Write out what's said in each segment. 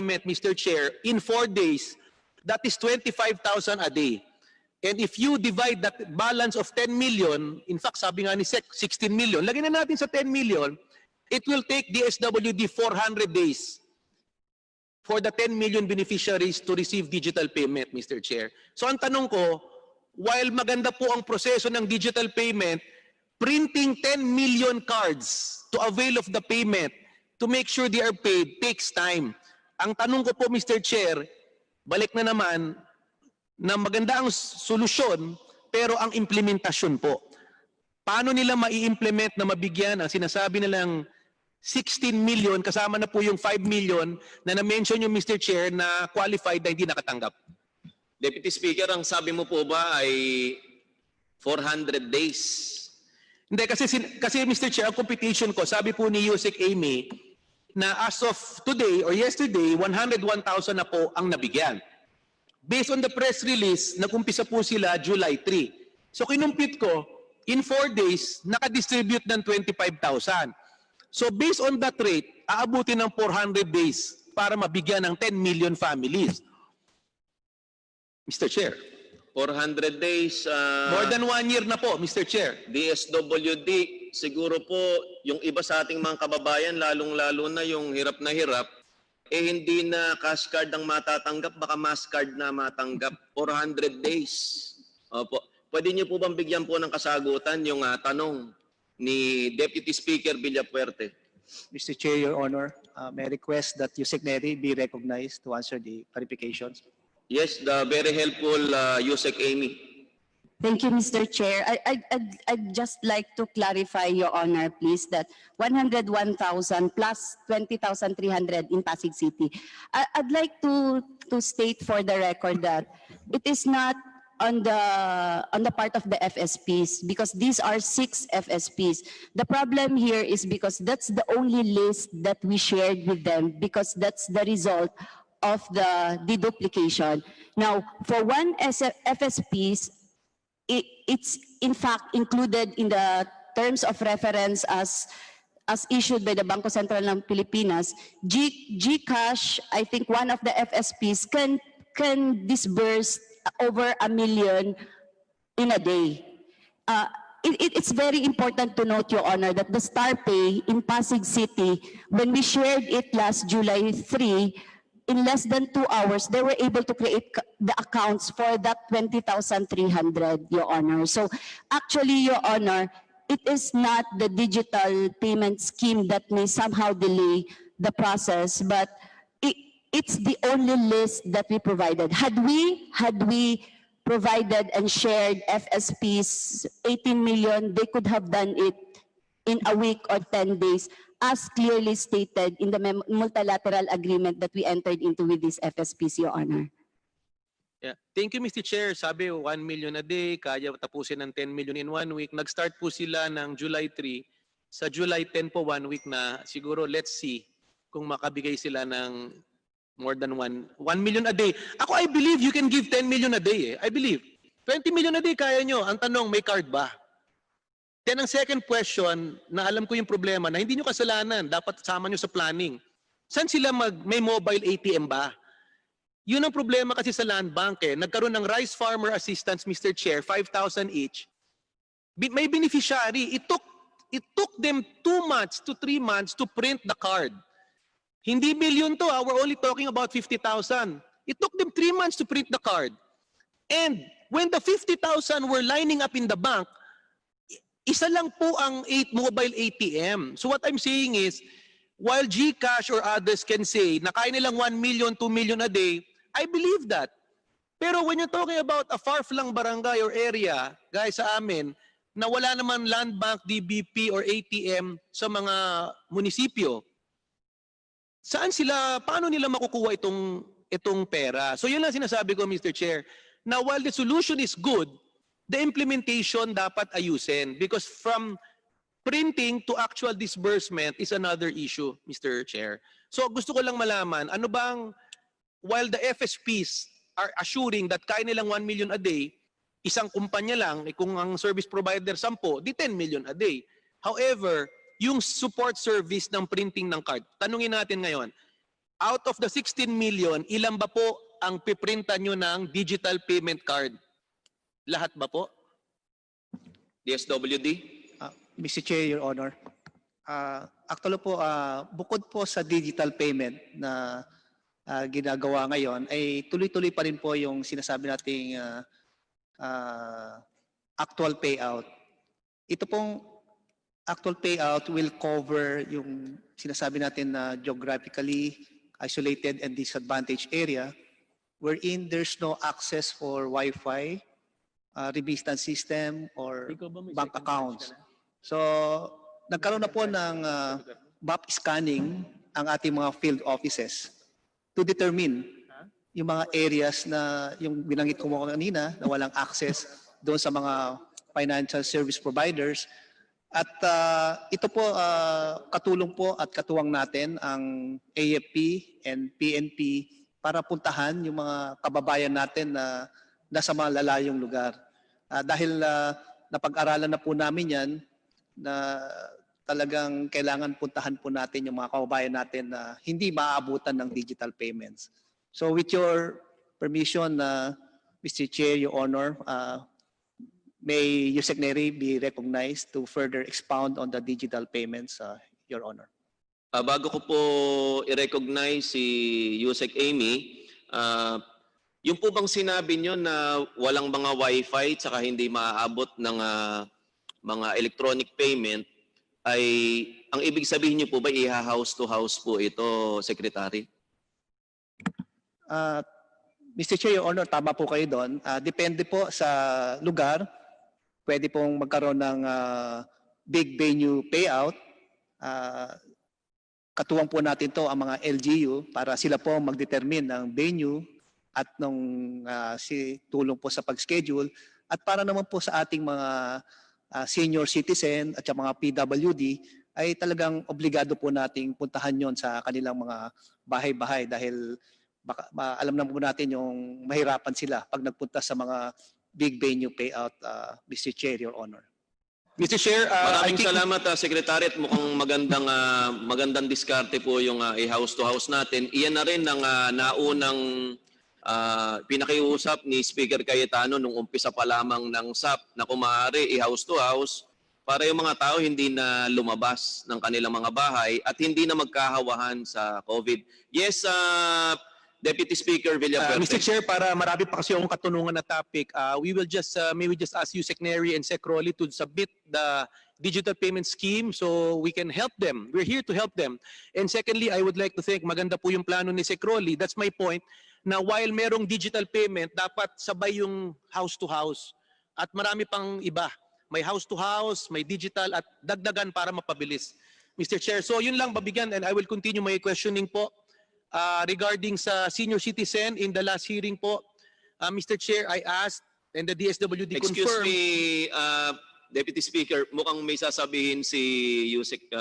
payment, Mr. Chair, in 4 days, that is 25,000 a day. And if you divide that balance of 10 million, in fact, sabi nga ni SEC, 16 million, lagyan na natin sa 10 million, it will take DSWD 400 days for the 10 million beneficiaries to receive digital payment, Mr. Chair. So ang tanong ko, while maganda po ang proseso ng digital payment, printing 10 million cards to avail of the payment to make sure they are paid takes time. Ang tanong ko po, Mr. Chair, balik na naman, na maganda ang solusyon, pero ang implementasyon po. Paano nila mai-implement na mabigyan ang sinasabi nilang 16 million, kasama na po yung 5 million na na-mention yung Mr. Chair na qualified na hindi nakatanggap? Deputy Speaker, ang sabi mo po ba ay 400 days? Hindi, kasi Mr. Chair, ang computation ko, sabi po ni Yusek Amy, na as of today or yesterday, 101,000 na po ang nabigyan. Based on the press release, nag-umpisa po sila July 3. So kinumpit ko, in 4 days, nakadistribute ng 25,000. So based on that rate, aabutin ng 400 days para mabigyan ng 10 million families. Mr. Chair. 400 days. More than 1 year na po, Mr. Chair. DSWD, siguro po yung iba sa ating mga kababayan, lalong-lalo na yung hirap na hirap, hindi na cash card ang matatanggap, baka mass card na matanggap. 400 days. Opo. Pwede niyo po bang bigyan po ng kasagutan yung tanong ni Deputy Speaker Villapuerte? Mr. Chair, Your Honor, may I request that Yusek Neri be recognized to answer the clarifications. Yes, the very helpful Yusek Amy. Thank you, Mr. Chair. I'd just like to clarify, Your Honor, please, that 101,000 plus 20,300 in Pasig City. I'd like to state for the record that it is not on the part of the FSPs, because these are 6 FSPs. The problem here is because that's the only list that we shared with them, because that's the result of the deduplication. Now, for one FSPs, it's in fact included in the terms of reference as issued by the Bangko Sentral ng Pilipinas. GCash, I think one of the FSPs can disburse over 1 million in a day. It's very important to note, Your Honor, that the StarPay in Pasig City, when we shared it last July 3, in less than 2 hours, they were able to create the accounts for that 20,300, Your Honor. So actually, Your Honor, it is not the digital payment scheme that may somehow delay the process, but it's the only list that we provided. Had we provided and shared FSPs 18 million, they could have done it in a week or 10 days, as clearly stated in the multilateral agreement that we entered into with these FSPs, Your Honor. Yeah. Thank you, Mr. Chair. Sabi, 1 million a day, kaya tapusin ng 10 million in 1 week. Nag-start po sila ng July 3. Sa July 10 po, 1 week na. Siguro, let's see kung makabigay sila ng more than 1 million a day. Ako, I believe you can give 10 million a day. I believe. 20 million a day, kaya nyo. Ang tanong, may card ba? Then ang second question, na alam ko yung problema, na hindi nyo kasalanan, dapat sama nyo sa planning. Saan sila may mobile ATM ba? Yun ang problema kasi sa land bank eh. Nagkaroon ng Rice Farmer Assistance, Mr. Chair, 5,000 each. May beneficiary. It took them 2 months to 3 months to print the card. Hindi million to, we're only talking about 50,000. It took them 3 months to print the card. And when the 50,000 were lining up in the bank, isa lang po ang mobile ATM. So what I'm saying is, while GCash or others can say na kaya nilang 1 million, 2 million a day, I believe that. Pero when you're talking about a far-flung barangay or area, guys, sa amin, na wala naman land bank, DBP or ATM sa mga munisipyo, saan sila, paano nila makukuha itong pera? So yun lang sinasabi ko, Mr. Chair, na while the solution is good, the implementation dapat ayusin, because from printing to actual disbursement is another issue, Mr. Chair. So gusto ko lang malaman, ano bang, while the FSPs are assuring that kaya nilang 1 million a day, isang kumpanya lang, kung ang service provider 10, di 10 million a day. However, yung support service ng printing ng card, tanungin natin ngayon, out of the 16 million, ilan ba po ang piprinta nyo ng digital payment card? Lahat ba po? DSWD? Mr. Chair, Your Honor. Actually po, bukod po sa digital payment na ginagawa ngayon, ay tuloy-tuloy pa rin po yung sinasabi nating actual payout. Ito pong actual payout will cover yung sinasabi natin na geographically isolated and disadvantaged area wherein there's no access for Wi-Fi, remittance system, or bank accounts. So, nagkaroon na po ng map scanning ang ating mga field offices to determine yung mga areas na yung binanggit ko mo kanina na walang access doon sa mga financial service providers. At ito po, katulong po at katuwang natin ang AFP and PNP para puntahan yung mga kababayan natin na nasa mga lalayong lugar. Dahil napag-aralan na po namin yan, na talagang kailangan puntahan po natin yung mga kababayan natin na hindi maaabutan ng digital payments. So with your permission, Mr. Chair, Your Honor, may Yusek Neri be recognized to further expound on the digital payments, Your Honor. Bago ko po i-recognize si Yusek Amy, yung po bang sinabi nyo na walang mga Wi-Fi tsaka hindi maaabot ng mga electronic payment, ay ang ibig sabihin nyo po ba house to house po ito, Secretary? Mr. Chair, Your Honor, tama po kayo doon. Depende po sa lugar. Pwede pong magkaroon ng big venue payout. Katuwang po natin to ang mga LGU para sila po mag-determine ng venue at nung tulong po sa pag-schedule. At para naman po sa ating mga senior citizen at sa mga PWD ay talagang obligado po nating puntahan yon sa kanilang mga bahay-bahay dahil alam naman po natin yung mahirapan sila pag nagpunta sa mga big venue payout, Mr. Chair, Your Honor. Mr. Chair, Maraming salamat, Secretary, at mukhang magandang diskarte po yung house to house natin. Iyan na rin ang naunang pinakiusap ni Speaker Cayetano nung umpisa pa lamang ng SAP na kung maaari i-house to house para yung mga tao hindi na lumabas ng kanilang mga bahay at hindi na magkahawahan sa COVID. Yes, Deputy Speaker Villafuerte. Mr. Chair, para marami pa kasi yung katunungan na topic, may we just ask you, Sec Neri and Sec Rolly, to submit the digital payment scheme so we can help them. We're here to help them. And secondly, I would like to think, maganda po yung plano ni Sec Rolly. That's my point, na while merong digital payment, dapat sabay yung house to house. At marami pang iba. May house to house, may digital, at dagdagan para mapabilis. Mr. Chair, so yun lang babigyan, and I will continue my questioning po. Regarding sa senior citizen, in the last hearing po, Mr. Chair, I asked and the DSWD Excuse confirmed. me, Deputy Speaker, mukhang may sasabihin si Yusek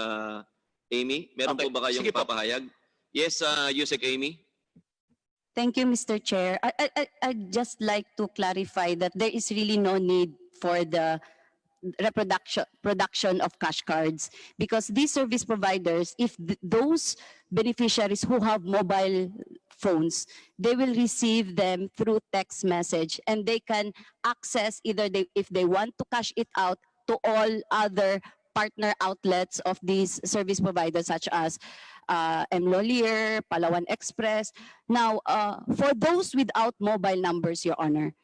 Amy. Meron Okay. po ba kayong Sige po. papahayag? Yes, Yusek Amy. Thank you, Mr. Chair. I'd just like to clarify that there is really no need for the production of cash cards because these service providers, if those beneficiaries who have mobile phones, they will receive them through text message and they can access either if they want to cash it out to all other partner outlets of these service providers such as Mlolier, Palawan Express. Now, for those without mobile numbers, Your Honor,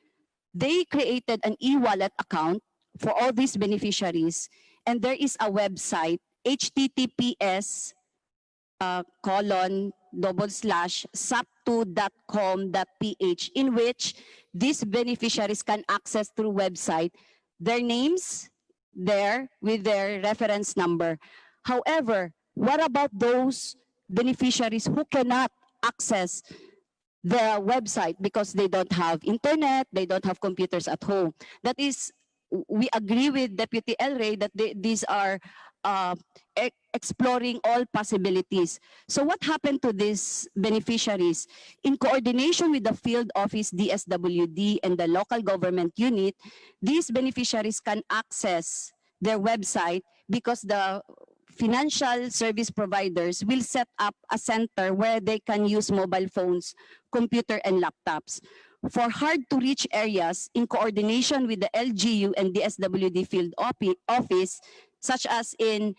they created an e-wallet account for all these beneficiaries, and there is a website, https://sap2.com.ph, in which these beneficiaries can access through website their names there with their reference number. However, what about those beneficiaries who cannot access the website because they don't have internet, they don't have computers at home? That is, we agree with Deputy El Rey that these are exploring all possibilities. So what happened to these beneficiaries? In coordination with the field office DSWD and the local government unit, these beneficiaries can access their website because the financial service providers will set up a center where they can use mobile phones, computer, and laptops. For hard-to-reach areas, in coordination with the LGU and the SWD field office, such as in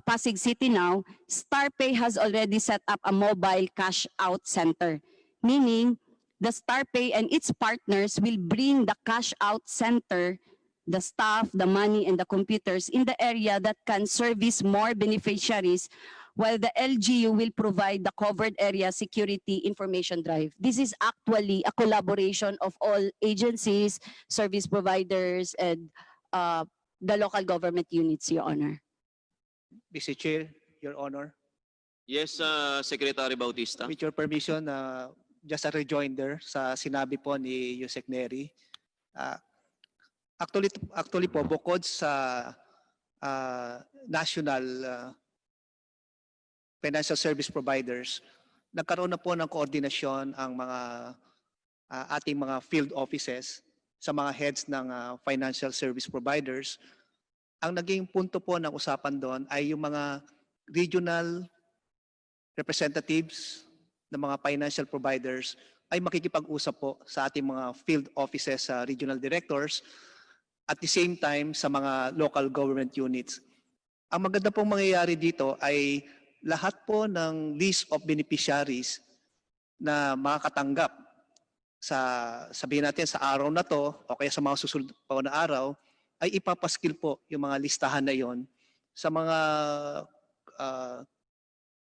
Pasig City now, StarPay has already set up a mobile cash out center, meaning the StarPay and its partners will bring the cash out center, the staff, the money, and the computers in the area that can service more beneficiaries, while the LGU will provide the covered area security information drive. This is actually a collaboration of all agencies, service providers, and the local government units, Your Honor. Mr. Chair, Your Honor, Yes, Secretary Bautista. with your permission, just a rejoinder sa sinabi po ni Yusek Neri. Actually po, bukod sa national financial service providers, nagkaroon na po ng koordinasyon ang mga ating mga field offices sa mga heads ng financial service providers. Ang naging punto po ng usapan doon ay yung mga regional representatives ng mga financial providers ay makikipag-usap po sa ating mga field offices sa regional directors at the same time sa mga local government units. Ang maganda pong mangyayari dito ay lahat po ng list of beneficiaries na makakatanggap sa, sabihin natin, sa araw na to o kaya sa mga susunod pa na araw, ay ipapaskil po yung mga listahan na yon sa mga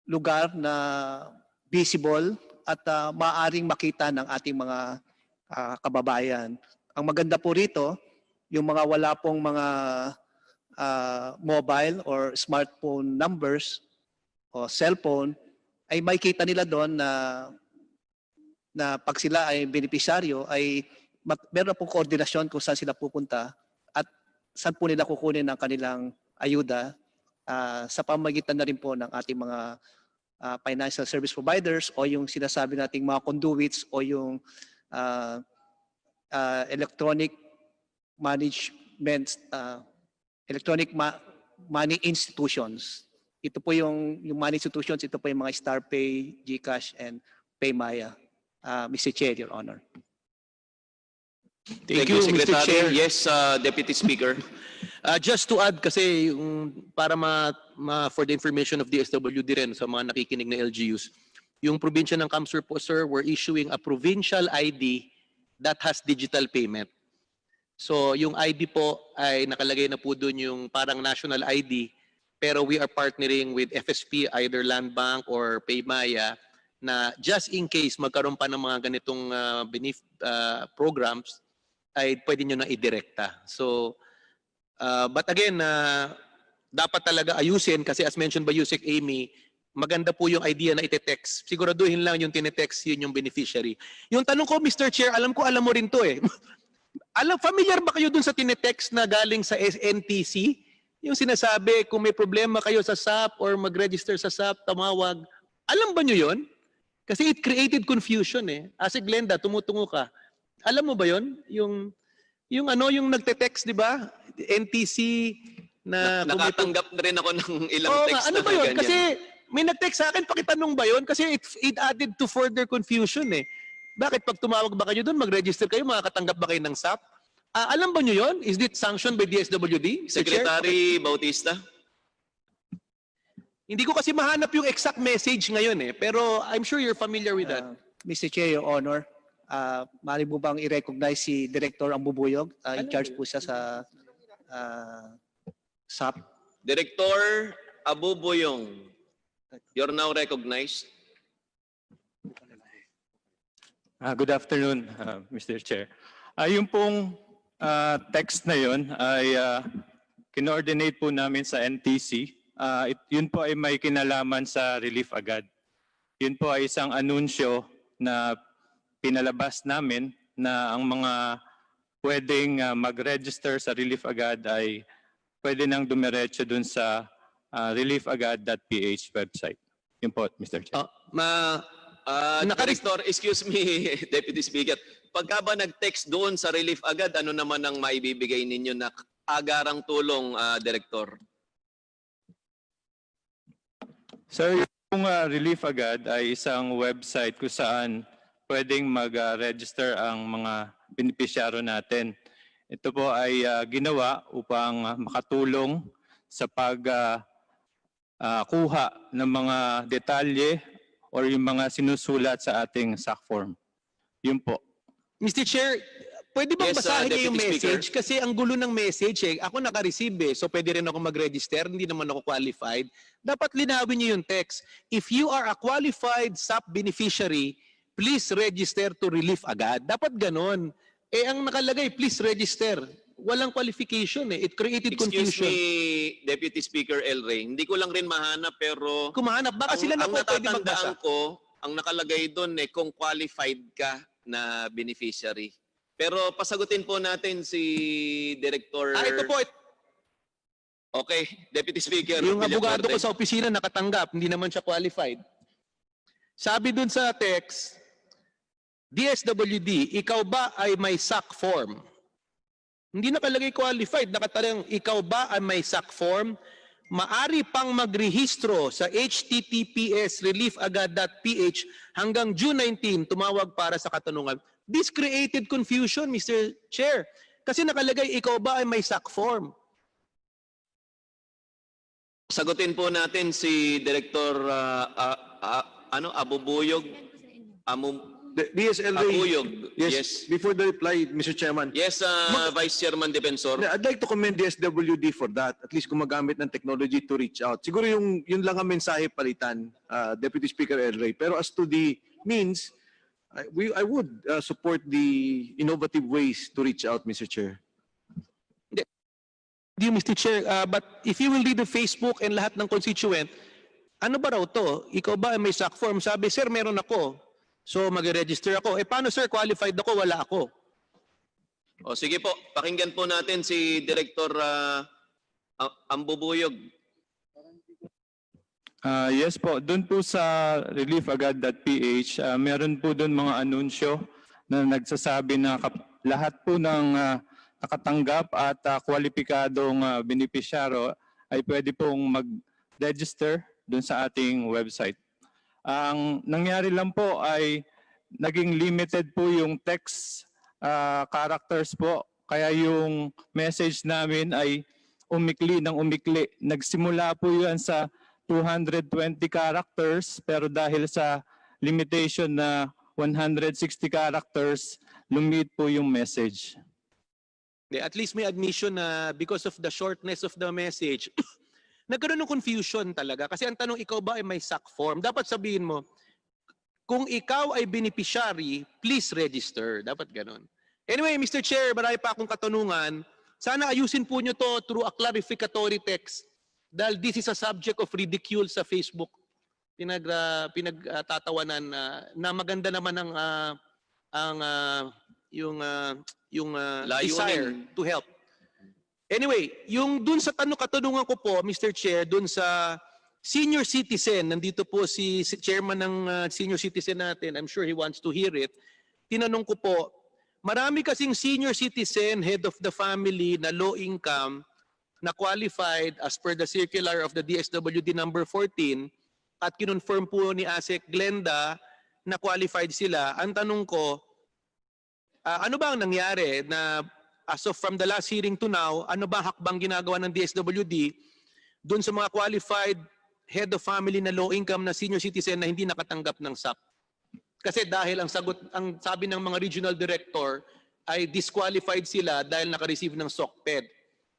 lugar na visible at maaaring makita ng ating mga kababayan. Ang maganda po rito, yung mga wala pong mga mobile or smartphone numbers o cellphone, ay makikita nila doon na pag sila ay benepisyaryo, ay meron pong koordinasyon kung saan sila pupunta at saan po nila kukunin ang kanilang ayuda sa pamamagitan na rin po ng ating mga financial service providers o yung sinasabi nating mga conduits o yung electronic management, electronic money institutions. Ito po yung money institutions, ito po yung mga StarPay, GCash, and PayMaya. Mr. Chair, Your Honor. Thank you, Mr. Secretary. Chair. Yes, Deputy Speaker. Just to add kasi para for the information of DSWD rin sa mga nakikinig na LGUs, yung probinsya ng Kamsur po, sir, we're issuing a provincial ID that has digital payment. So yung ID po ay nakalagay na po doon yung parang national ID, pero we are partnering with FSP, either Land Bank or PayMaya, na just in case magkaroon pa ng mga ganitong programs, ay pwede nyo na idirekta. So, but again, dapat talaga ayusin kasi as mentioned by Yusek Amy, maganda po yung idea na ite-text. Siguraduhin lang yung tinetext, yun yung beneficiary. Yung tanong ko, Mr. Chair, alam mo rin to eh. Familiar ba kayo dun sa tinetext na galing sa NTC? Yung sinasabi, kung may problema kayo sa SAP or mag-register sa SAP, tumawag. Alam ba nyo yun? Kasi it created confusion eh. Ase Glenda, tumutungo ka. Alam mo ba yun? Yung nagte-text, di ba? NTC na... Nakatanggap na rin ako ng ilang text ano na ba yun? ganyan. Kasi may nag-text sa akin, pakitanong ba yun? Kasi it added to further confusion eh. Bakit pag tumawag ba kayo doon, mag-register kayo, makakatanggap ba kayo ng SAP? Alam ba nyo yun? Is it sanctioned by DSWD? Secretary Bautista? Hindi ko kasi mahanap yung exact message ngayon eh. Pero I'm sure you're familiar with that. Mr. Chair, Your Honor, maaari mo bang i-recognize si Director Ambubuyog? In charge po siya sa SAP. Director Abubuyong, you're now recognized. Good afternoon, Mr. Chair. Yung pong text na yun ay kinoordinate po namin sa NTC. Yun po ay may kinalaman sa Relief Agad. Yun po ay isang anunsyo na pinalabas namin na ang mga pwedeng mag-register sa Relief Agad ay pwede nang dumiretso dun sa reliefagad.ph website. Yun po, Mr. Chair. Director, excuse me, Deputy Speaker. Pagka ba nag-text doon sa Relief Agad, ano naman ang maibibigay ninyo na agarang tulong, Director? Sir, yung Relief Agad ay isang website kung saan pwedeng mag-register ang mga benepisyaro natin. Ito po ay ginawa upang makatulong sa kuha ng mga detalye or yung mga sinusulat sa ating SAC form. Yun po. Mr. Chair, pwede bang Yes, basahin niyo yung Deputy Speaker. message? Kasi ang gulo ng message Ako naka-receive so pwede rin ako mag-register, hindi naman ako qualified. Dapat linawin niyo yung text. If you are a qualified SAP beneficiary, please register to Relief Agad. Dapat ganon. Ang nakalagay, please register. Walang qualification It created Excuse confusion. me, Deputy Speaker El Rey. Hindi ko lang rin mahanap pero Kumahanap, baka sila na ang po pwede magbasa. natatandaan ko, ang nakalagay doon kung qualified ka na beneficiary. Pero pasagutin po natin si Director... Ito po, Okay, Deputy Speaker. yung Villafuerte. abogado ko sa opisina nakatanggap, hindi naman siya qualified. Sabi dun sa text, DSWD, ikaw ba ay may SAC form? Hindi nakalagay qualified, nakatanong, ikaw ba ay may SAC form? Maari pang magrehistro sa https://reliefagad.ph hanggang June 19, tumawag para sa katanungan. This created confusion, Mr. Chair. Kasi nakalagay, ikaw ba ay may SAC form? Sagutin po natin si Director Abubuyog. DSL Abuyog. yes. Before the reply, Mr. Chairman, Yes, Vice Chairman Defensor. I'd like to commend DSWD for that. At least gumagamit ng technology to reach out. Siguro yun lang ang mensahe palitan, Deputy Speaker El Rey. Pero as to the means, I would support the innovative ways to reach out, Mr. Chair. Dear Mr. Chair, but if you will read the Facebook and lahat ng constituent, ano ba raw to? Ikaw ba ay may SAC form? Sabi, sir, meron ako. So mag-register ako. Paano sir, qualified ako? Wala ako. O sige po, pakinggan po natin si Director Ambubuyog. Yes po, doon po sa reliefagad.ph, meron po doon mga anunsyo na nagsasabi na lahat po ng nakatanggap at kwalipikadong benepisyaro ay pwede pong mag-register doon sa ating website. Ang nangyari lang po ay naging limited po yung text characters po, kaya yung message namin ay umikli ng umikli. Nagsimula po yan sa 220 characters pero dahil sa limitation na 160 characters, lumit po yung message. At least may admission na because of the shortness of the message, nagkaroon ng confusion talaga. Kasi ang tanong, ikaw ba ay may SAC form? Dapat sabihin mo, kung ikaw ay beneficiary, please register. Dapat ganun. Anyway, Mr. Chair, marami pa akong katanungan. Sana ayusin po nyo to through a clarificatory text. Dahil this is a subject of ridicule sa Facebook. Pinagtatawanan na maganda naman yung desire to help. Anyway, yung dun sa katanungan ko po, Mr. Chair, dun sa senior citizen, nandito po si chairman ng senior citizen natin, I'm sure he wants to hear it. Tinanong ko po, marami kasing senior citizen, head of the family na low income, na qualified as per the circular of the DSWD number 14 at kinonfirm po ni ASEC Glenda na qualified sila. Ang tanong ko, ano ba ang nangyari na as of from the last hearing to now, ano ba hakbang ginagawa ng DSWD doon sa mga qualified head of family na low income na senior citizen na hindi nakatanggap ng SAP? Kasi dahil ang sabi ng mga regional director ay disqualified sila dahil naka-receive ng SOCPED.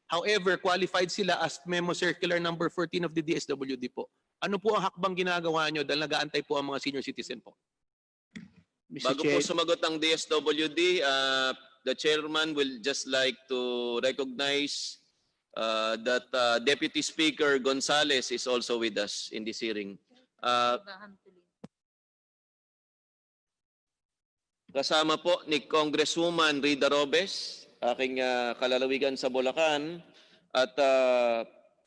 However, qualified sila as Memo Circular number 14 of the DSWD po. Ano po ang hakbang ginagawa nyo dahil nag-aantay po ang mga senior citizen po? Mr. Bago Chair, po sumagot ang DSWD, the chairman will just like to recognize that Deputy Speaker Gonzales is also with us in this hearing. Kasama po ni Congresswoman Rida Robes, aking kalalawigan sa Bulacan, at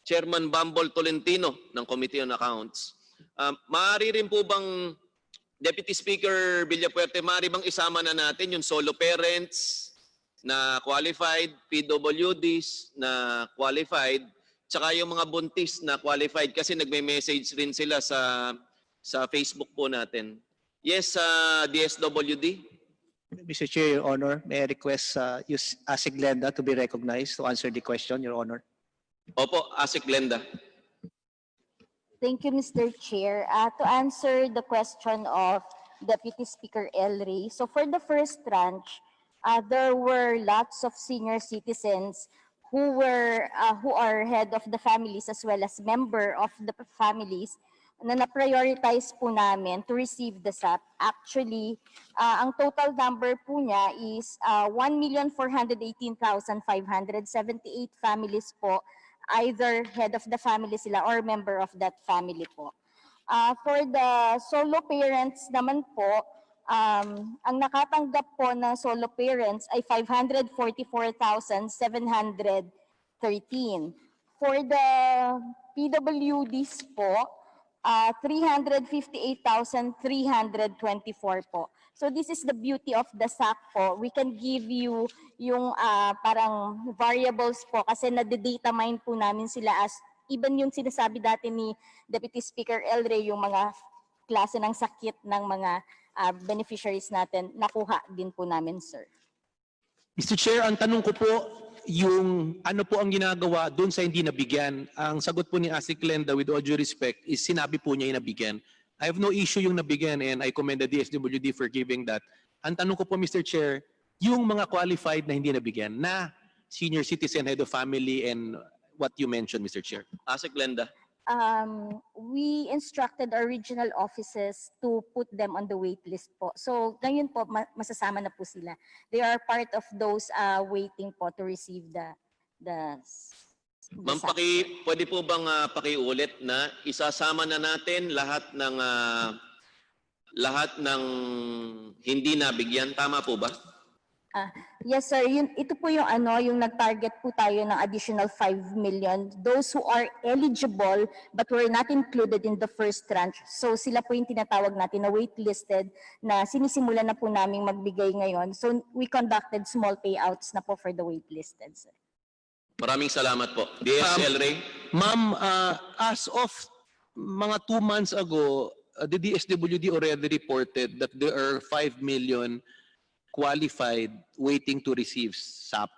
Chairman Bambol Tolentino ng Committee on Accounts. Maaari rin po bang, Deputy Speaker Villafuerte, maaari bang isama na natin yung solo parents na qualified, PWDs na qualified, Tsaka yung mga buntis na qualified kasi nagme-message rin sila sa Facebook po natin. Yes, DSWD. Mr. Chair, Your Honor, may I request ASIC Glenda to be recognized to answer the question, Your Honor. Opo, ASIC Glenda. Thank you, Mr. Chair. To answer the question of Deputy Speaker El Rey, so for the first tranche, there were lots of senior citizens who are head of the families as well as member of the families na na-prioritize po namin to receive the SAP. Actually, ang total number po niya is 1,418,578 families po, either head of the family sila or member of that family po. For the solo parents naman po, ang nakatanggap po ng solo parents ay 544,713. For the PWDs po, 358,324 po. So this is the beauty of the SAC po. We can give you yung parang variables po kasi na-data mine po namin sila as even yung sinasabi dati ni Deputy Speaker El Rey, yung mga klase ng sakit ng mga beneficiaries natin, nakuha din po namin, sir. Mr. Chair, ang tanong ko po, yung ano po ang ginagawa doon sa hindi nabigyan. Ang sagot po ni ASIC Glenda, with all due respect, is sinabi po niya yung nabigyan. I have no issue yung nabigyan and I commend the DSWD for giving that. Ang tanong ko po, Mr. Chair, yung mga qualified na hindi nabigyan na senior citizen, head of family, and what you mentioned, Mr. Chair. ASIC Glenda. We instructed our regional offices to put them on the wait list po. So ngayon po, masasama na po sila. They are part of those waiting po to receive the Ma'am, pwede po bang pakiulit na isasama na natin lahat ng hindi nabigyan, tama po ba? Yes, sir. Ito po yung yung nag-target po tayo ng additional 5 million. Those who are eligible but were not included in the first tranche. So sila po yung tinatawag natin na waitlisted na sinisimulan na po naming magbigay ngayon. So we conducted small payouts na po for the waitlisted, sir. Maraming salamat po. DSL Ray. Ma'am, as of mga 2 months ago, the DSWD already reported that there are 5 million qualified waiting to receive SAP.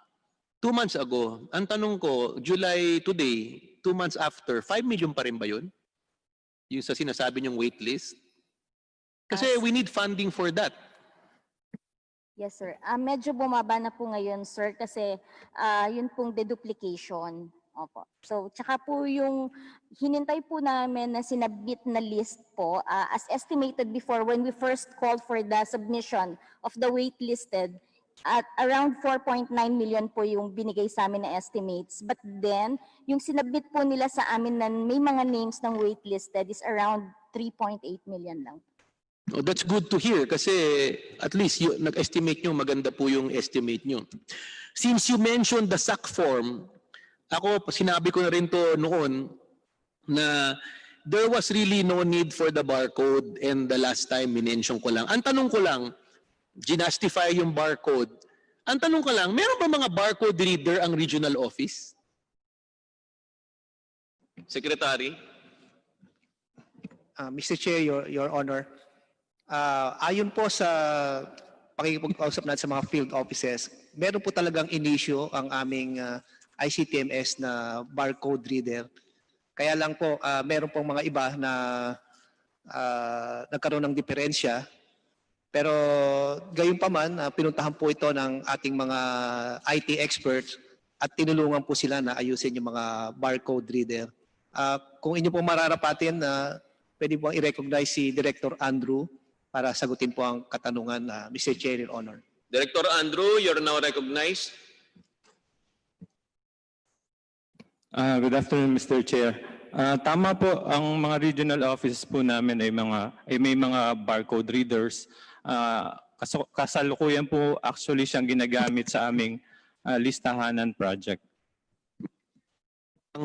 2 months ago, ang tanong ko, July today, 2 months after, 5 million pa rin ba yun? Yung sa sinasabi niyong waitlist? Kasi we need funding for that. Yes, sir. Medyo bumaba na po ngayon, sir, kasi yun pong deduplication. Opo. So, tsaka po yung hinintay po namin na sinabit na list po, as estimated before when we first called for the submission of the waitlisted, at around 4.9 million po yung binigay sa amin na estimates. But then, yung sinabit po nila sa amin na may mga names ng waitlisted is around 3.8 million lang. Oh, that's good to hear kasi at least nag-estimate nyo, maganda po yung estimate nyo. Since you mentioned the SAC form, ako, sinabi ko na rin to noon na there was really no need for the barcode and the last time minention ko lang. Ang tanong ko lang, ginastify yung barcode. Ang tanong ko lang, meron ba mga barcode reader ang regional office? Secretary. Mr. Chair, Your Honor, ayon po sa pakikipag-usap natin sa mga field offices, meron po talagang in-issue ang aming ICTMS na barcode reader. Kaya lang po, meron pong mga iba na nagkaroon ng diferensya. Pero gayon pa man, pinuntahan po ito ng ating mga IT experts at tinulungan po sila na ayusin yung mga barcode reader. Kung inyo po mararapatin, pwede po i-recognize si Director Andrew para sagutin po ang katanungan, Mr. Chair, Your Honor. Director Andrew, you're now recognized. Good afternoon, Mr. Chair. Tama po, ang mga regional offices po namin ay may mga barcode readers. Kasalukuyan po actually siyang ginagamit sa aming listahanan project.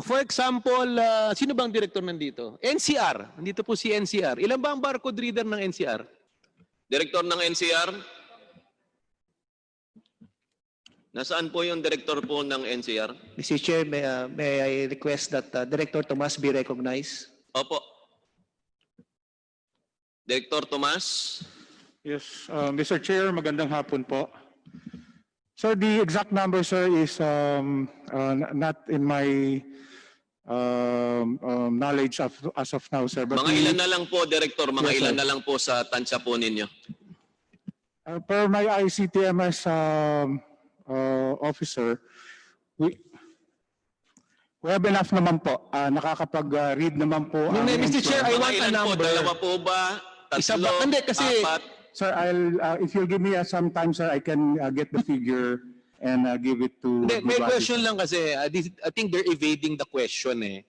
For example, sino bang director nandito? NCR. Nandito po si NCR. Ilan ba ang barcode reader ng NCR? Director ng NCR. Nasaan po yung director po ng NCR? Mr. Chair, may I request that Director Tomas be recognized? Opo. Director Tomas? Yes, Mr. Chair, magandang hapon po. Sir, the exact number, sir, is not in my knowledge as of now, sir. But Mga ilan na lang po, Director? Mga Yes, ilan sir. na lang po sa tansya po ninyo? per my ICTMS officer, we have enough naman po. Nakakapag-read naman po. ang Mr. Chair, I Mga want a ilan po? number. Dalawa po ba? Isa Tatlo? ba? Hindi, kasi- Apat? Sir, if you'll give me some time, sir, I can get the figure and give it to. Hindi, may Duwati. question lang kasi. I think they're evading the question eh.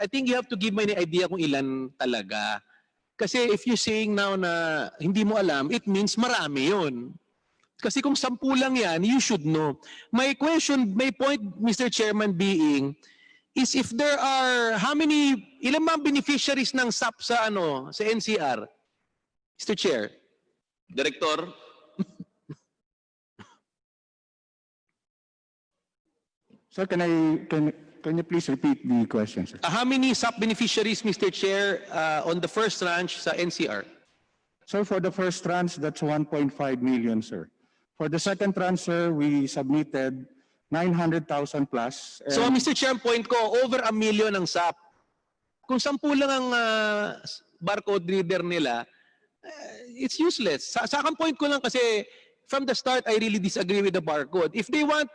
I think you have to give me an idea kung ilan talaga. Kasi if you're saying now na hindi mo alam, it means marami yun. Kasi kung 10 lang yan, you should know. My question, my point, Mr. Chairman, being, is if there are, ilan mga beneficiaries ng SAP sa NCR? Mr. Chair. Director? Sir, can you please repeat the question, sir? How many SAP beneficiaries, Mr. Chair, on the first tranche sa NCR? Sir, for the first tranche, that's 1.5 million, sir. For the second tranche, sir, we submitted 900,000 plus. and- So, Mr. Chair, ang point ko, over 1 million ang SAP. Kung 10 lang ang barcode reader nila, it's useless. Sa akin point ko lang kasi, from the start, I really disagree with the barcode. If they want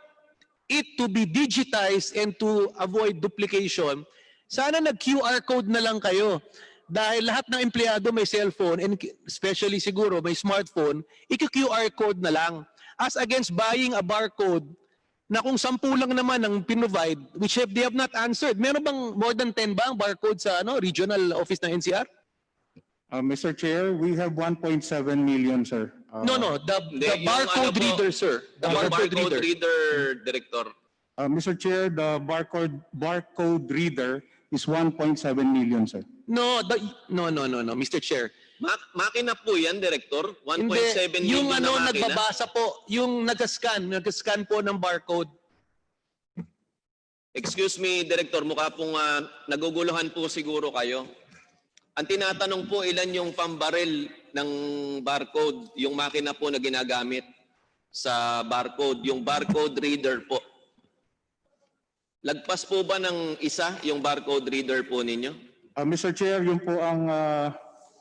it to be digitized and to avoid duplication, sana nag-QR code na lang kayo. Dahil lahat ng empleyado may cellphone and especially siguro may smartphone, i-QR code na lang. As against buying a barcode na kung 10 lang naman ang pinovide, which they have not answered. Meron bang more than 10 ba ang barcode sa regional office ng NCR? Mr. Chair, we have 1.7 million, sir. No, the Hindi, yung barcode po, reader, sir. The yung barcode reader. Director. Mr. Chair, the barcode reader is 1.7 million, sir. No, Mr. Chair. Makina po yan, Director? 1.7 Hindi, yung million na makina? nagbabasa po, yung nag-scan po ng barcode. Excuse me, Director, mukha pong naguguluhan po siguro kayo. Ang tinatanong po, ilan yung pambaril ng barcode, yung makina po na ginagamit sa barcode, yung barcode reader po. Lagpas po ba ng isa yung barcode reader po ninyo? Mr. Chair, yun po ang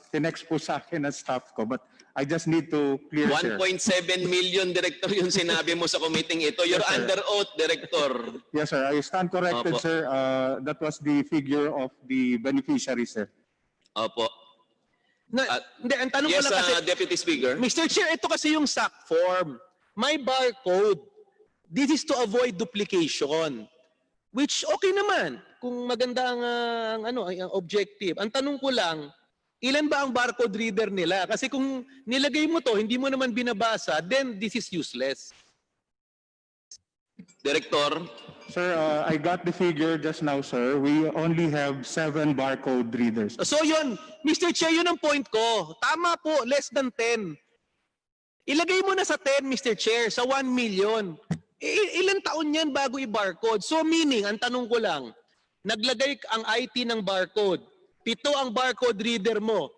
tinext po sa akin at staff ko. But I just need to clear, sir. 1.7 million, Director, yung sinabi mo sa committee ito. You're Yes, sir. under oath, Director. Yes, sir. I stand corrected, Opo. sir. That was the figure of the beneficiary, sir. Opo. Hindi, ang tanong ko Yes, lang kasi, Deputy Speaker. Mr. Chair, ito kasi yung SAC form. May barcode. This is to avoid duplication. Which okay naman kung maganda ang objective. Ang tanong ko lang, ilan ba ang barcode reader nila? Kasi kung nilagay mo to, hindi mo naman binabasa, then this is useless. Director, Sir, I got the figure just now, sir. We only have 7 barcode readers. So yun, Mr. Chair, yun ang point ko. Tama po, less than 10. Ilagay mo na sa 10, Mr. Chair, sa 1 million. Ilan taon yan bago i-barcode? So meaning, ang tanong ko lang, naglagay ang IT ng barcode. 7 ang barcode reader mo.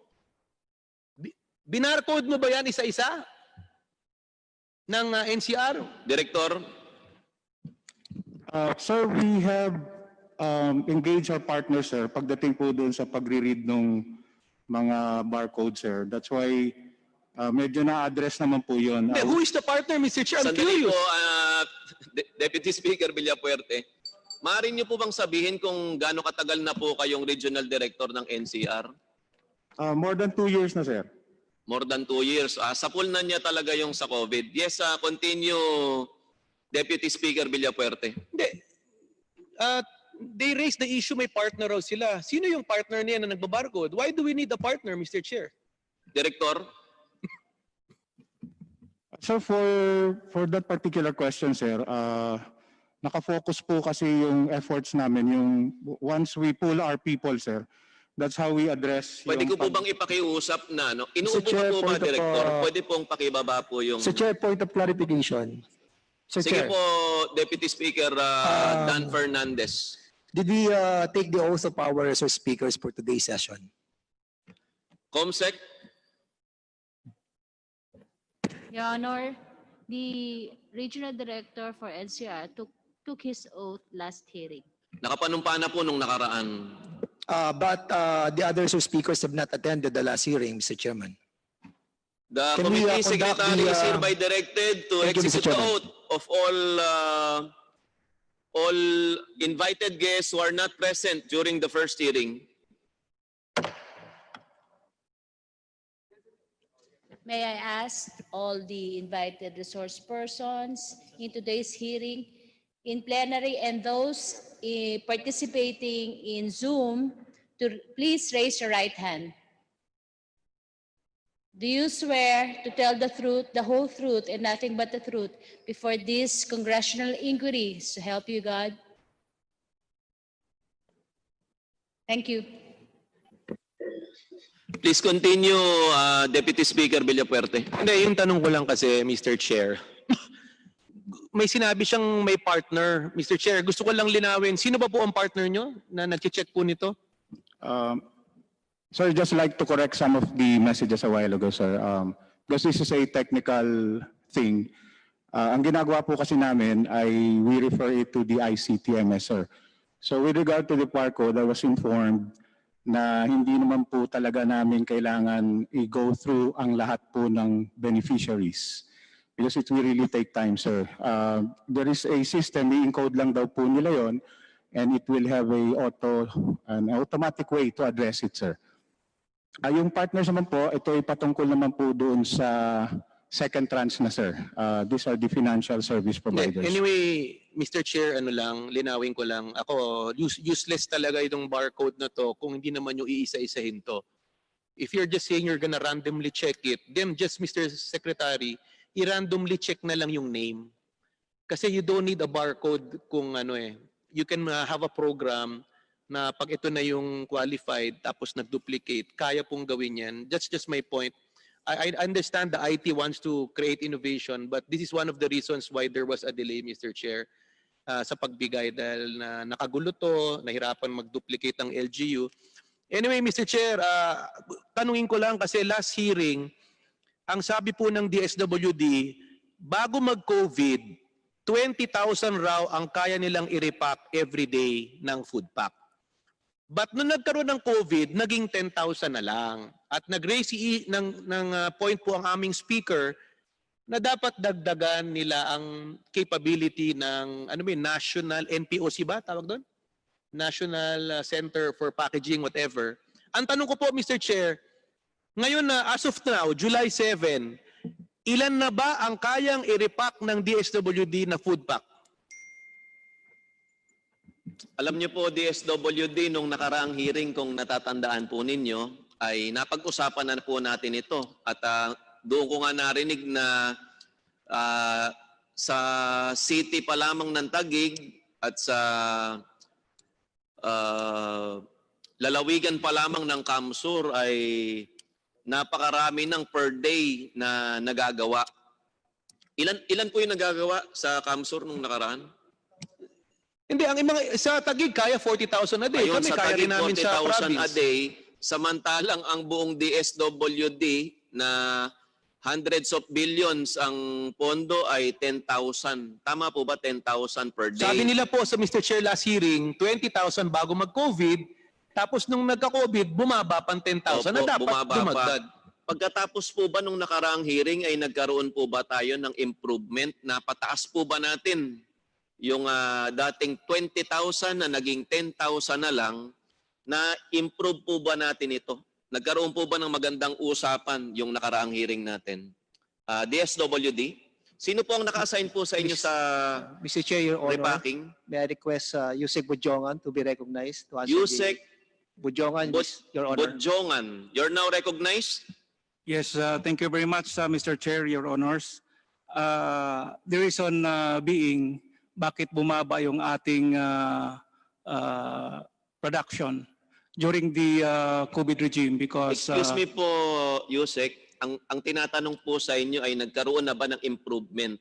Binarcode mo ba yan isa-isa? Ng NCR? Director, Sir, we have engaged our partner, sir, pagdating po doon sa pagre-read ng mga barcode, sir. That's why medyo na-address naman po yun. Hindi, who is the partner, Mr. Chair? I'm sandali curious. po, Deputy Speaker Villapuerte. Maaari niyo po bang sabihin kung gaano katagal na po kayong Regional Director ng NCR? More than 2 years na, sir. More than 2 years. Sapul na niya talaga yung sa COVID. Yes, continue, Deputy Speaker Villapuerte. Hindi. They raised the issue, may partner raw sila. Sino yung partner niya na nagbabarcode? Why do we need a partner, Mr. Chair? Director, So for that particular question, sir, nakafocus po kasi yung efforts namin, yung once we pull our people, sir, that's how we address pwede ko yung po bang ipakiusap na, inuupo Chair, po ba, point of, Director? Pwede pong pakibaba po yung... Chair, point of clarification. Sir Sige Chair, po, Deputy Speaker Dan Fernandez. did we take the oath of our resource speakers for today's session? Comsec, Your Honor, the Regional Director for NCR took his oath last hearing. nakapanumpa na po nung nakaraan. But the other resource speakers have not attended the last hearing, Mr. Chairman. The Can we, committee conduct secretary the, is hereby directed to thank you, Mr. execute the Chairman. oath of all invited guests who are not present during the first hearing. May I ask all the invited resource persons in today's hearing in plenary and those participating in Zoom to please raise your right hand. Do you swear to tell the truth, the whole truth, and nothing but the truth before this congressional inquiry, so help you God? Thank you. Please continue, Deputy Speaker Villapuerte. Hindi, yung tanong ko lang kasi, Mr. Chair, may sinabi siyang may partner. Mr. Chair, gusto ko lang linawin, sino ba po ang partner nyo na nag-check po nito? Sir, just like to correct some of the messages a while ago, sir. Because this is a technical thing. Ang ginagawa po kasi namin ay we refer it to the ICTMS, sir. So with regard to the PAR code, I was informed na hindi naman po talaga namin kailangan i-go through ang lahat po ng beneficiaries. Because it will really take time, sir. There is a system, i-encode lang daw po nila yon, and it will have an automatic way to address it, sir. Yung partners naman po, ito ay patungkol naman po doon sa second tranche na, sir. These are the financial service providers. Anyway, Mr. Chair, linawin ko lang. Ako, useless talaga itong barcode na to kung hindi naman yung iisa-isahin to. If you're just saying you're gonna randomly check it, then just, Mr. Secretary, i-randomly check na lang yung name. Kasi you don't need a barcode kung you can have a program na pag ito na yung qualified tapos nag-duplicate, kaya pong gawin yan. That's just my point. I understand the IT wants to create innovation, but this is one of the reasons why there was a delay, Mr. Chair, sa pagbigay dahil na nakagulo to, nahirapan mag-duplicate ang LGU. Anyway, Mr. Chair, tanungin ko lang kasi last hearing, ang sabi po ng DSWD, bago mag-COVID, 20,000 raw ang kaya nilang i-repack every day ng food pack. But nung nagkaroon ng COVID, naging 10,000 na lang. At nag-raise ng point po ang aming speaker na dapat dagdagan nila ang capability ng national NPOC ba tawag doon? National Center for Packaging, whatever. Ang tanong ko po, Mr. Chair, ngayon na as of now, July 7, ilan na ba ang kayang i-repack ng DSWD na food pack? Alam niyo po, DSWD, nung nakaraang hearing, kung natatandaan po ninyo, ay napag-usapan na po natin ito. At doon ko nga narinig na sa city pa lamang ng Taguig at sa lalawigan pa lamang ng Kamsur ay napakarami ng per day na nagagawa. Ilan po yung nagagawa sa Kamsur nung nakaraan? Hindi, ang mga sa Taguig kaya 40,000 a day. Ayun, Kami sa kaya Taguig, rin namin sa 40,000 a province. day, samantalang ang buong DSWD na hundreds of billions ang pondo ay 10,000. Tama po ba 10,000 per day? Sabi nila po sa Mr. Chair last hearing, 20,000 bago mag-COVID, tapos nung nagka-COVID, bumaba pang 10,000 na Opo, dapat bumaba pa. dumagdag. Pagkatapos po ba nung nakaraang hearing ay nagkaroon po ba tayo ng improvement na pataas po ba natin yung dating 20,000 na naging 10,000 na lang, na improve po ba natin ito? Nagkaroon po ba ng magandang usapan yung nakaraang hearing natin? DSWD, sino po ang naka-assign po sa inyo sa Mr. Chair, Your Honor, repacking? may I request Yusek Budjongan to be recognized to answer Yusek Budjongan, Your Honor. Budjongan, you're now recognized. Yes, thank you very much, Mr. Chair, Your Honors. The reason being, bakit bumaba yung ating production during the COVID regime because... Excuse me po, Yusek, ang tinatanong po sa inyo ay nagkaroon na ba ng improvement?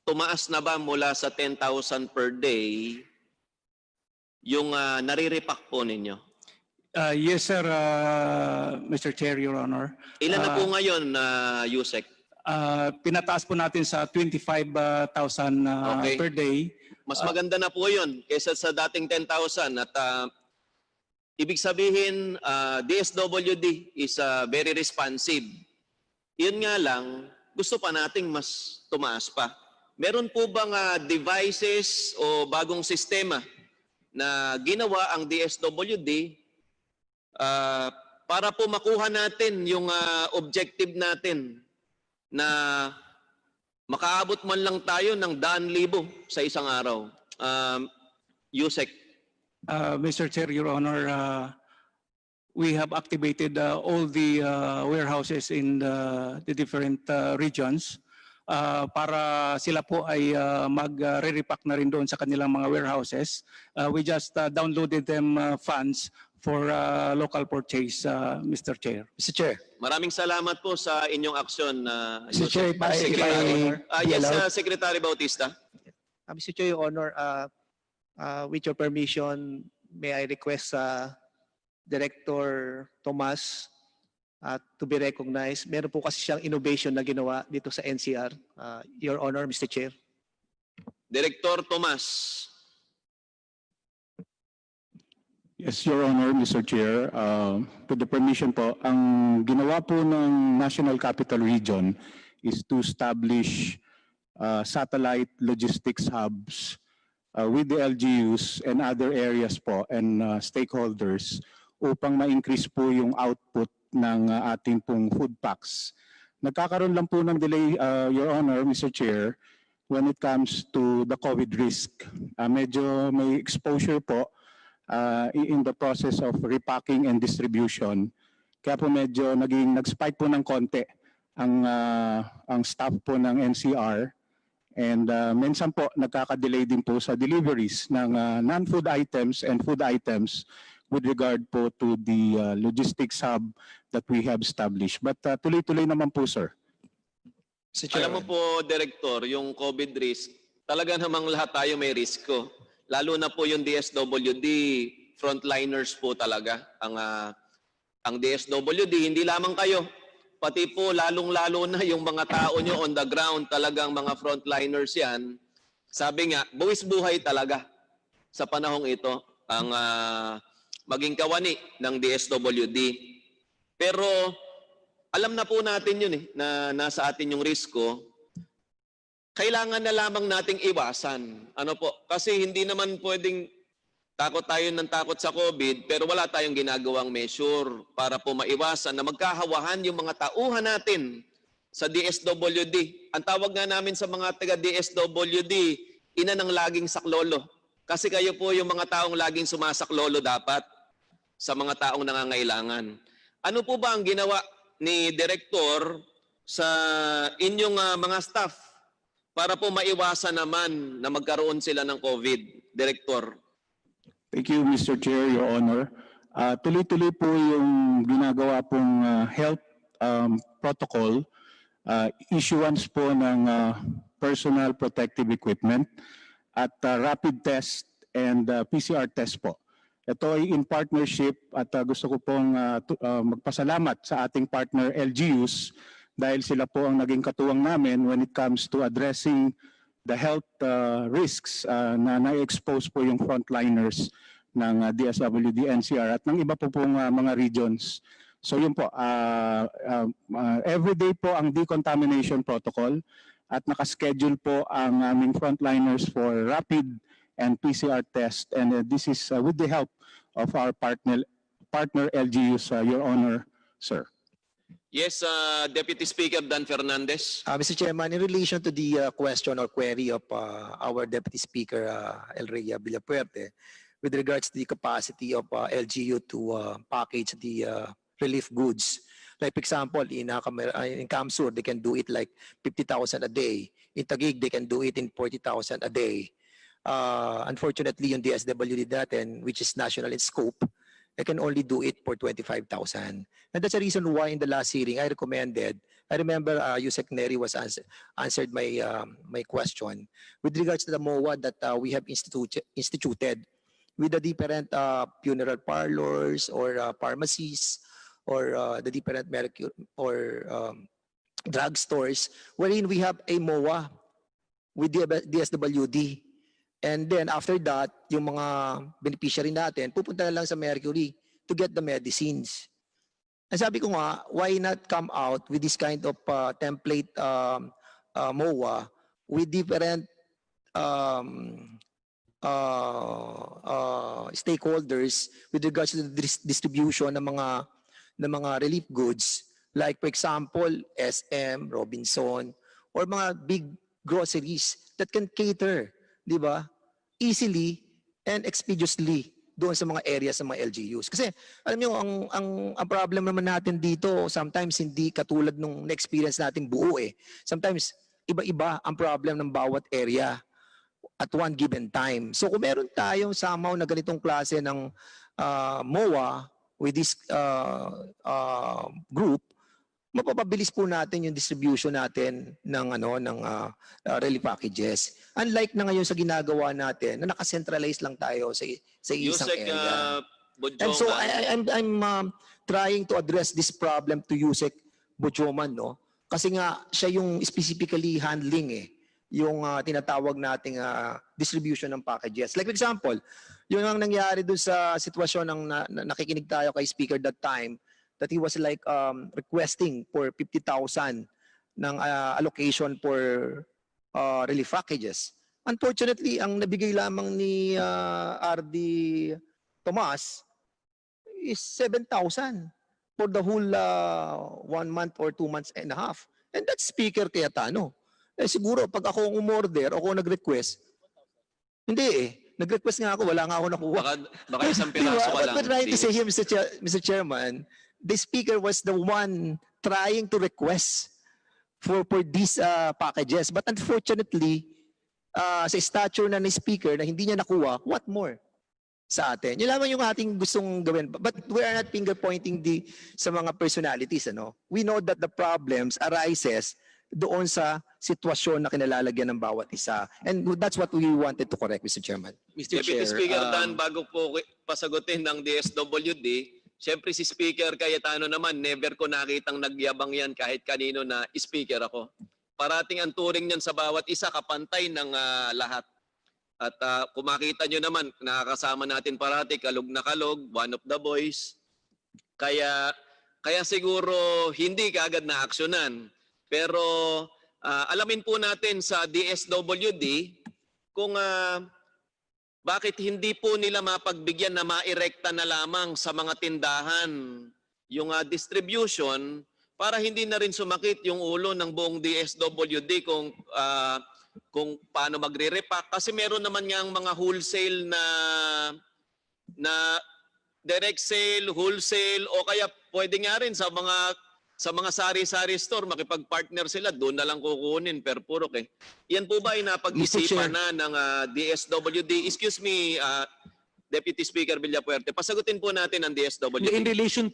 tumaas na ba mula sa 10,000 per day yung nariripak po ninyo? Yes, sir, Mr. Chair, Your Honor. Ilan na po ngayon, Yusek? Pinataas po natin sa 25,000 Okay. per day. Mas maganda na po yun kaysa sa dating 10,000. At ibig sabihin, DSWD is very responsive. Yun nga lang, gusto pa nating mas tumaas pa. Meron po bang devices o bagong sistema na ginawa ang DSWD para po makuha natin yung objective natin na makaabot man lang tayo ng 100,000 sa isang araw? Yusek. Mr. Chair, Your Honor, we have activated all the warehouses in the different regions para sila po ay mag-re-repack na rin doon sa kanilang mga warehouses. We just downloaded them funds for local purchase, Mr. Chair. Mr. Chair. Maraming salamat po sa inyong aksyon. Mr. Chair, if I Yes, allowed- Secretary Bautista. Mr. Chair, Your Honor, with your permission, may I request Director Tomas to be recognized. Meron po kasi siyang innovation na ginawa dito sa NCR. Your Honor, Mr. Chair. Director Tomas. Yes, Your Honor, Mr. Chair. With the permission po, ang ginawa po ng National Capital Region is to establish satellite logistics hubs with the LGUs and other areas po and stakeholders upang ma-increase po yung output ng ating pong food packs. Nagkakaroon lang po ng delay, Your Honor, Mr. Chair, when it comes to the COVID risk. Medyo may exposure po in the process of repacking and distribution. Kaya po medyo nag-spike po ng konti ang staff po ng NCR. And minsan po nagkaka-delay din po sa deliveries ng non-food items and food items with regard po to the logistics hub that we have established. But tuloy-tuloy naman po, sir. Alam mo po, Director, yung COVID risk, talaga namang lahat tayo may risko. Lalo na po yung DSWD, frontliners po talaga. Ang DSWD, hindi lamang kayo, pati po lalong-lalo na yung mga tao nyo on the ground, talagang mga frontliners yan. Sabi nga, buwis buhay talaga sa panahong ito ang maging kawani ng DSWD. Pero alam na po natin yun na nasa atin yung risko. Kailangan na lamang nating iwasan. Ano po? Kasi hindi naman pwedeng takot tayo ng takot sa COVID, pero wala tayong ginagawang measure para po maiwasan na magkahawahan yung mga tauhan natin sa DSWD. Ang tawag nga namin sa mga taga-DSWD, ina ng laging saklolo. Kasi kayo po yung mga taong laging sumasaklolo dapat sa mga taong nangangailangan. Ano po ba ang ginawa ni Director sa inyong mga staff para po maiwasan naman na magkaroon sila ng COVID, Director? Thank you, Mr. Chair, Your Honor. Tuloy-tuloy po yung ginagawa pong health protocol, issuance po ng personal protective equipment at rapid test and PCR test po. Ito ay in partnership at gusto ko pong magpasalamat sa ating partner LGUs dahil sila po ang naging katuwang namin when it comes to addressing the health risks na na-expose po yung frontliners ng DSWD NCR at ng iba po pong mga regions. So yun po, everyday po ang decontamination protocol at nakaschedule po ang aming frontliners for rapid and PCR test, and this is with the help of our partner LGUs, Your Honor, sir. Yes, Deputy Speaker Dan Fernandez. Mr. Chairman, in relation to the question or query of our Deputy Speaker, El Rey Villapuerte, with regards to the capacity of LGU to package the relief goods. Like, for example, in Kamsur, they can do it like 50,000 a day. In Taguig, they can do it in 40,000 a day. Unfortunately, yung DSWD natin, which is national in scope, I can only do it for 25,000. And that's the reason why in the last hearing, I recommended I remember Yusek Neri was answered my my question with regards to the MOA that we have instituted with the different funeral parlors or pharmacies or the different medical or drug stores wherein we have a MOA with the DSWD. And then after that, yung mga beneficiary natin, pupunta na lang sa Mercury to get the medicines. And sabi ko nga, why not come out with this kind of template MOA with different stakeholders with regards to the distribution ng mga relief goods, like for example, SM, Robinson, or mga big groceries that can cater, di ba, easily and expeditiously doon sa mga areas ng mga LGUs. Kasi alam niyo ang problem naman natin dito, sometimes hindi katulad nung na-experience natin buo eh. Sometimes iba-iba ang problem ng bawat area at one given time. So kung meron tayong somehow na ganitong klase ng MOA with this group, mapapabilis po natin yung distribution natin ng relief packages. Unlike na ngayon sa ginagawa natin na naka-centralize lang tayo sa isang area. And so I'm trying to address this problem to Yusek Bojoman, no? Kasi nga siya yung specifically handling yung tinatawag nating distribution ng packages. Like for example, yun ang nangyari doon sa sitwasyon ng nakikinig tayo kay speaker that time, that he was like requesting for 50,000 ng allocation for relief packages. Unfortunately, ang nabigay lamang ni RD Tomas is 7,000 for the whole 1 month or 2 months and a half. And that's Speaker Cayetano. Siguro pag ako umorder o ako nag-request, hindi nag-request nga ako, wala nga ako nakuha. Baka isang piraso ka lang. But trying to say here, Mr. Chairman, the speaker was the one trying to request for these packages. But unfortunately, sa stature na ni speaker na hindi niya nakuha, what more sa atin? Yun lamang yung ating gustong gawin. But we are not finger pointing sa mga personalities. We know that the problems arises doon sa sitwasyon na kinalalagyan ng bawat isa. And that's what we wanted to correct, Mr. Chairman. Mr. Deputy Chair, Speaker Dan, bago po pasagutin ng DSWD, siyempre si Speaker Cayetano naman, never ko nakitang nagyabang yan kahit kanino na speaker ako. Parating ang turing niyan sa bawat isa, kapantay ng lahat. At kung makita nyo naman, nakakasama natin parati, kalog na kalog, one of the boys. Kaya siguro hindi kaagad na aksyonan. Pero alamin po natin sa DSWD kung bakit hindi po nila mapagbigyan na mairekta na lamang sa mga tindahan yung distribution para hindi na rin sumakit yung ulo ng buong DSWD kung paano magre-repack. Kasi meron naman niyang mga wholesale na direct sale, wholesale, o kaya pwede nga rin sa mga sari-sari store, makipag-partner sila, doon na lang kukunin per purok . Yan po ba ay napag-isipan na ng DSWD? Excuse me, Deputy Speaker Villapuerte, pasagutin po natin ang DSWD.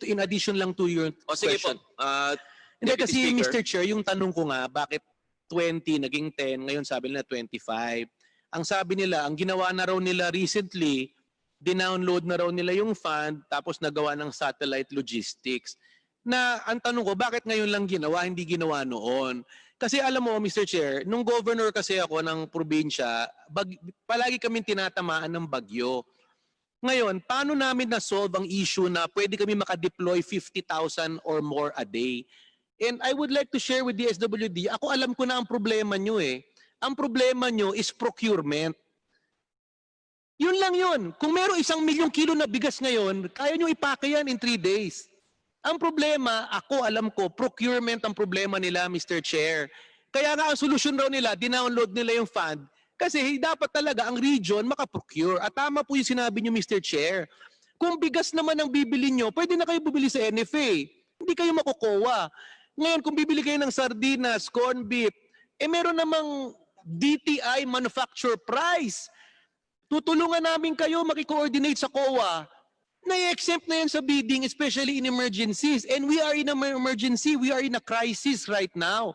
in addition lang to your Sige question. po, Hindi Deputy kasi Speaker. Mr. Chair, yung tanong ko nga, bakit 20 naging 10, ngayon sabi nila 25. Ang sabi nila, ang ginawa na raw nila recently, dinownload na raw nila yung fund tapos nagawa ng satellite logistics. Na ang tanong ko, bakit ngayon lang ginawa, hindi ginawa noon? Kasi alam mo, Mr. Chair, nung governor kasi ako ng probinsya, palagi kaming tinatamaan ng bagyo. Ngayon, paano namin na-solve ang issue na pwede kami makadeploy 50,000 or more a day? And I would like to share with the DSWD, ako alam ko na ang problema nyo . Ang problema nyo is procurement. Yun lang yun. Kung meron 1 milyong kilo na bigas ngayon, kaya nyo ipake yan in 3 days. Ang problema, ako alam ko, procurement ang problema nila, Mr. Chair. Kaya nga ang solusyon raw nila, dinownload nila yung fund kasi dapat talaga ang region makaprocure. At tama po yung sinabi nyo, Mr. Chair. Kung bigas naman ang bibili nyo, pwede na kayo bumili sa NFA. Hindi kayo makukuha. Ngayon, kung bibili kayo ng sardinas, corn beef, meron namang DTI manufacturer price. Tutulungan namin kayo makikoordinate sa COA. na-exempt na yan sa bidding, especially in emergencies. And we are in an emergency, we are in a crisis right now.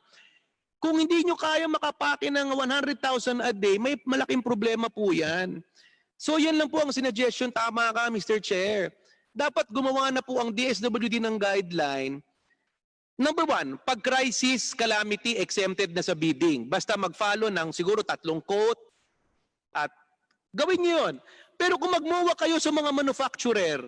Kung hindi nyo kaya makapake ng 100,000 a day, may malaking problema po yan. So yan lang po ang suggestion. Tama ka, Mr. Chair. Dapat gumawa na po ang DSWD ng guideline. Number one, pag crisis, calamity, exempted na sa bidding. Basta mag-follow ng siguro 3 quote at gawin nyo yun. Pero kung magmuwa kayo sa mga manufacturer,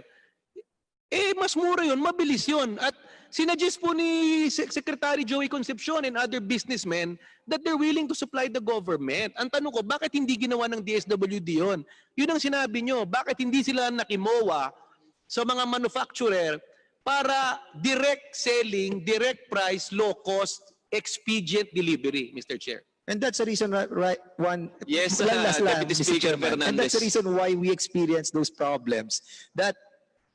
mas mura yun, mabilis yun. At sinuggest po ni Secretary Joey Concepcion and other businessmen that they're willing to supply the government. Ang tanong ko, bakit hindi ginawa ng DSWD yun? Yun ang sinabi nyo. Bakit hindi sila nakimowa sa mga manufacturer para direct selling, direct price, low cost, expedient delivery, Mr. Chair? And that's the reason Yes, last Deputy Mr. Speaker Chairman. And that's the Fernandez. reason why we experience those problems that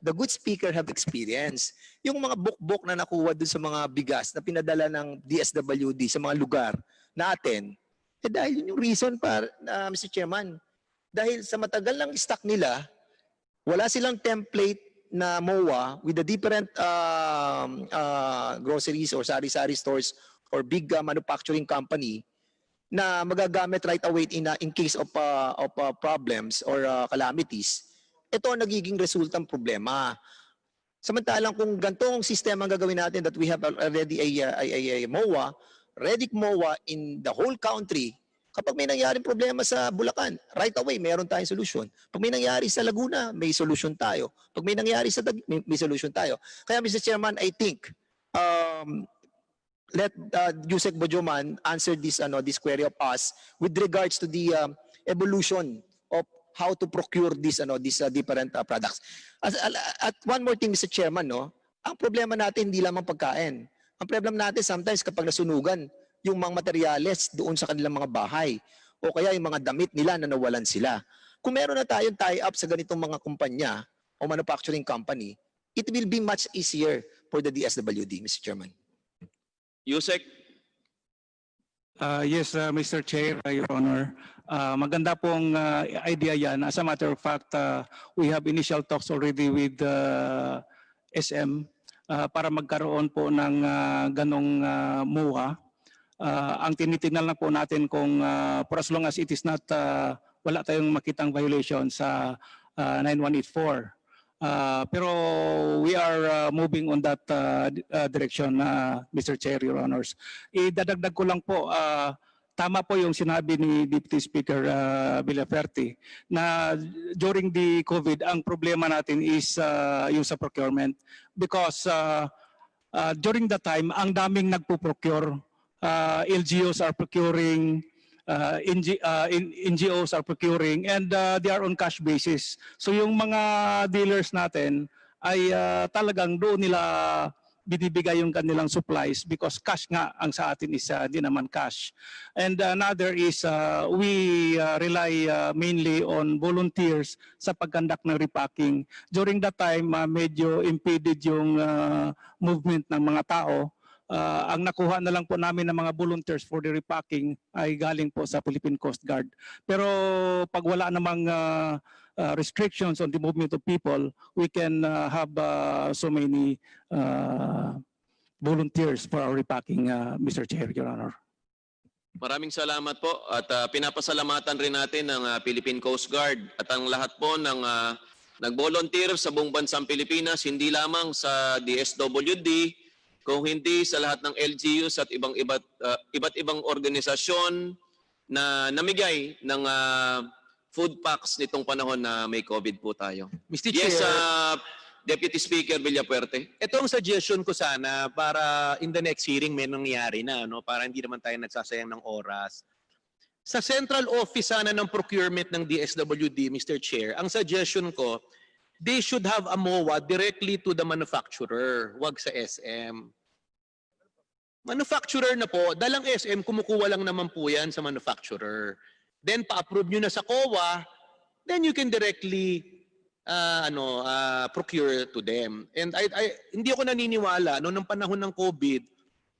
the good speaker have experienced. Yung mga bukbok na nakuha dun sa mga bigas na pinadala ng DSWD sa mga lugar natin, dahil yun yung reason Mr. Chairman, dahil sa matagal ng stock nila, wala silang template na MOA with the different groceries or sari-sari stores or big manufacturing company na magagamit right away in case of problems or calamities. Ito ang nagiging resultang problema. Samantalang kung ganitong sistema ang gagawin natin that we have already a MOA, ready MOA in the whole country, kapag may nangyaring problema sa Bulacan, right away, meron tayong solution. Pag may nangyari sa Laguna, may solution tayo. Pag may nangyari sa may solution tayo. Kaya Mr. Chairman, I think, let Yusek Bojoman answer this query of us with regards to the evolution of how to procure these different products. At one more thing, Mr. Chairman, ang problema natin hindi lamang pagkain. Ang problema natin sometimes kapag nasunugan yung mga materyales doon sa kanilang mga bahay o kaya yung mga damit nila na nawalan sila. Kung meron na tayong tie-up sa ganitong mga kumpanya o manufacturing company, it will be much easier for the DSWD, Mr. Chairman. Yusek, Yes, Mr. Chair, Your Honor. Maganda pong idea yan. As a matter of fact, we have initial talks already with SM para magkaroon po ng ganong MOA. Ang tinitingnan lang po natin kung for as long as it is not, wala tayong makitang violation sa 9184. Pero we are moving on that direction, Mr. Chair, Your Honors. Idadagdag ko lang po, tama po yung sinabi ni Deputy Speaker Villaferte na during the COVID, ang problema natin is yung sa procurement. Because during the time, ang daming nagpo-procure. LGUs are procuring, NGOs are procuring, and they are on cash basis. So yung mga dealers natin ay talagang doon nila binibigay yung kanilang supplies because cash nga ang sa atin is di naman cash. And another is we rely mainly on volunteers sa pagkandak ng repacking. During that time, medyo impeded yung movement ng mga tao. Ang nakuha na lang po namin ng mga volunteers for the repacking ay galing po sa Philippine Coast Guard. Pero pag wala namang restrictions on the movement of people, we can have so many volunteers for our repacking, Mr. Chair, Your Honor. maraming salamat po at pinapasalamatan rin natin ng Philippine Coast Guard at ang lahat po ng nag-volunteer sa buong bansang Pilipinas, hindi lamang sa DSWD, kung hindi sa lahat ng LGUs at iba't ibang organisasyon na namigay ng food packs nitong panahon na may COVID po tayo. Mr. Yes, Chair, Deputy Speaker Villapuerte. ito ang suggestion ko sana para in the next hearing may nangyari na, para hindi naman tayo nagsasayang ng oras. Sa central office sana ng procurement ng DSWD, Mr. Chair, ang suggestion ko, they should have a MOA directly to the manufacturer, wag sa SM. Manufacturer na po, dalang SM, kumukuha lang naman po yan sa manufacturer. Then pa-approve nyo na sa COA, then you can directly procure to them. And hindi ako naniniwala noong panahon ng COVID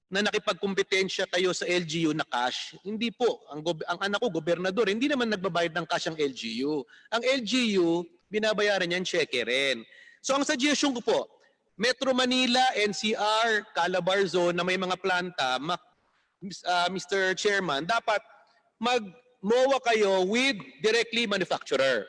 na nakipagkompetensya kayo sa LGU na cash. Hindi po. Ang anak ko, gobernador, hindi naman nagbabayad ng cash ang LGU. Ang LGU, binabayaran yan, cheque rin. So ang suggestion ko po, Metro Manila, NCR, Calabar Zone na may mga planta, Mr. Chairman, dapat mag-MOA kayo with directly manufacturer.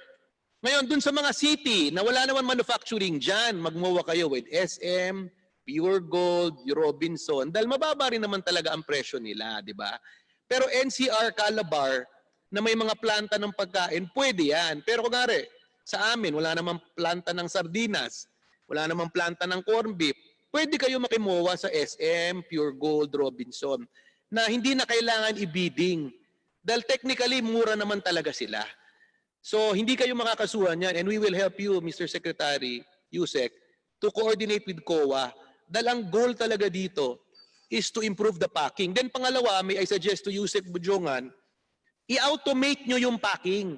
Ngayon, dun sa mga city na wala naman manufacturing dyan, mag-MOA kayo with SM, Pure Gold, Robinson, dahil mababa rin naman talaga ang presyo nila, di ba? Pero NCR, Calabar, na may mga planta ng pagkain, pwede yan. Pero kunwari, sa amin, wala namang planta ng sardinas, wala namang planta ng corn beef, pwede kayo makimowa sa SM, Pure Gold, Robinson, na hindi na kailangan i-bidding. Dahil technically, mura naman talaga sila. So, hindi kayo makakasuhan yan, and we will help you, Mr. Secretary, Yusek, to coordinate with COA. Dahil ang goal talaga dito is to improve the packing. Then pangalawa, may I suggest to Yusek Bujongan, i-automate nyo yung packing.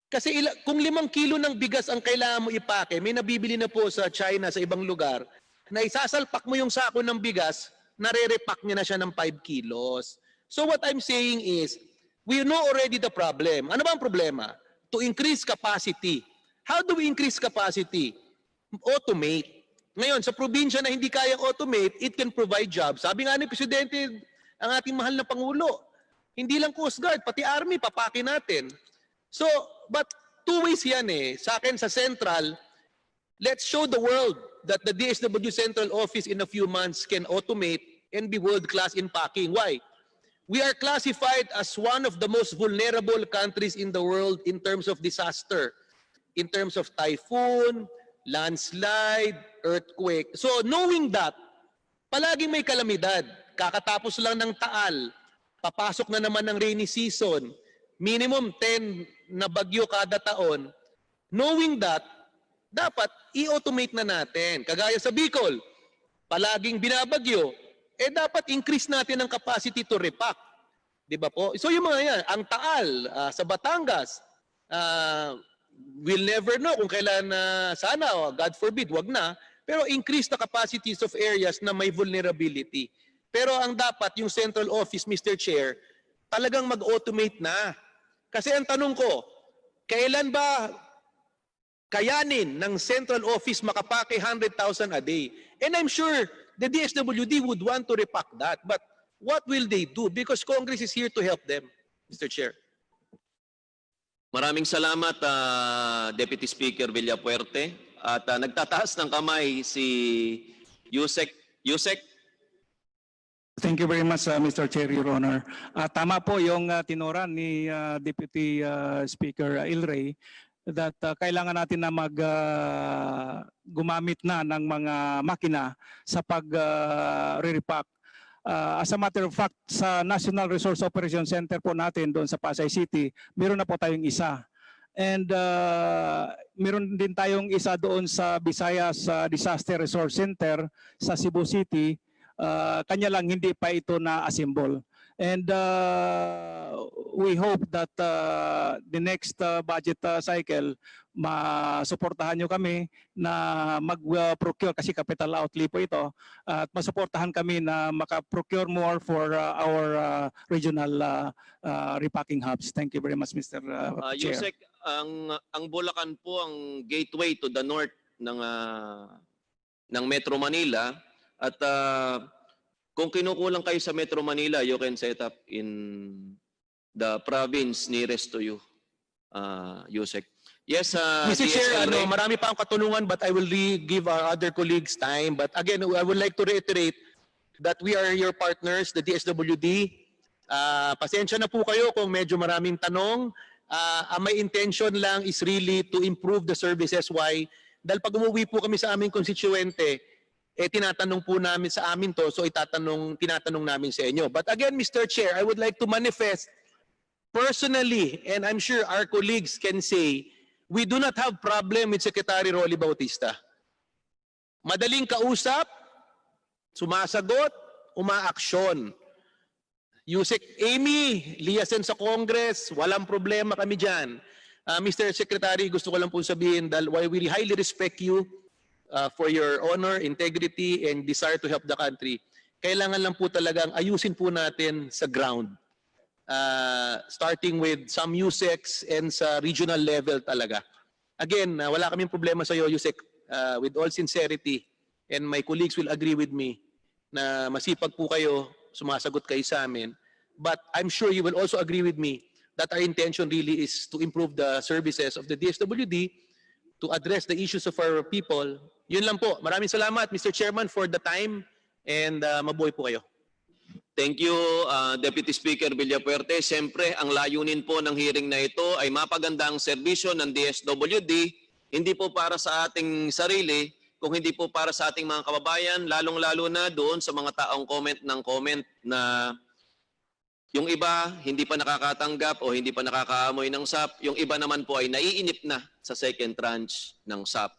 Kasi kung 5 kilo ng bigas ang kailangan mo ipake, may nabibili na po sa China, sa ibang lugar, na isasalpak mo yung sako ng bigas, nare-repack niya na siya ng 5 kilos. So what I'm saying is, we know already the problem. Ano ba ang problema? To increase capacity. How do we increase capacity? Automate. Ngayon, sa probinsya na hindi kayang automate, it can provide jobs. Sabi nga ni Presidente, ang ating mahal na Pangulo, hindi lang Coast Guard, pati Army, papaki natin. So, but two ways yan eh. Sa akin, sa Central, let's show the world that the DSWD Central Office in a few months can automate and be world-class in packing. Why? We are classified as one of the most vulnerable countries in the world in terms of disaster, in terms of typhoon, landslide, earthquake. So knowing that, palaging may kalamidad. Kakatapos lang ng Taal, papasok na naman ng rainy season, minimum 10 na bagyo kada taon. Knowing that, dapat i-automate na natin. Kagaya sa Bicol, palaging binabagyo, dapat increase natin ang capacity to repack. Di ba po? So yung mga yan, ang Taal sa Batangas, we'll never know kung kailan sana, God forbid, wag na, pero increase the capacities of areas na may vulnerability. Pero ang dapat, yung central office, Mr. Chair, talagang mag-automate na. Kasi ang tanong ko, kailan ba kayanin ng central office makapake 100,000 a day? And I'm sure the DSWD would want to repack that. But what will they do? Because Congress is here to help them, Mr. Chair. Maraming salamat, Deputy Speaker Villapuerte. At nagtataas ng kamay si Yusek. Yusek? Thank you very much, Mr. Chair, Your Honor. Tama po yung tinoran ni Deputy Speaker El Rey that kailangan natin na gumamit na ng mga makina sa pag-repack. As a matter of fact, sa National Resource Operation Center po natin doon sa Pasay City, meron na po tayong isa. And meron din tayong isa doon sa Visayas Disaster Resource Center sa Cebu City. Kanya lang hindi pa ito na-assemble. And we hope that the next budget cycle, masuportahan nyo kami na mag-procure, kasi capital outlay po ito, at masuportahan kami na maka-procure more for our regional repacking hubs. Thank you very much, Mr. Chair. Yusek, ang Bulacan po ang gateway to the north ng Metro Manila. At kung kinukulang kayo sa Metro Manila, you can set up in the province nearest to you, Yusek. Yes, Mr. Chair, marami pa ang katulungan, but I will give our other colleagues time. But again, I would like to reiterate that we are your partners, the DSWD. Pasensya na po kayo kung medyo maraming tanong. My intention lang is really to improve the services. Why? Dahil pag umuwi po kami sa aming konstituente, tinatanong po namin sa amin to, so tinatanong namin sa inyo. But again, Mr. Chair, I would like to manifest personally, and I'm sure our colleagues can say, we do not have problem with Secretary Rolly Bautista. Madaling kausap, sumasagot, umaaksyon. Yusek Amy, liasen sa Congress, walang problema kami dyan. Mr. Secretary, gusto ko lang po sabihin, dahil while we highly respect you, for your honor, integrity, and desire to help the country, kailangan lang po talagang ayusin po natin sa ground. Starting with some USECs and sa regional level talaga. Again, wala kaming problema sa iyo, Yusek with all sincerity, and my colleagues will agree with me, na masipag po kayo, sumasagot kayo sa amin. But I'm sure you will also agree with me that our intention really is to improve the services of the DSWD, to address the issues of our people. Yun lang po. Maraming salamat, Mr. Chairman, for the time, and mabuhay po kayo. Thank you, Deputy Speaker Villapuerte. Siyempre, ang layunin po ng hearing na ito ay mapaganda ang serbisyo ng DSWD, hindi po para sa ating sarili, kung hindi po para sa ating mga kababayan, lalong-lalo na doon sa mga taong comment na yung iba hindi pa nakakatanggap o hindi pa nakakaamoy ng SAP, yung iba naman po ay naiinip na sa second tranche ng SAP.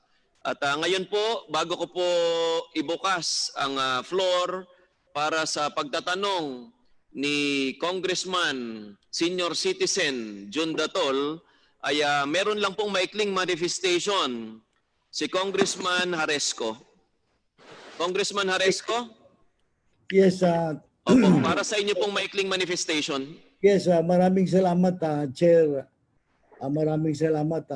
At ngayon po, bago ko po ibukas ang floor para sa pagtatanong ni Congressman Senior Citizen Jun Datol, ay meron lang pong maikling manifestation si Congressman Haresco. Congressman Haresco? Yes, Opo, para sa inyo pong maikling manifestation. yes, maraming salamat, Chair. Maraming salamat,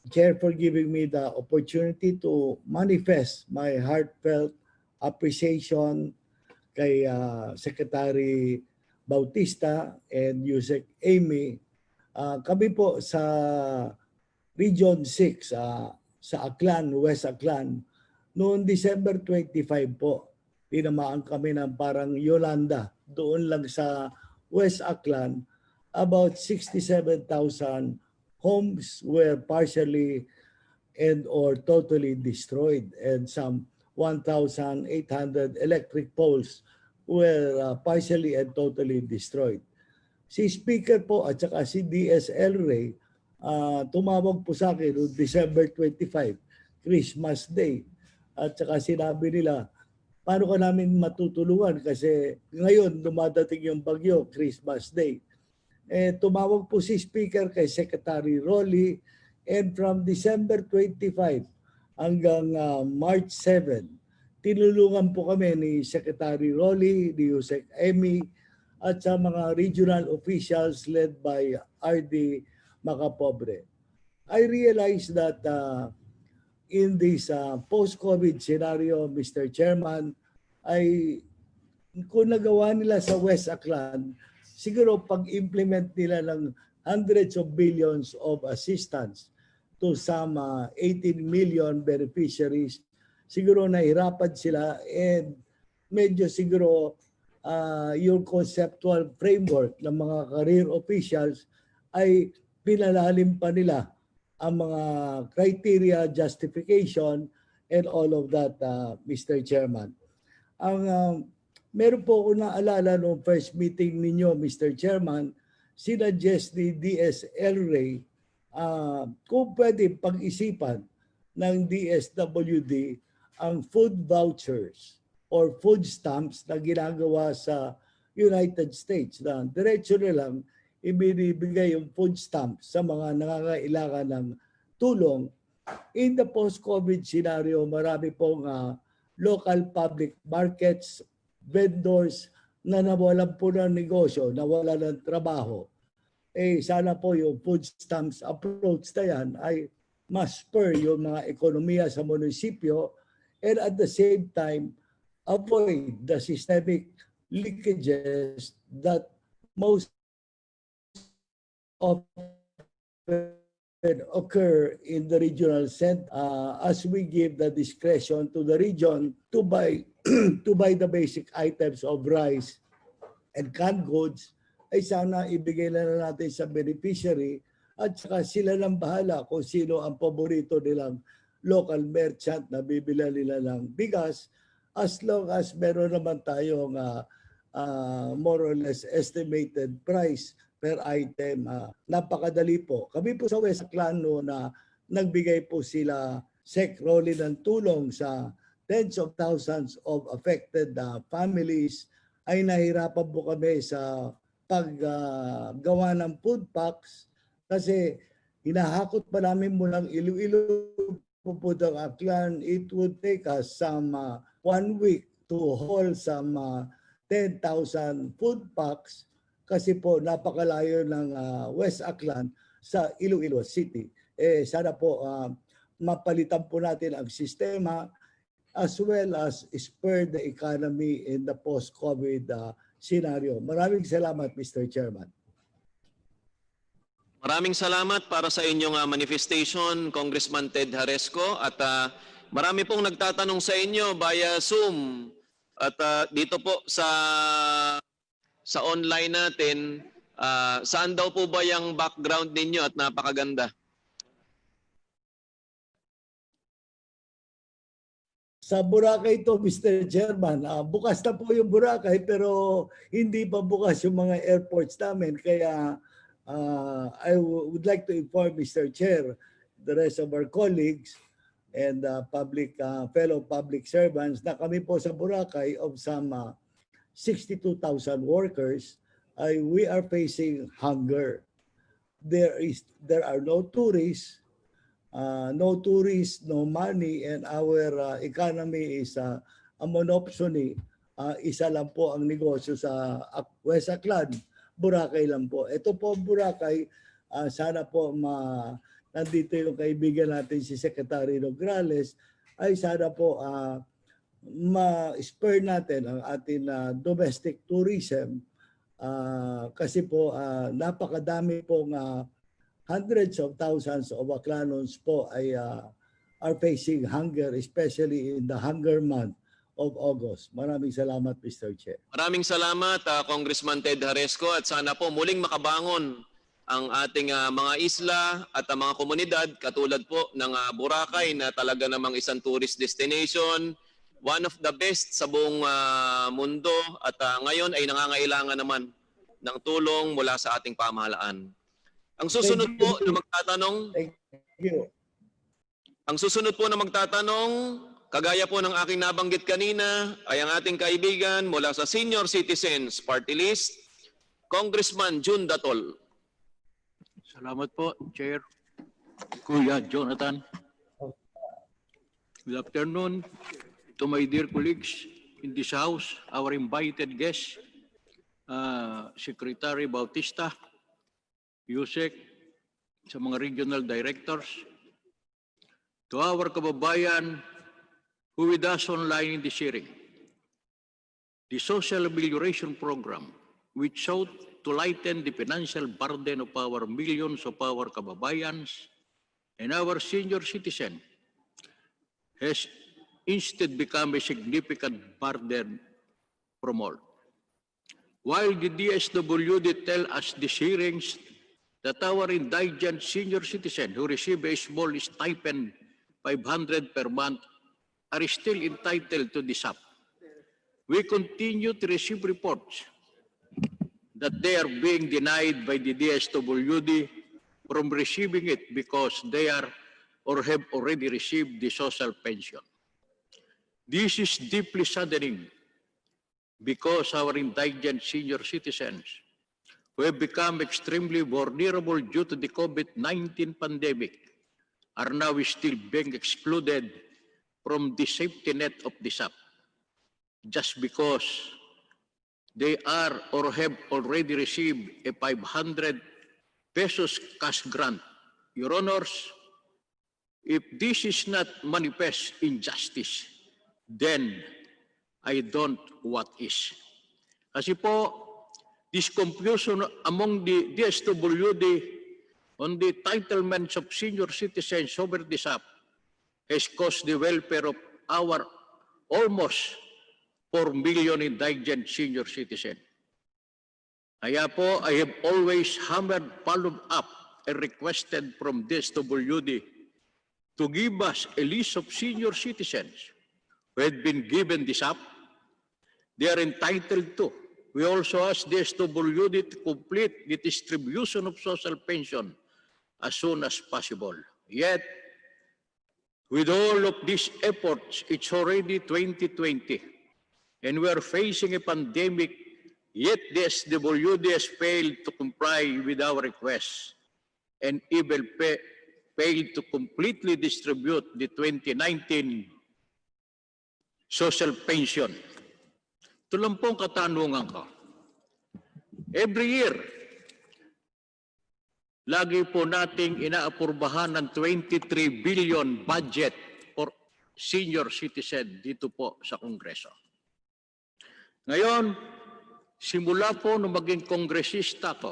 Chair, for giving me the opportunity to manifest my heartfelt appreciation kay Secretary Bautista and Yusek Amy. Kami po sa Region 6, sa Aklan, West Aklan, noong December 25 po, tinamaan kami ng parang Yolanda. Doon lang sa West Aklan, about 67,000 homes were partially and or totally destroyed, and some 1,800 electric poles were partially and totally destroyed. Si Speaker po at saka si DSL Ray, tumawag po sa akin noong December 25, Christmas Day. At saka sinabi nila, paano ka namin matutulungan kasi ngayon dumadating yung bagyo, Christmas Day. Tumawag po si Speaker kay Secretary Rolly, and from December 25 hanggang March 7, tinulungan po kami ni Secretary Rolly, ni Yusek Amy, at sa mga regional officials led by RD Macapobre. I realized that in this post-COVID scenario, Mr. Chairman, ay kung nagawa nila sa West Aklan, siguro pag-implement nila ng hundreds of billions of assistance to some 18 million beneficiaries, siguro nahirapan sila, and medyo siguro yung conceptual framework ng mga career officials ay pinalalim pa nila ang mga criteria, justification, and all of that, Mr. Chairman. Meron po ako naalala noong first meeting ninyo, Mr. Chairman, sinuggest ni DSL Ray kung pwede pag-isipan ng DSWD ang food vouchers or food stamps na ginagawa sa United States, na diretso na lang ibinibigay yung food stamps sa mga nangangailangan ng tulong. In the post-COVID scenario, marami pong local public markets, vendors na nawalan po ng negosyo, nawalan ng trabaho. Sana po yung food stamps approach na yan ay mas spur yung mga ekonomiya sa munisipyo, and at the same time, avoid the systemic leakages that most often occur in the regional center, as we give the discretion to the region to buy the basic items of rice and canned goods, ay sana ibigay na natin sa beneficiary, at saka sila lang bahala kung sino ang paborito nilang local merchant na bibila nila ng bigas, as long as meron naman tayong more or less estimated price per item. Napakadali po. Kami po sa West Aklan na nagbigay po sila Sec Rolly ng tulong sa tens of thousands of affected families, ay nahirapan po kami sa paggawa ng food packs kasi hinahakot pa namin mulang Iloilo pupuntang Aklan. It would take us some 1 week to haul some 10,000 food packs kasi po napakalayo ng West Aklan sa Iloilo City. Sana po mapalitan po natin ang sistema as well as spur the economy in the post-COVID scenario. Maraming salamat, Mr. Chairman. Maraming salamat para sa inyong manifestation, Congressman Ted Haresco. At marami pong nagtatanong sa inyo via Zoom. At dito po sa online natin, saan daw po ba yung background ninyo at napakaganda? Sa Boracay ito, Mr. Chairman. Bukas na po yung Boracay pero hindi pa bukas yung mga airports namin. Kaya I would like to inform Mr. Chair, the rest of our colleagues and fellow public servants na kami po sa Boracay of some 62,000 workers, we are facing hunger. There are no tourists, no money, and our economy is a monopsony. Isa lang po ang negosyo sa West Aklan, Boracay lang po. Ito po Boracay, sana po nandito yung kaibigan natin si Secretary Nograles, ay sana po ma-spur natin ang ating domestic tourism kasi po napakadami pong hundreds of thousands of Aklanons po ay are facing hunger, especially in the hunger month of August. Maraming salamat, Mr. Chair. Maraming salamat, Congressman Ted Haresco, at sana po muling makabangon ang ating mga isla at ang mga komunidad katulad po ng Boracay na talaga namang isang tourist destination, one of the best sa buong mundo, at ngayon ay nangangailangan naman ng tulong mula sa ating pamahalaan. Ang susunod po na magtatanong, kagaya po ng aking nabanggit kanina, ay ang ating kaibigan mula sa Senior Citizens Party List, Congressman June Datol. Salamat po, Chair. Kuya Jonathan. Good afternoon to my dear colleagues in this House, our invited guests, Secretary Bautista, Yusek, sa mga regional directors, to our kababayan who with us online in this hearing. The Social Amelioration Program, which sought to lighten the financial burden of our millions of our kababayans and our senior citizens, has instead become a significant burden from all. While the DSWD tell us these hearings that our indigent senior citizens who receive a small stipend, 500 per month, are still entitled to this app. We continue to receive reports that they are being denied by the DSWD from receiving it because they are or have already received the social pension. This is deeply saddening because our indigent senior citizens who have become extremely vulnerable due to the COVID-19 pandemic are now still being excluded from the safety net of this app just because they are or have already received a 500 pesos cash grant. Your Honors, if this is not manifest injustice, then I don't what is. Kasi po, this confusion among the DSWD on the entitlements of senior citizens over this app has caused the welfare of our almost 4 million indigent senior citizens. Kaya po, I have always hammered, followed up, and requested from DSWD to give us a list of senior citizens who had been given this app. They are entitled to. We also asked DSWD to complete the distribution of social pension as soon as possible. Yet, with all of these efforts, it's already 2020, and we are facing a pandemic, yet the SWD has failed to comply with our requests and even failed to completely distribute the 2019 social pension. Ito lang pong katanungan ko. Every year, lagi po nating inaapurbahan ng 23 billion budget for senior citizen dito po sa Kongreso. Ngayon, simula po nung maging kongresista ko,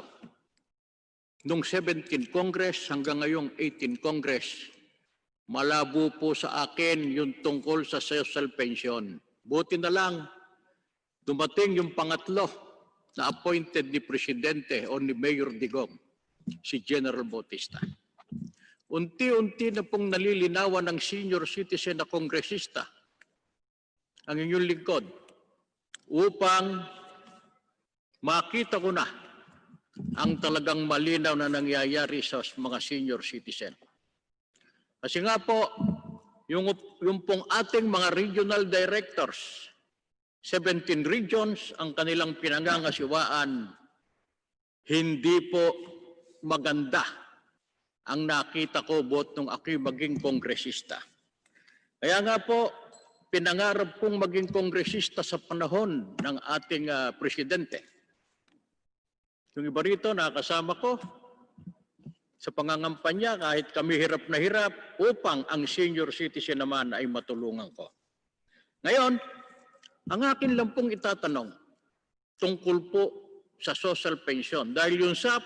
nung 17 Congress hanggang ngayong 18 Congress, malabo po sa akin yung tungkol sa social pension. Buti na lang, dumating yung pangatlo na appointed ni Presidente o ni Mayor Digong, si General Bautista. Unti-unti na pong nalilinawan ng senior citizen na kongresista ang inyong lingkod upang makita ko na ang talagang malinaw na nangyayari sa mga senior citizen. Kasi nga po, yung pong ating mga regional directors, 17 regions ang kanilang pinangangasiwaan, hindi po maganda ang nakita ko bot nung ako'y maging kongresista. Kaya nga po, pinangarap kong maging kongresista sa panahon ng ating presidente. Yung iba rito, nakasama ko sa pangangampanya kahit kami hirap na hirap upang ang senior citizen naman ay matulungan ko. Ngayon, ang akin lang pong itatanong tungkol po sa social pension. Dahil yung SAP,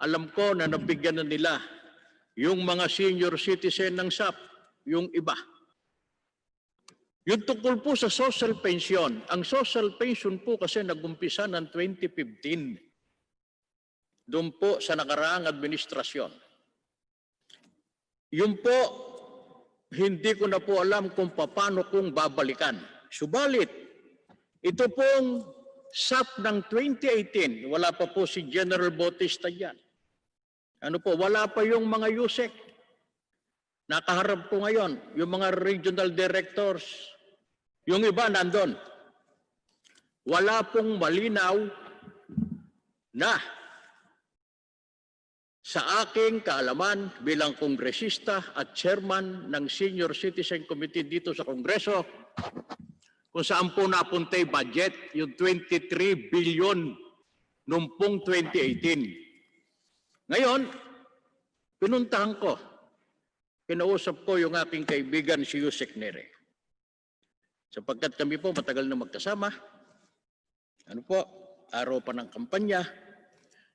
alam ko na nabigyan na nila yung mga senior citizen ng SAP, yung iba. Yung tungkol po sa social pension, ang social pension po kasi nag-umpisa ng 2015. Doon po sa nakaraang administrasyon. Yun po, hindi ko na po alam kung paano kong babalikan. Subalit, ito pong SAP ng 2018, wala pa po si General Bautista dyan. Ano po, wala pa yung mga USEC. Nakaharap po ngayon, yung mga regional directors, yung iba nandun. Wala pong malinaw na sa aking kaalaman bilang kongresista at chairman ng Senior Citizen Committee dito sa Kongreso, kung saan po napuntay budget, yung 23 billion noong pong 2018. Ngayon, pinuntahan ko, kinausap ko yung aking kaibigan si Yusek Neri. Sapagkat kami po matagal na magkasama, ano po, araw pa ng kampanya,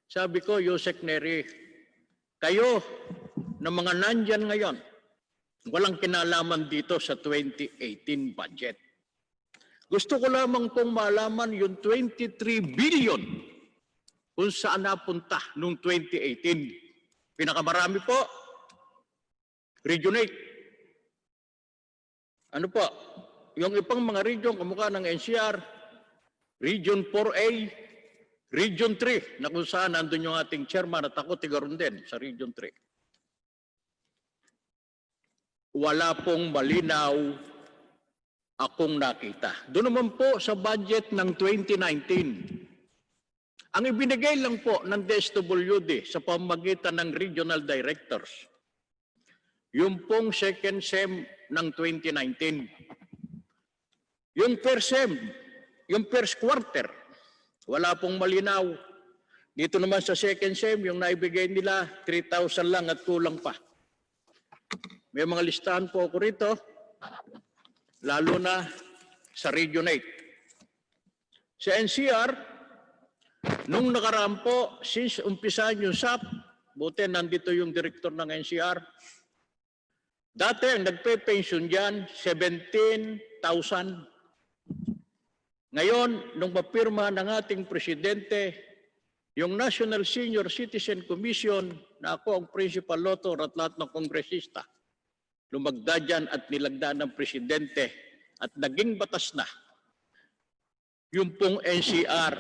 sabi ko, Yusek Neri, kayo na mga nandyan ngayon, walang kinalaman dito sa 2018 budget. Gusto ko lamang pong malaman yung 23 billion kung saan napunta noong 2018. Pinakamarami po, Region 8. Ano po? Yung ipang mga region, kamukha ng NCR, Region 4A, Region 3, na kung saan nandun yung ating chairman at ako tigaron din sa Region 3. Wala pong malinaw akong nakita. Doon naman po sa budget ng 2019, ang ibinigay lang po ng DSWD sa pamamagitan ng regional directors, yung pong second SEM ng 2019. Yung first SEM, yung first quarter, wala pong malinaw. Dito naman sa second SEM, yung naibigay nila, 3,000 lang at kulang pa. May mga listahan po ako rito, lalo na sa Region 8. Sa NCR, nung nakaraan po, since umpisahan yung SAP, buti nandito yung director ng NCR, dati ang nagpe-pension dyan, 17,000. Ngayon, nung mapirma ng ating presidente, yung National Senior Citizen Commission, na ako ang principal author at lahat ng kongresista, lumagda dyan at nilagdaan ng presidente at naging batas na. Yung pong NCR,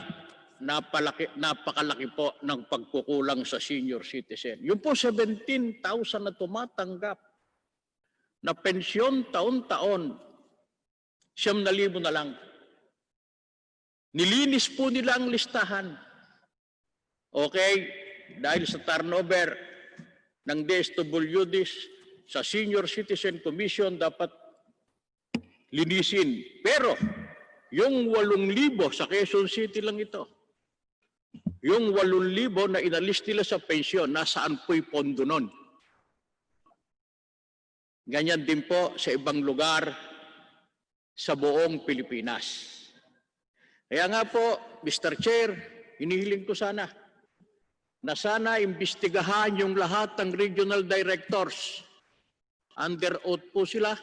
napakalaki po ng pagkukulang sa senior citizen. Yung po 17,000 na tumatanggap na pensyon taon-taon, 9,000 na lang. Nilinis po nila ang listahan. Okay, dahil sa turnover ng DSWDs, sa Senior Citizen Commission dapat linisin. Pero yung 8,000 sa Quezon City lang ito. Yung 8,000 na inalis nila sa pensyon, nasaan po'y pondo nun? Ganyan din po sa ibang lugar sa buong Pilipinas. Kaya nga po, Mr. Chair, hinihiling ko sana na sana imbestigahan yung lahat ng regional directors. Under oath po sila.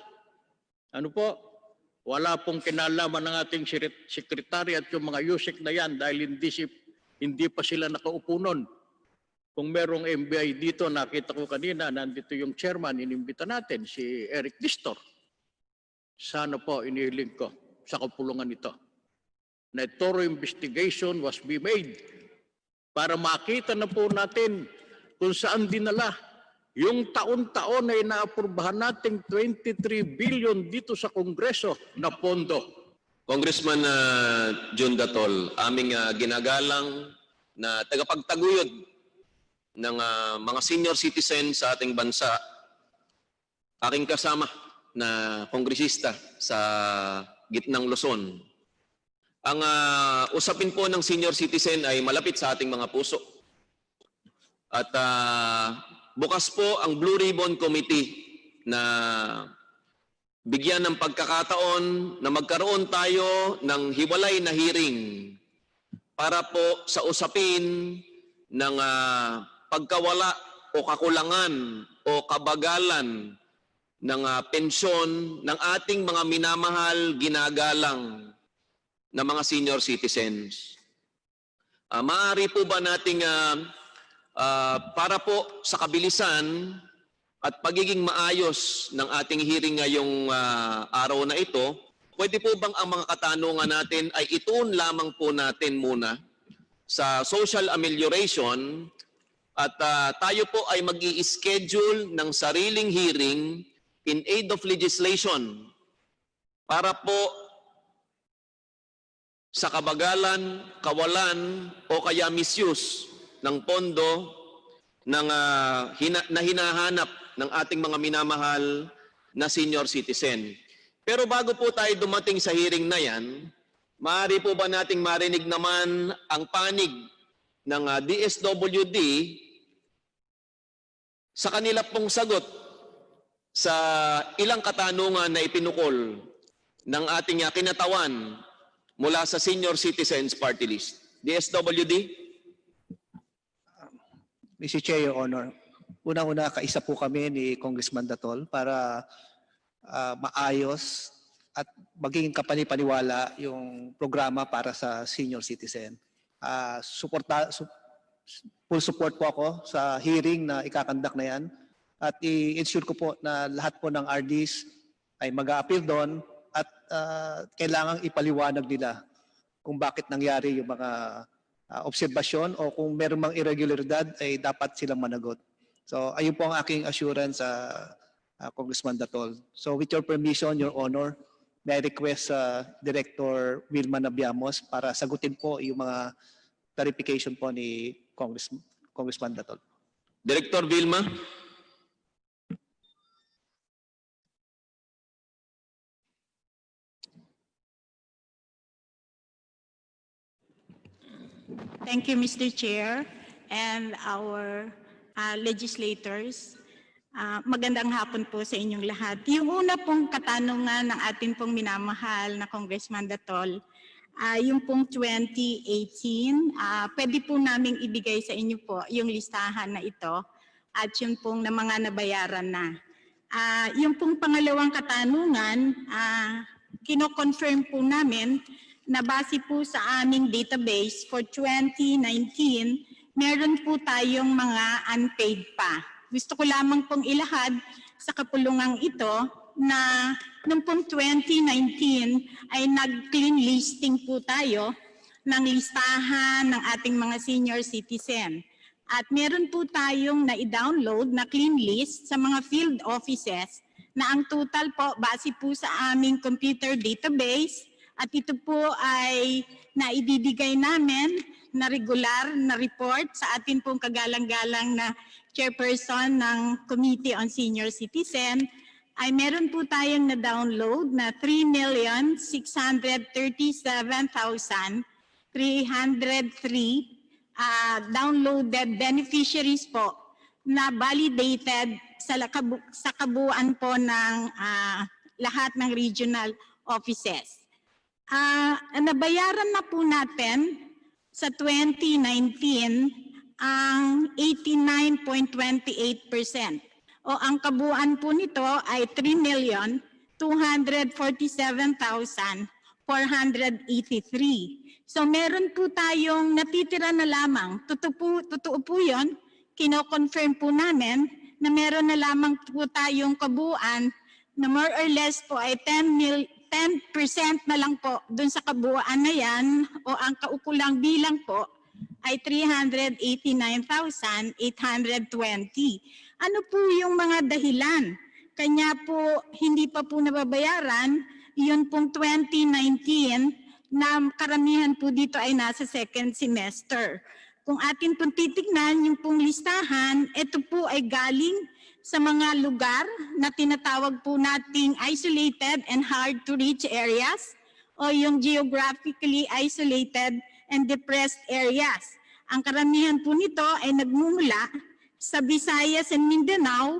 Ano po? Wala pong kinalaman ng ating sekretary at yung mga USEC na yan dahil hindi pa sila nakaupo nun. Kung merong MBI dito, nakita ko kanina, nandito yung chairman, inimbita natin, si Eric Distor. Sana po, inihiling ko sa kapulungan ito na thorough investigation was be made para makita na po natin kung saan dinala yung taon-taon na inaapurbahan nating 23 billion dito sa Kongreso na pondo. Congressman Jun Gatol, aming ginagalang na tagapagtaguyod ng mga senior citizen sa ating bansa, aking kasama na kongresista sa gitnang Luzon. Ang usapin po ng senior citizen ay malapit sa ating mga puso. At bukas po ang Blue Ribbon Committee na bigyan ng pagkakataon na magkaroon tayo ng hiwalay na hearing para po sa usapin ng pagkawala o kakulangan o kabagalan ng pensyon ng ating mga minamahal, ginagalang na mga senior citizens. Maaari po ba nating para po sa kabilisan at pagiging maayos ng ating hearing ngayong araw na ito, pwede po bang ang mga katanungan natin ay ituon lamang po natin muna sa social amelioration at tayo po ay mag-i-schedule ng sariling hearing in aid of legislation para po sa kabagalan, kawalan o kaya misuse ng pondo ng, na hinahanap ng ating mga minamahal na senior citizen. Pero bago po tayo dumating sa hearing na yan, maaari po ba nating marinig naman ang panig ng DSWD sa kanila pong sagot sa ilang katanungan na ipinukol ng ating kinatawan mula sa Senior Citizens Party List. DSWD? Mr. Chair, Your Honor, una-una kaisa po kami ni Congressman Datol para maayos at maging kapanipaniwala yung programa para sa senior citizen. Full support po ako sa hearing na ikakandak na yan at i-ensure ko po na lahat po ng RDs ay mag-a-appeal doon at kailangang ipaliwanag nila kung bakit nangyari yung mga obserbasyon o kung meron mang irregularidad ay dapat silang managot. So ayun po ang aking assurance sa Congressman Datol. So with your permission, Your Honor, may I request Director Wilma Nabiamos para sagutin po yung mga clarification po ni Congressman Datol. Director Vilma? Thank you, Mr. Chair, and our legislators. Magandang hapon po sa inyong lahat. Yung una pong katanungan ng ating pong minamahal na Congressman Datol, yung pong 2018, pwede po naming ibigay sa inyo po yung listahan na ito at yung pong na mga nabayaran na. Yung pong pangalawang katanungan, kino-confirm po namin na base po sa aming database for 2019, meron po tayong mga unpaid pa. Gusto ko lamang pong ilahad sa kapulungang ito na noong pong 2019 ay nag-clean listing po tayo ng listahan ng ating mga senior citizen. At meron po tayong na-download na clean list sa mga field offices na ang total po base po sa aming computer database. At ito po ay naibibigay namin na regular na report sa atin pong kagalang-galang na chairperson ng Committee on Senior Citizen, ay meron po tayong na-download na 3,637,303 downloaded beneficiaries po na validated sa kabuuan po ng lahat ng regional offices. Nabayaran na po natin sa 2019 ang 89.28%. O ang kabuuan po nito ay 3,247,483. So meron po tayong natitira na lamang. Totoo po yun. Kino-confirm po namin na meron na lamang po tayong kabuuan na more or less po ay 10% na lang po dun sa kabuuan na yan o ang kaukulang bilang po ay 389,820. Ano po yung mga dahilan? Kanya po hindi pa po nababayaran, yun pong 2019 na karamihan po dito ay nasa second semester. Kung atin pong titignan yung pong listahan, ito po ay galing sa mga lugar na tinatawag po nating isolated and hard to reach areas o yung geographically isolated and depressed areas. Ang karamihan po nito ay nagmumula sa Visayas and Mindanao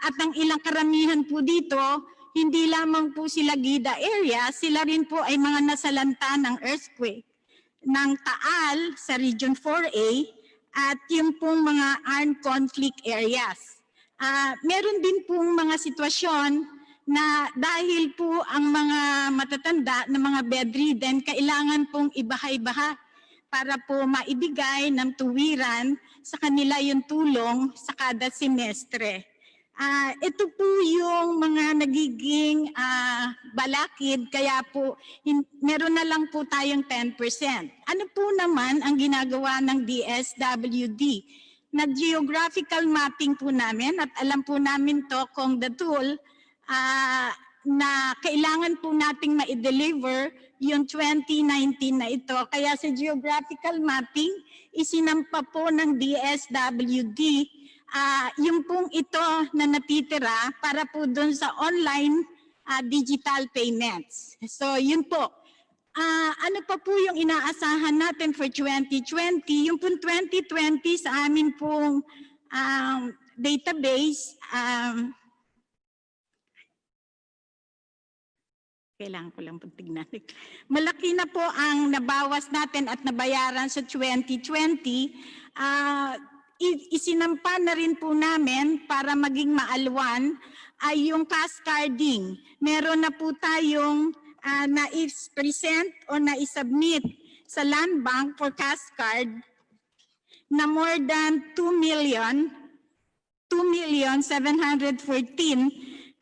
at ang ilang karamihan po dito, hindi lamang po sila GIDA area, sila rin po ay mga nasalanta ng earthquake ng Taal sa Region 4A at yung pong mga armed conflict areas. Meron din pong mga sitwasyon na dahil po ang mga matatanda na mga bedridden, kailangan pong ibahay-baha para po maibigay ng tuwiran sa kanila yung tulong sa kada semestre. Ito po yung mga nagiging balakid, kaya po meron na lang po tayong 10%. Ano po naman ang ginagawa ng DSWD? Nag-geographical mapping po namin at alam po namin to kung the tool na kailangan po nating ma-deliver yung 2019 na ito. Kaya sa geographical mapping, isinampa po ng DSWD yung pong ito na natitira para po doon sa online digital payments. So yun po. Ano pa po yung inaasahan natin for 2020? Yung pong 2020 sa amin pong database, kailangan ko lang tignan. Malaki na po ang nabawas natin at nabayaran sa 2020. Isinampa na rin po namin para maging maalwan ay yung cascading. Meron na po tayong na-present o na-submit sa Land Bank for cascade na more than 2,714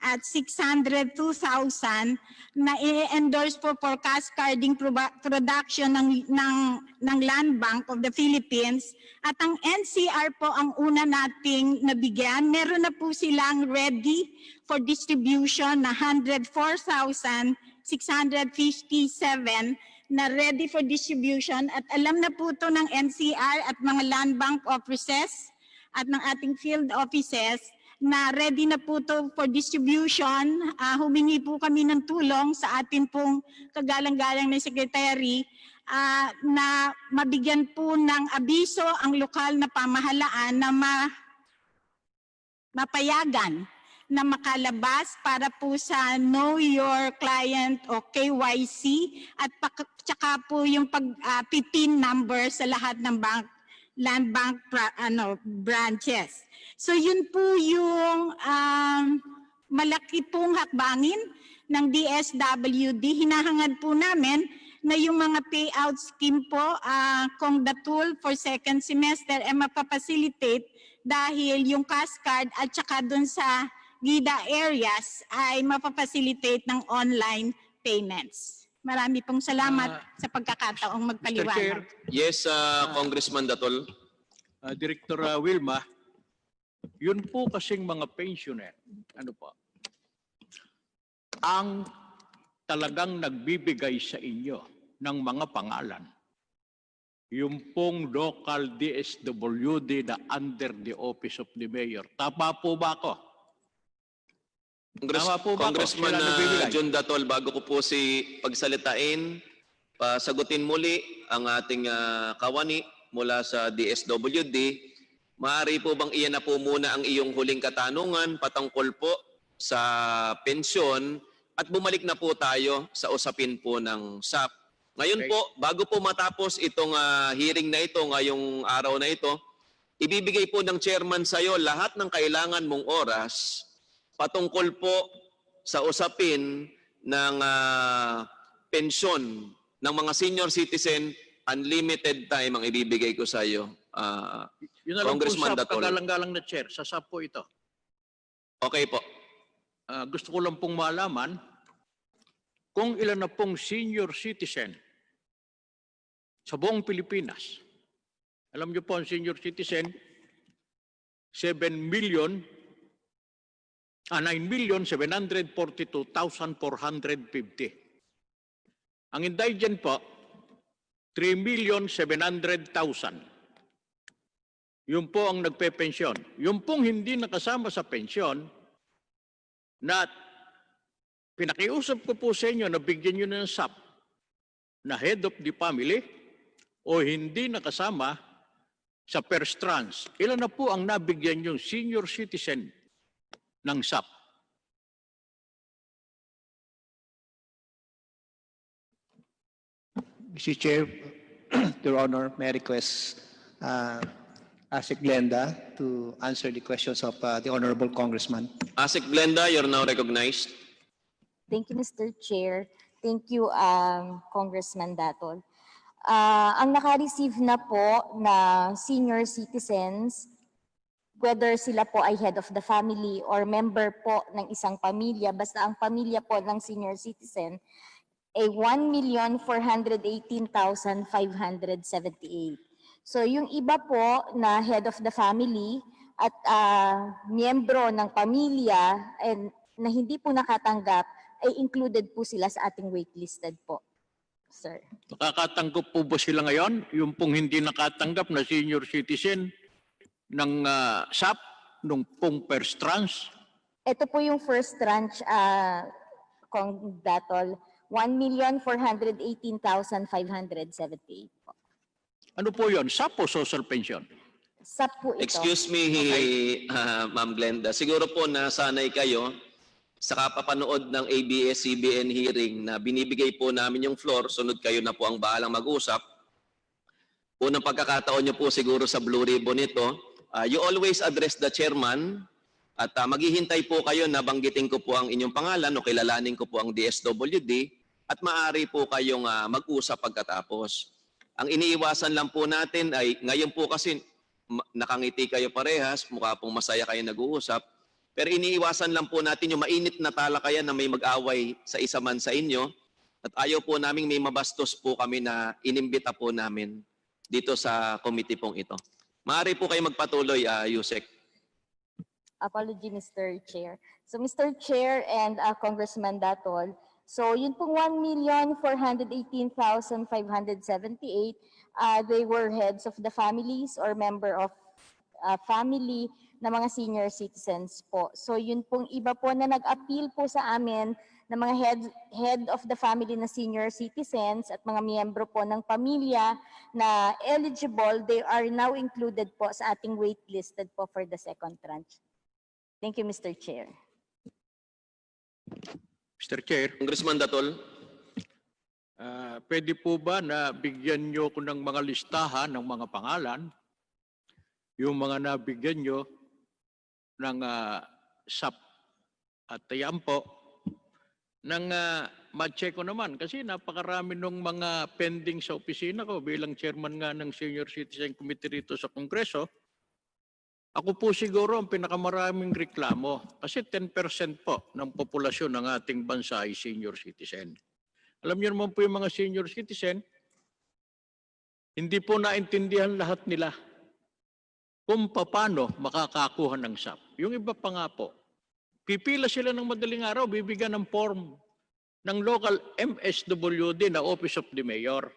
at 602,000 na i-endorse po for cascading production ng Land Bank of the Philippines. At ang NCR po ang una nating nabigyan. Meron na po silang ready for distribution na 104,657 na ready for distribution. At alam na po ito ng NCR at mga Land Bank offices at ng ating field offices na ready na po ito for distribution. Humingi po kami ng tulong sa atin pong kagalang-galang na secretary na mabigyan po ng abiso ang lokal na pamahalaan na mapayagan na makalabas para po sa Know Your Client o KYC at tsaka po yung PIN number sa lahat ng Land Bank branches. So yun po yung malaki pong hakbangin ng DSWD. Hinahangad po namin na yung mga payout scheme po kung the tool for second semester ay mapapacilitate dahil yung cascade at saka dun sa GIDA areas ay mapapacilitate ng online payments. Marami pong salamat sa pagkakataong magpaliwanag. Yes, Congressman Datol. Director Wilma, yun po kasing mga pensioner, ano po, ang talagang nagbibigay sa inyo ng mga pangalan. Yung pong local DSWD na under the office of the mayor. Tama po ba ako? Congressman John Datol, bago ko po si pagsalitain, pasagutin muli ang ating kawani mula sa DSWD. Maaari po bang iyan na po muna ang iyong huling katanungan patungkol po sa pensyon at bumalik na po tayo sa usapin po ng SAP. Ngayon po, bago po matapos itong hearing na ito ngayong araw na ito, ibibigay po ng chairman sa iyo lahat ng kailangan mong oras patungkol po sa usapin ng pensyon ng mga senior citizen. Unlimited time ang ibibigay ko sa iyo. Yun na lang po, Congressman SAP, Datol. kagalang-galang na chair. Sa SAP po ito. Okay po. Gusto ko lang pong malaman kung ilan na pong senior citizen sa buong Pilipinas. Alam niyo po ang senior citizen, 9,742,450. Ang indigent po, 3,700,000. Yun po ang nagpe-pensyon. Yung pong hindi nakasama sa pensyon, na pinakiusap ko po sa inyo na bigyan nyo ng SAP na head of the family o hindi nakasama sa first tranche. Ilan na po ang nabigyan yung senior citizen ng SAP? Mr. Chair, Your Honor, may I request ASIC Glenda to answer the questions of the Honorable Congressman. ASIC Glenda, you're now recognized. Thank you, Mr. Chair. Thank you, Congressman Datol. Ang naka-receive na po na senior citizens, whether sila po ay head of the family or member po ng isang pamilya, basta ang pamilya po ng senior citizen, ay 1,418,578. So yung iba po na head of the family at miyembro ng pamilya na hindi po nakatanggap ay included po sila sa ating waitlisted po, sir. Nakakatanggap po ba sila ngayon? Yung pong hindi nakatanggap na senior citizen ng SAP, nung pong first tranche? Ito po yung first tranche, Kong Datol, 1,418,578 po. Ano po yun? SAP o social pension? SAP po ito. Excuse me, Ma'am Glenda. Siguro po nasanay kayo sa kapapanood ng ABS-CBN hearing na binibigay po namin yung floor, sunod kayo na po ang bahalang mag-usap. Unang pagkakataon nyo po siguro sa Blue Ribbon ito, you always address the chairman at maghihintay po kayo na banggitin ko po ang inyong pangalan o kilalanin ko po ang DSWD at maaari po kayong mag-usap pagkatapos. Ang iniiwasan lang po natin ay ngayon po kasi nakangiti kayo parehas, mukha pong masaya kayo nag-uusap, pero iniiwasan lang po natin yung mainit na talakayan na may mag-away sa isa man sa inyo at ayaw po namin may mabastos po kami na inimbita po namin dito sa committee pong ito. Maaari po kayo magpatuloy, Yusek. Apology, Mr. Chair. So, Mr. Chair and Congressman Datol, so yun pong 1,418,578, they were heads of the families or member of family na mga senior citizens po. So yun pong iba po na nag-appeal po sa amin na mga head of the family na senior citizens at mga miyembro po ng pamilya na eligible, they are now included po sa ating waitlisted po for the second tranche. Thank you, Mr. Chair. Mr. Chair, Congressman Datol. pwede po ba na bigyan nyo ko ng mga listahan ng mga pangalan, yung mga nabigyan nyo ng SAP at yan po, nang ma-check ko naman kasi napakarami ng mga pending sa opisina ko bilang chairman nga ng Senior Citizen Committee rito sa Kongreso. Ako po siguro ang pinakamaraming reklamo kasi 10% po ng populasyon ng ating bansa ay senior citizen. Alam niyo naman po yung mga senior citizen, hindi po naintindihan lahat nila kung paano makakakuha ng SAP. Yung iba pa nga po, pipila sila ng madaling araw, bibigyan ng form ng local MSWD na Office of the Mayor.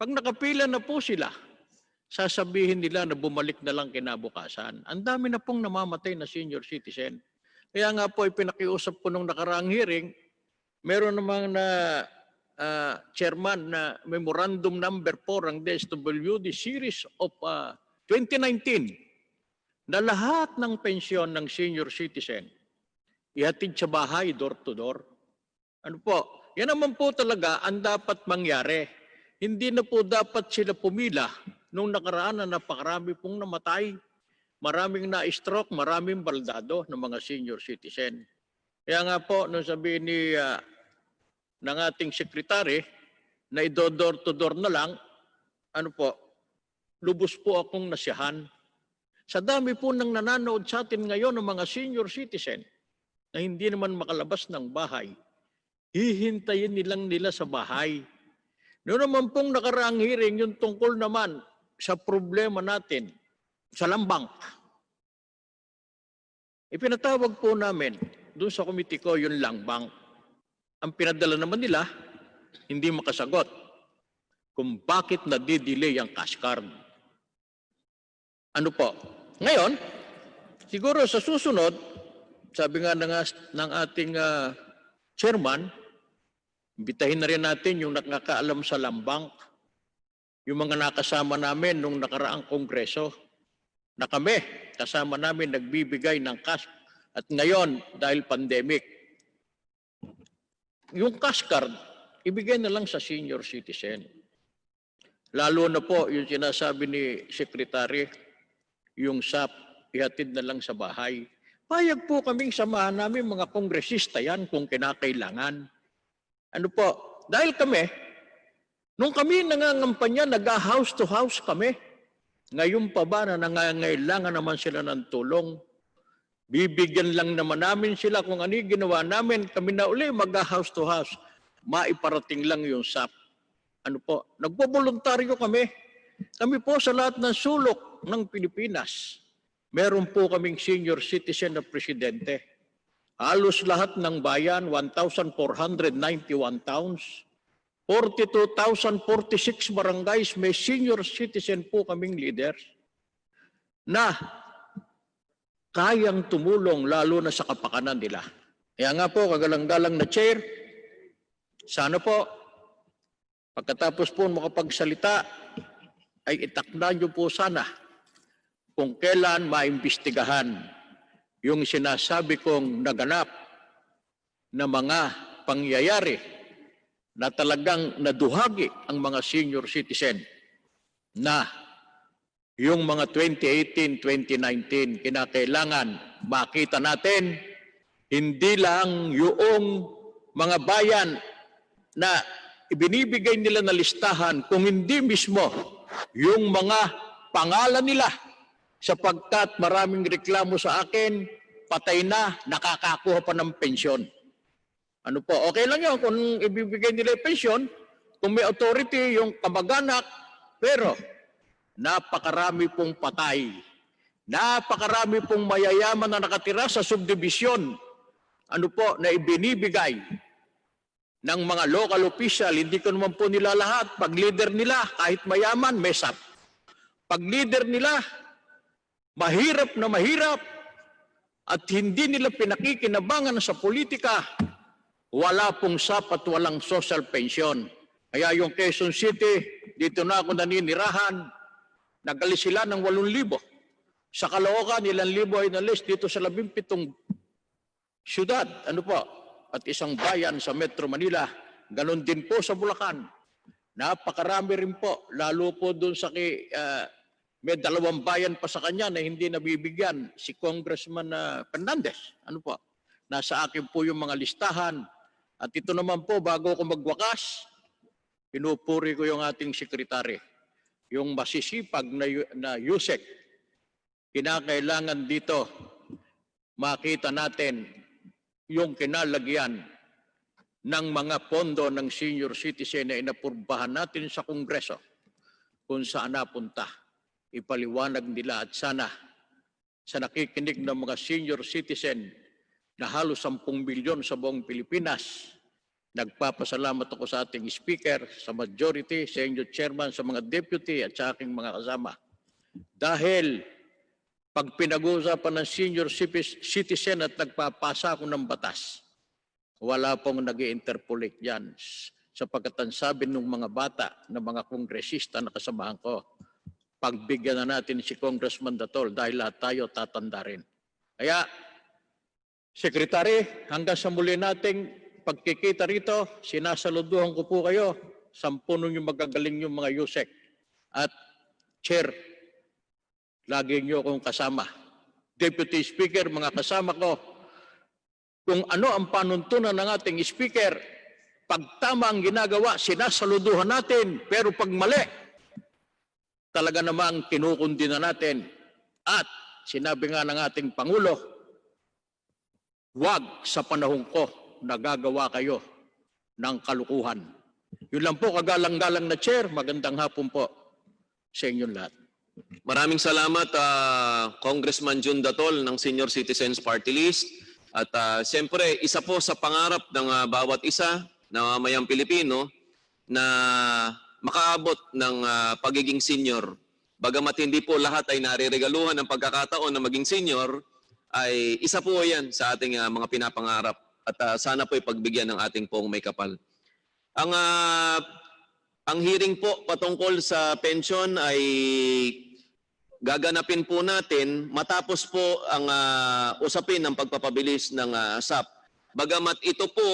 Pag nakapila na po sila, sasabihin nila na bumalik na lang kinabukasan. Ang dami na pong namamatay na senior citizen. Kaya nga po, pinakiusap ko nung nakaraang hearing, meron namang na Chairman, na Memorandum Number 4 ang DSWD Series of 2019 na lahat ng pensyon ng senior citizen ihatid sa bahay, door to door. Ano po? Yan naman po talaga ang dapat mangyari. Hindi na po dapat sila pumila nung nakaraan na napakarami pong namatay. Maraming na-stroke, maraming baldado ng mga senior citizen. Kaya nga po, nung sabihin ng ating sekretary na i-door to door na lang, ano po, lubos po akong nasiyahan. Sa dami po ng nananood sa atin ngayon ng mga senior citizen na hindi naman makalabas ng bahay, hihintayin nilang nila sa bahay. Noon naman pong nakaraang hearing, yung tungkol naman sa problema natin sa lambang. Ipinatawag po namin doon sa committee ko yung lambang. Ang pinadala naman nila, hindi makasagot kung bakit nadidelay ang cash card. Ano po? Ngayon, siguro sa susunod, sabi nga ng ating chairman, imbitahin na rin natin yung nakakaalam sa lambang, yung mga nakasama namin nung nakaraang kongreso, na kami, kasama namin nagbibigay ng cash. At ngayon, dahil pandemic, yung cash card, ibigay na lang sa senior citizen. Lalo na po yung sinasabi ni Secretary, yung SAP, ihatid na lang sa bahay. Payag po kaming samahan namin mga kongresista yan kung kinakailangan. Ano po, dahil kami, nung kami nangangampanya, nag-house to house kami. Ngayon pa ba na nangangailangan naman sila ng tulong? Bibigyan lang naman namin sila kung ano yung ginawa namin. Kami na uli mag-house to house. Maiparating lang yung SAP. Ano po, nagboboluntaryo kami. Kami po sa lahat ng sulok ng Pilipinas. Meron po kaming senior citizen na presidente. Halos lahat ng bayan, 1,491 towns. 42,046 barangays, may senior citizen po kaming leaders na kayang tumulong lalo na sa kapakanan nila. Kaya nga po, kagalang-galang na chair, sana po, pagkatapos po makapagsalita, ay itakda niyo po sana kung kailan maimbestigahan yung sinasabi kong naganap na mga pangyayari na talagang naduhagi ang mga senior citizen na yung mga 2018-2019 kinakailangan makita natin hindi lang yung mga bayan na ibinibigay nila na listahan kung hindi mismo yung mga pangalan nila sapagkat maraming reklamo sa akin, patay na, nakakakuha pa ng pensyon. Ano po, okay lang yun kung ibibigay nila yung pensyon, kung may authority, yung kamag-anak, pero napakarami pong patay. Napakarami pong mayayaman na nakatira sa subdivision. Ano po, na ibinibigay ng mga local official, hindi ko naman po nila lahat. Pag leader nila, kahit mayaman, may SAP. Pag leader nila, mahirap na mahirap at hindi nila pinakikinabangan sa politika, wala pong SAP at walang social pension. Kaya yung Quezon City, dito na ako naninirahan, nagalis sila ng 8,000. Sa Caloocan, ilang libo ay nalis dito sa 17 syudad. Ano po? At isang bayan sa Metro Manila. Ganon din po sa Bulacan. Napakarami rin po. Lalo po doon sa may 2 bayan pa sa kanya na hindi nabibigyan. Si Congressman Fernandez. Ano po? Nasa akin po yung mga listahan. At ito naman po, bago ako magwakas, pinupuri ko yung ating sekretary. Yung masisipag na Yusek. Kinakailangan dito makita natin yung kinalagyan ng mga pondo ng senior citizen na inapurbahan natin sa Kongreso kung saan napunta. Ipaliwanag nila at sana sa nakikinig ng mga senior citizen na halos 10 milyon sa buong Pilipinas. Nagpapasalamat ako sa ating speaker, sa majority, sa inyo chairman, sa mga deputy at sa aking mga kasama. Dahil pag pinag-uusapan ng senior citizen at nagpapasa ako ng batas, wala pong nag-i-interpolate yan. sapagkat ang sabi ng mga bata na mga kongresista na kasamahan ko, pagbigyan na natin si Congressman Datol dahil lahat tayo tatanda rin. Kaya, Secretary, hanggang sa muli nating pagkikita rito, sinasaluduhan ko po kayo, 10 yung magagaling yung mga Yusek. At Chair, lagi niyo akong kasama. Deputy Speaker, mga kasama ko, kung ano ang panuntunan ng ating Speaker, pag tama ang ginagawa, sinasaluduhan natin. Pero pag mali, talaga namang kinukundi na natin. At sinabi nga ng ating Pangulo, wag sa panahon ko nagagawa kayo ng kalukuhan. Yun lang po, kagalang-galang na Chair. Magandang hapon po sa inyong lahat. Maraming salamat, Congressman Jun Datol ng Senior Citizens Party List. At siyempre, isa po sa pangarap ng bawat isa na mamayang Pilipino na makaabot ng pagiging senior. Bagamat hindi po lahat ay nariregaluhan ng pagkakataon na maging senior, ay isa po yan sa ating mga pinapangarap. At sana po ipagbigyan ng ating pong may kapal. Ang hearing po patungkol sa pension ay gaganapin po natin matapos po ang usapin ng pagpapabilis ng SAP. Bagamat ito po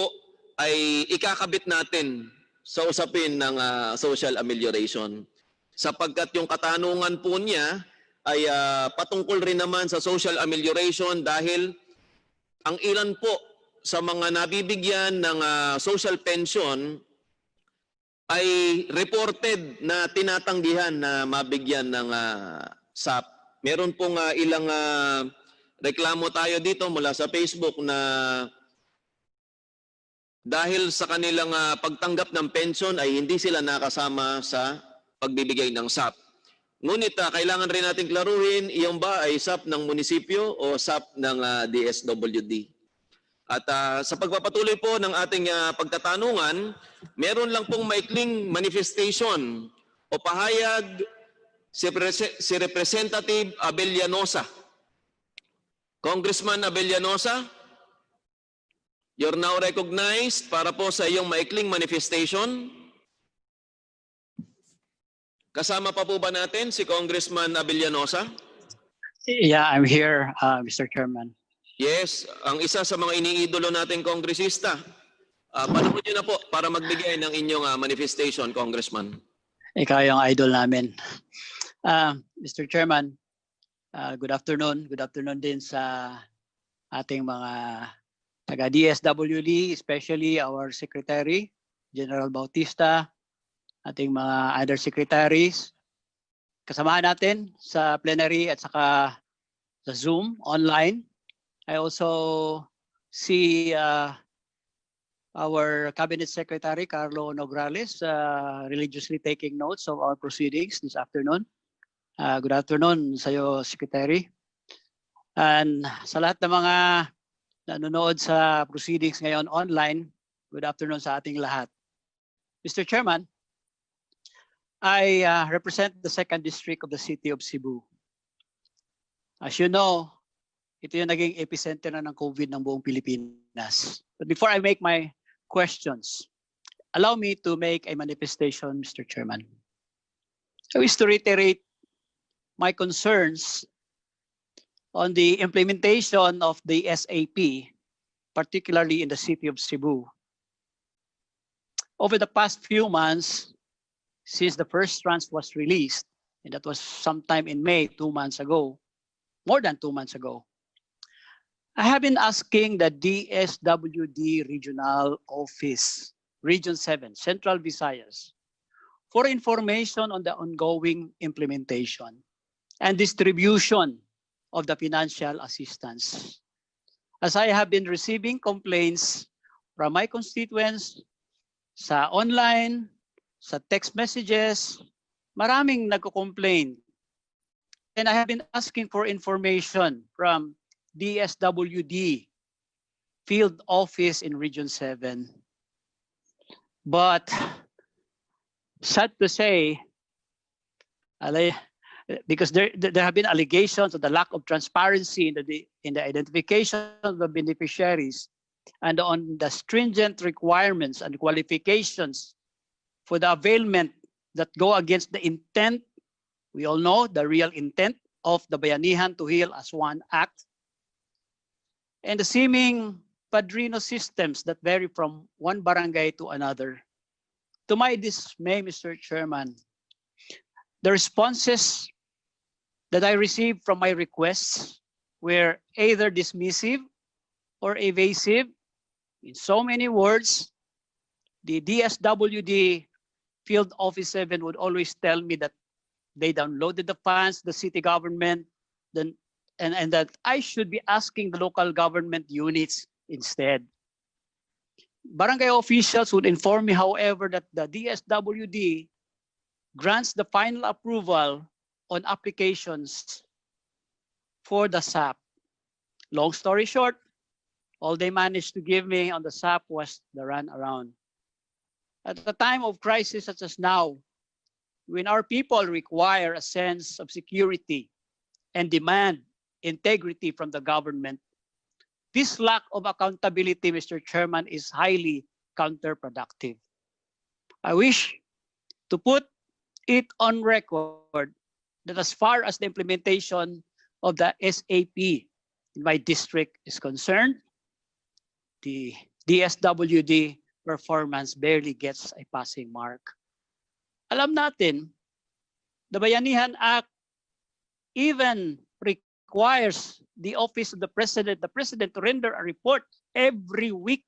ay ikakabit natin sa usapin ng social amelioration. Sapagkat yung katanungan po niya ay patungkol rin naman sa social amelioration dahil ang ilan po sa mga nabibigyan ng social pension ay reported na tinatanggihan na mabigyan ng SAP. Meron pong ilang reklamo tayo dito mula sa Facebook na dahil sa kanilang pagtanggap ng pension ay hindi sila nakasama sa pagbibigay ng SAP. Ngunit kailangan rin natin klaruhin, iyon ba ay SAP ng munisipyo o SAP ng DSWD? At sa pagpapatuloy po ng ating pagtatanungan, meron lang pong maikling manifestation o pahayag si Representative Abellanosa. Congressman Abellanosa, you're now recognized para po sa iyong maikling manifestation. Kasama pa po ba natin si Congressman Abellanosa? Yeah, I'm here, Mr. Chairman. Yes, ang isa sa mga iniidolo nating kongresista. Panahon niyo na po para magbigay ng inyong manifestation, Congressman. Ikaw yung idol namin. Mr. Chairman, good afternoon. Good afternoon din sa ating mga taga-DSWD, especially our Secretary, General Bautista, ating mga other secretaries. Kasamahan natin sa plenary at saka sa Zoom, online. I also see our Cabinet Secretary, Carlo Nograles, religiously taking notes of our proceedings this afternoon. Good afternoon sa iyo, Secretary. And sa lahat ng mga nanonood sa proceedings ngayon online, good afternoon sa ating lahat. Mr. Chairman, I represent the 2nd District of the City of Cebu. As you know, ito yung naging epicenter na ng COVID ng buong Pilipinas. But before I make my questions, allow me to make a manifestation, Mr. Chairman. I wish to reiterate my concerns on the implementation of the SAP, particularly in the city of Cebu. Over the past few months, since the first tranche was released, and that was sometime in May, 2 months ago, more than 2 months ago, I have been asking the DSWD Regional Office, Region 7, Central Visayas, for information on the ongoing implementation and distribution of the financial assistance. As I have been receiving complaints from my constituents sa online, sa text messages, maraming nagko-complain. And I have been asking for information from DSWD Field Office in Region 7. But sad to say, because there have been allegations of the lack of transparency in the identification of the beneficiaries, and on the stringent requirements and qualifications for the availment that go against the intent, we all know the real intent of the Bayanihan to Heal as One Act, and the seeming padrino systems that vary from one barangay to another. To my dismay, Mr. Chairman, the responses that I received from my requests were either dismissive or evasive. In so many words, the DSWD Field Office 7 would always tell me that they downloaded the funds, the city government, and that I should be asking the local government units instead. Barangay officials would inform me, however, that the DSWD grants the final approval on applications for the SAP. Long story short, all they managed to give me on the SAP was the runaround. At the time of crisis such as now, when our people require a sense of security and demand integrity from the government, this lack of accountability, Mr. Chairman, is highly counterproductive. I wish to put it on record that as far as the implementation of the SAP in my district is concerned, the DSWD performance barely gets a passing mark. Alam natin, the Bayanihan Act even requires the office of the president to render a report every week.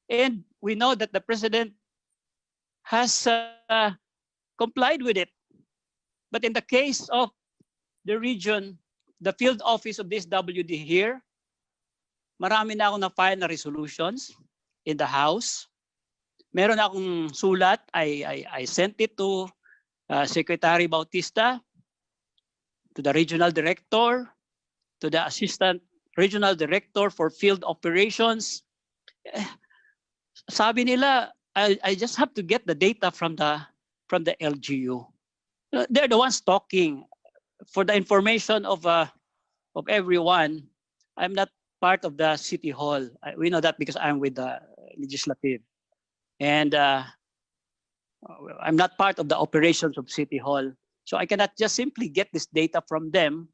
And we know that the president has complied with it. But in the case of the region, the field office of this WD here, marami na akong na-file na resolutions in the House. Meron akong sulat, I sent it to Secretary Bautista, to the regional director, to the assistant regional director for field operations. Sabi nila, I just have to get the data from the LGU. They're the ones talking. For the information of everyone, I'm not part of the City Hall. We know that because I'm with the legislative. And I'm not part of the operations of City Hall. So I cannot just simply get this data from them.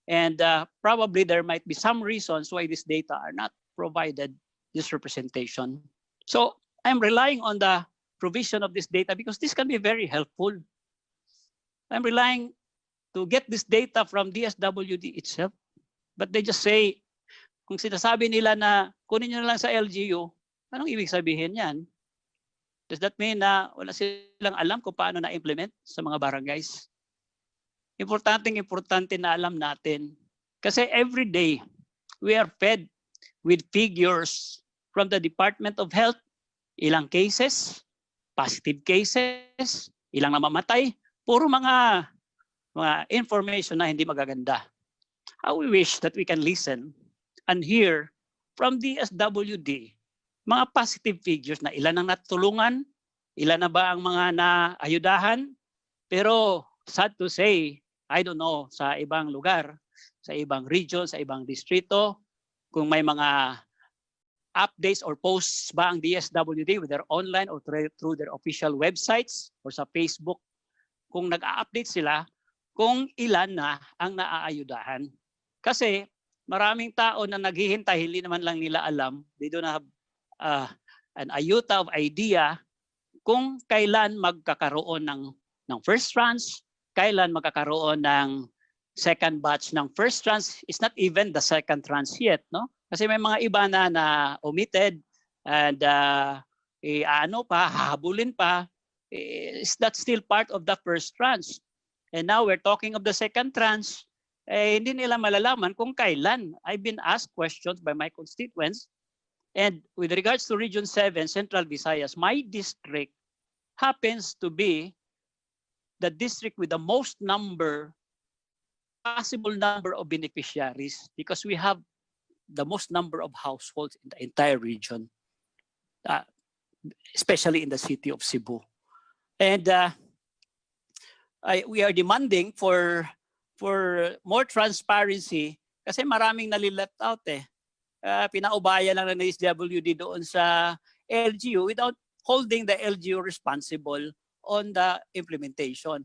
And probably there might be some reasons why this data are not provided this representation. So I'm relying on the provision of this data because this can be very helpful. I'm relying to get this data from DSWD itself. But they just say, kung sinasabi nila na kunin nyo na lang sa LGU, anong ibig sabihin yan? Does that mean na wala silang alam kung paano na-implement sa mga barangays? Importante na alam natin. Kasi every day, we are fed with figures from the Department of Health. Ilang cases, positive cases, ilang namamatay, puro mga information na hindi magaganda. How we wish that we can listen and hear from DSWD mga positive figures na ilan ang natulungan, ilan na ba ang mga naayudahan. Pero sad to say, I don't know, sa ibang lugar, sa ibang region, sa ibang distrito, kung may mga updates or posts ba ang DSWD whether online or through their official websites or sa Facebook, kung nag-a-update sila kung ilan na ang naaayudahan. Kasi maraming tao na naghihintay, hindi naman lang nila alam, they don't have an iota of idea kung kailan magkakaroon ng first tranche, kailan magkakaroon ng second batch ng first tranche. Is not even the second tranche yet, no? Kasi may mga iba na omitted and hahabulin pa. Is that still part of the first tranche? And now we're talking of the second tranche. Hindi nila malalaman kung kailan. I've been asked questions by my constituents. And with regards to Region 7, Central Visayas, my district happens to be the district with the most possible number of beneficiaries because we have the most number of households in the entire region, especially in the city of Cebu. And we are demanding for more transparency kasi maraming nalileft out eh. pinaubaya lang ng DSWD doon sa LGU without holding the LGU responsible on the implementation.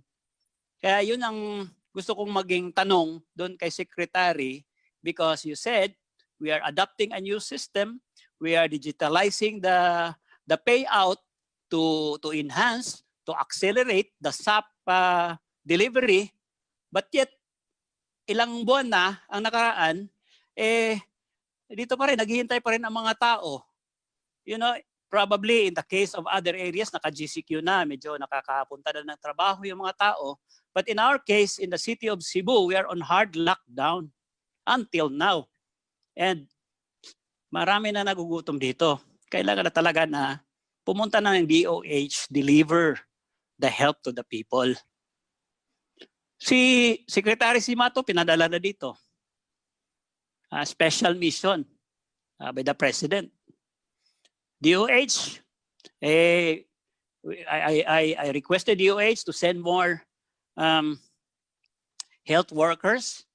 Kaya yun ang gusto kong maging tanong doon kay Secretary, because you said we are adopting a new system, we are digitalizing the payout to enhance, to accelerate the SAP delivery, but yet ilang buwan na ang nakaraan, dito pa rin, naghihintay pa rin ang mga tao. You know, probably in the case of other areas, naka-GCQ na, medyo nakakapunta na ng trabaho yung mga tao. But in our case, in the city of Cebu, we are on hard lockdown until now. And marami na nagugutom dito. Kailangan na talaga na pumunta na ng DOH, deliver the help to the people. Si Secretary Simato, pinadala na dito. Special mission by the President. DOH, I requested DOH to send more health workers.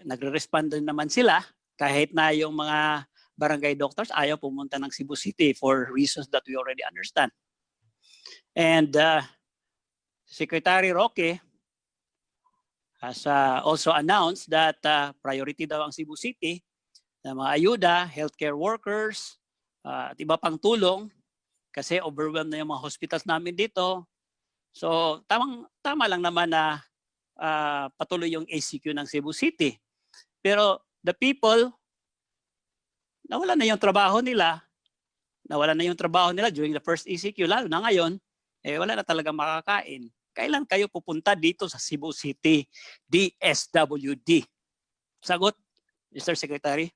Nagre-respond din naman sila kahit na yung mga barangay doctors ayaw pumunta ng Cebu City for reasons that we already understand. And Secretary Roque has also announced that priority daw ang Cebu City na mga ayuda, healthcare workers, at iba pang tulong kasi overwhelmed na yung mga hospitals namin dito. So tama lang naman na patuloy yung ACQ ng Cebu City. Pero the people, nawala na yung trabaho nila. Nawala na yung trabaho nila during the first ACQ, lalo na ngayon, wala na talaga makakain. Kailan kayo pupunta dito sa Cebu City, DSWD? Sagot, Mr. Secretary.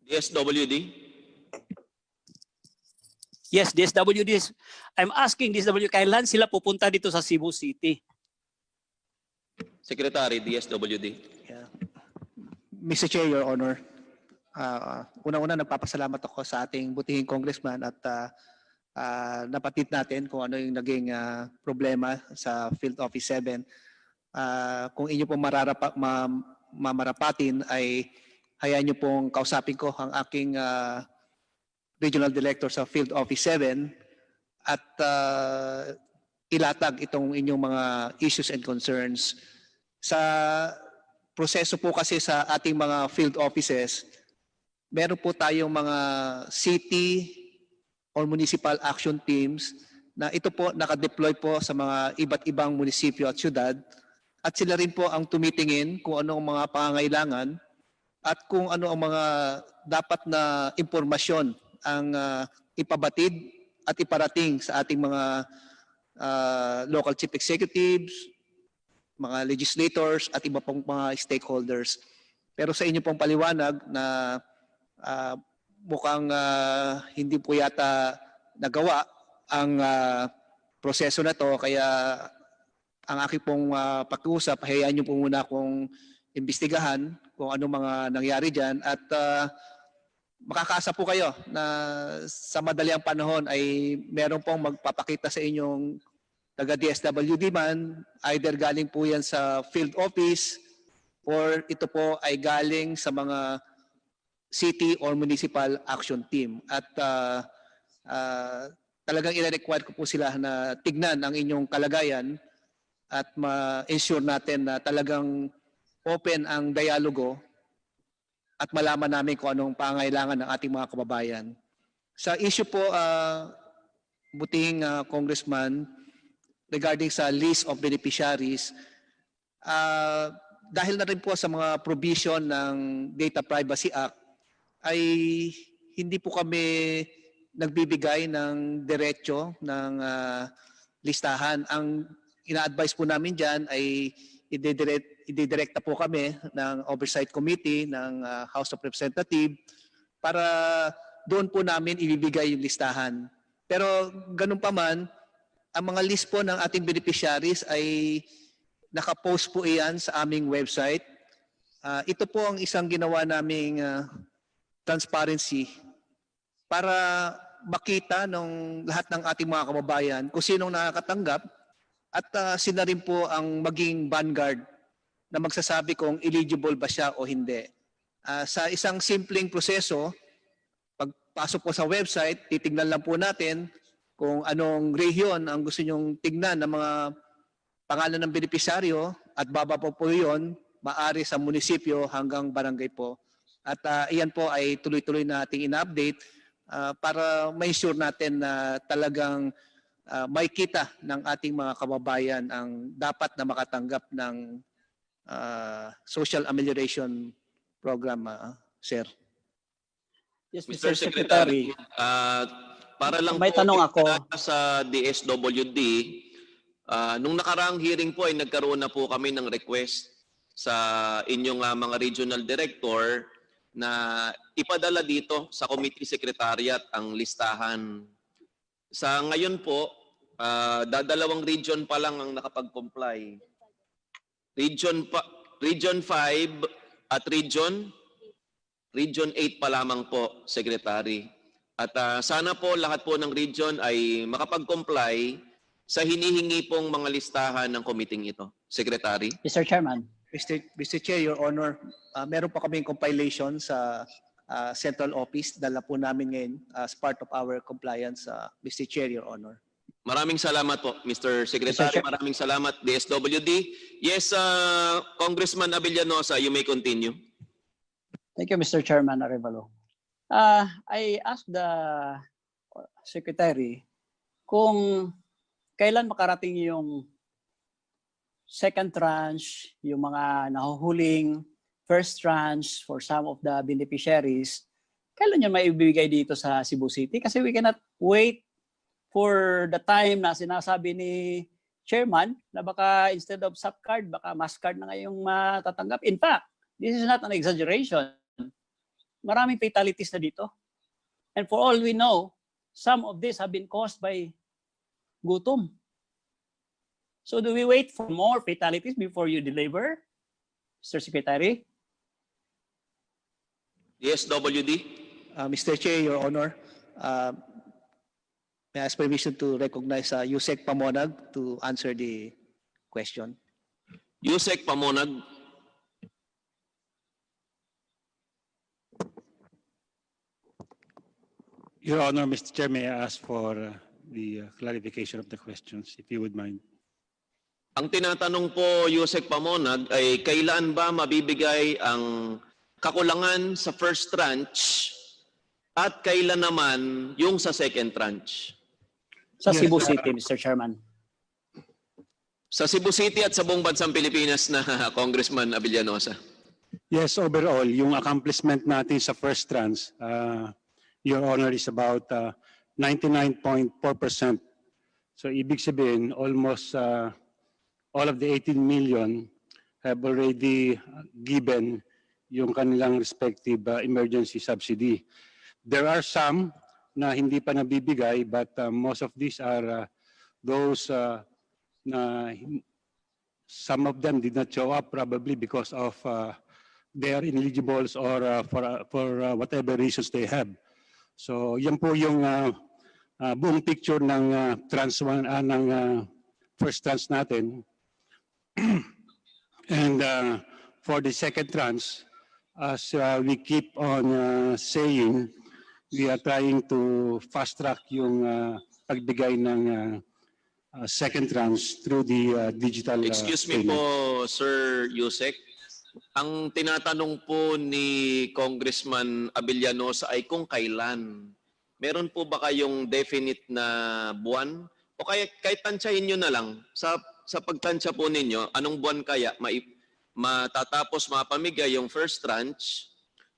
DSWD? Yes, DSWD. I'm asking DSWD, kailan sila pupunta dito sa Cebu City? Secretary, DSWD. Yeah. Mr. Chair, Your Honor, unang-una nagpapasalamat ako sa ating butihing congressman at napatid natin kung ano yung naging problema sa Field Office 7. Kung inyo pong mamarapatin ay hayaan nyo pong kausapin ko ang aking Regional Director sa Field Office 7 at ilatag itong inyong mga issues and concerns. Sa proseso po kasi sa ating mga field offices, meron po tayong mga city or municipal action teams na ito po nakadeploy po sa mga iba't ibang munisipyo at syudad at sila rin po ang tumitingin kung ano ang mga pangangailangan at kung ano ang mga dapat na impormasyon ang ipabatid at iparating sa ating mga local chief executives, mga legislators at iba pong mga stakeholders. Pero sa inyo pong paliwanag na mukhang hindi po yata nagawa ang proseso na to, kaya ang aking pong pakiusap, hayaan niyo po muna akong imbestigahan kung ano mga nangyari dyan at makakaasa po kayo na sa madaliang panahon ay meron pong magpapakita sa inyong taga-DSWD man, either galing po yan sa field office or ito po ay galing sa mga city or municipal action team. At talagang i-require ko po sila na tignan ang inyong kalagayan at ma-ensure natin na talagang open ang dialogo at malaman namin kung anong pangailangan ng ating mga kababayan. Sa issue po, butihing Congressman, regarding sa list of beneficiaries, dahil na rin po sa mga provision ng Data Privacy Act, ay hindi po kami nagbibigay ng diretsyo ng listahan. Ang ina-advise po namin dyan ay ididirekta po kami ng Oversight Committee ng House of Representatives para doon po namin ibibigay yung listahan. Pero ganun pa man, ang mga list po ng ating beneficiaries ay nakapost po iyan sa aming website. Ito po ang isang ginawa naming transparency para makita ng lahat ng ating mga kababayan kung sinong nakakatanggap at sila rin po ang maging vanguard na magsasabi kung eligible ba siya o hindi. Sa isang simpleng proseso, pagpasok po sa website, titingnan lang po natin kung anong region ang gusto nyong tignan ng mga pangalan ng benepisyaryo at baba po yun, maaari sa munisipyo hanggang barangay po. At iyan po ay tuloy-tuloy na ating ina-update para ma-ensure natin na talagang may kita ng ating mga kababayan ang dapat na makatanggap ng social amelioration program, sir. Yes, Mr. Mr. Secretary, Secretary. para lang May po tanong ako. sa DSWD, nung nakaraang hearing po ay nagkaroon na po kami ng request sa inyong mga regional director na ipadala dito sa committee secretariat ang listahan. Sa ngayon po, dadalawang region pa lang ang nakapag-comply. Region 5 at Region 8 pa lamang po, Secretary. At sana po lahat po ng region ay makapag-comply sa hinihingi pong mga listahan ng committee ito. Secretary? Mr. Chairman. Mr. Chair, Your Honor, meron pa kaming compilation sa central office. Dala po namin ngayon as part of our compliance, Mr. Chair, Your Honor. Maraming salamat po, Mr. Secretary. Maraming salamat, DSWD. Yes, Congressman Abellanosa, you may continue. Thank you, Mr. Chairman Arevalo. I asked the Secretary kung kailan makarating yung second tranche, yung mga nahuhuling first tranche for some of the beneficiaries, kailan yun maibibigay dito sa Cebu City? Kasi we cannot wait for the time na sinasabi ni Chairman na baka instead of SAP card, baka mass card na ngayong matatanggap. In fact, this is not an exaggeration. Maraming fatalities na dito. And for all we know, some of these have been caused by gutom. So do we wait for more fatalities before you deliver, Mr. Secretary? DSWD. Mr. Chair, Your Honor, may I ask permission to recognize Yusek Pamonag to answer the question. Yusek Pamonag. Your Honor, Mr. Chair, may I ask for the clarification of the questions, if you would mind. Ang tinatanong po, Yusek Pamonag, ay kailan ba mabibigay ang kakulangan sa first tranche at kailan naman yung sa second tranche? Sa Cebu City, Mr. Chairman. Sa Cebu City at sa buong bansang Pilipinas na Congressman Abellanosa. Yes, overall, yung accomplishment natin sa first tranche, Your Honor, is about 99.4%. So ibig sabihin, almost all of the 18 million have already given yung kanilang respective emergency subsidy. There are some na hindi pa nabibigay, but most of these are those na some of them did not show up probably because of they are ineligibles or for whatever reasons they have. So yan po yung buong picture ng ng first tranche natin. And for the second tranche, as we keep on saying, we are trying to fast track yung pagbigay ng second tranche through the digital Excuse me payment. po, Sir Yusek. Ang tinatanong po ni Congressman Abellanosa ay kung kailan. Meron po ba kayong definite na buwan? O kahit tansyahin nyo na lang, sa pagtansya po ninyo, anong buwan kaya matatapos mapamigay yung first tranche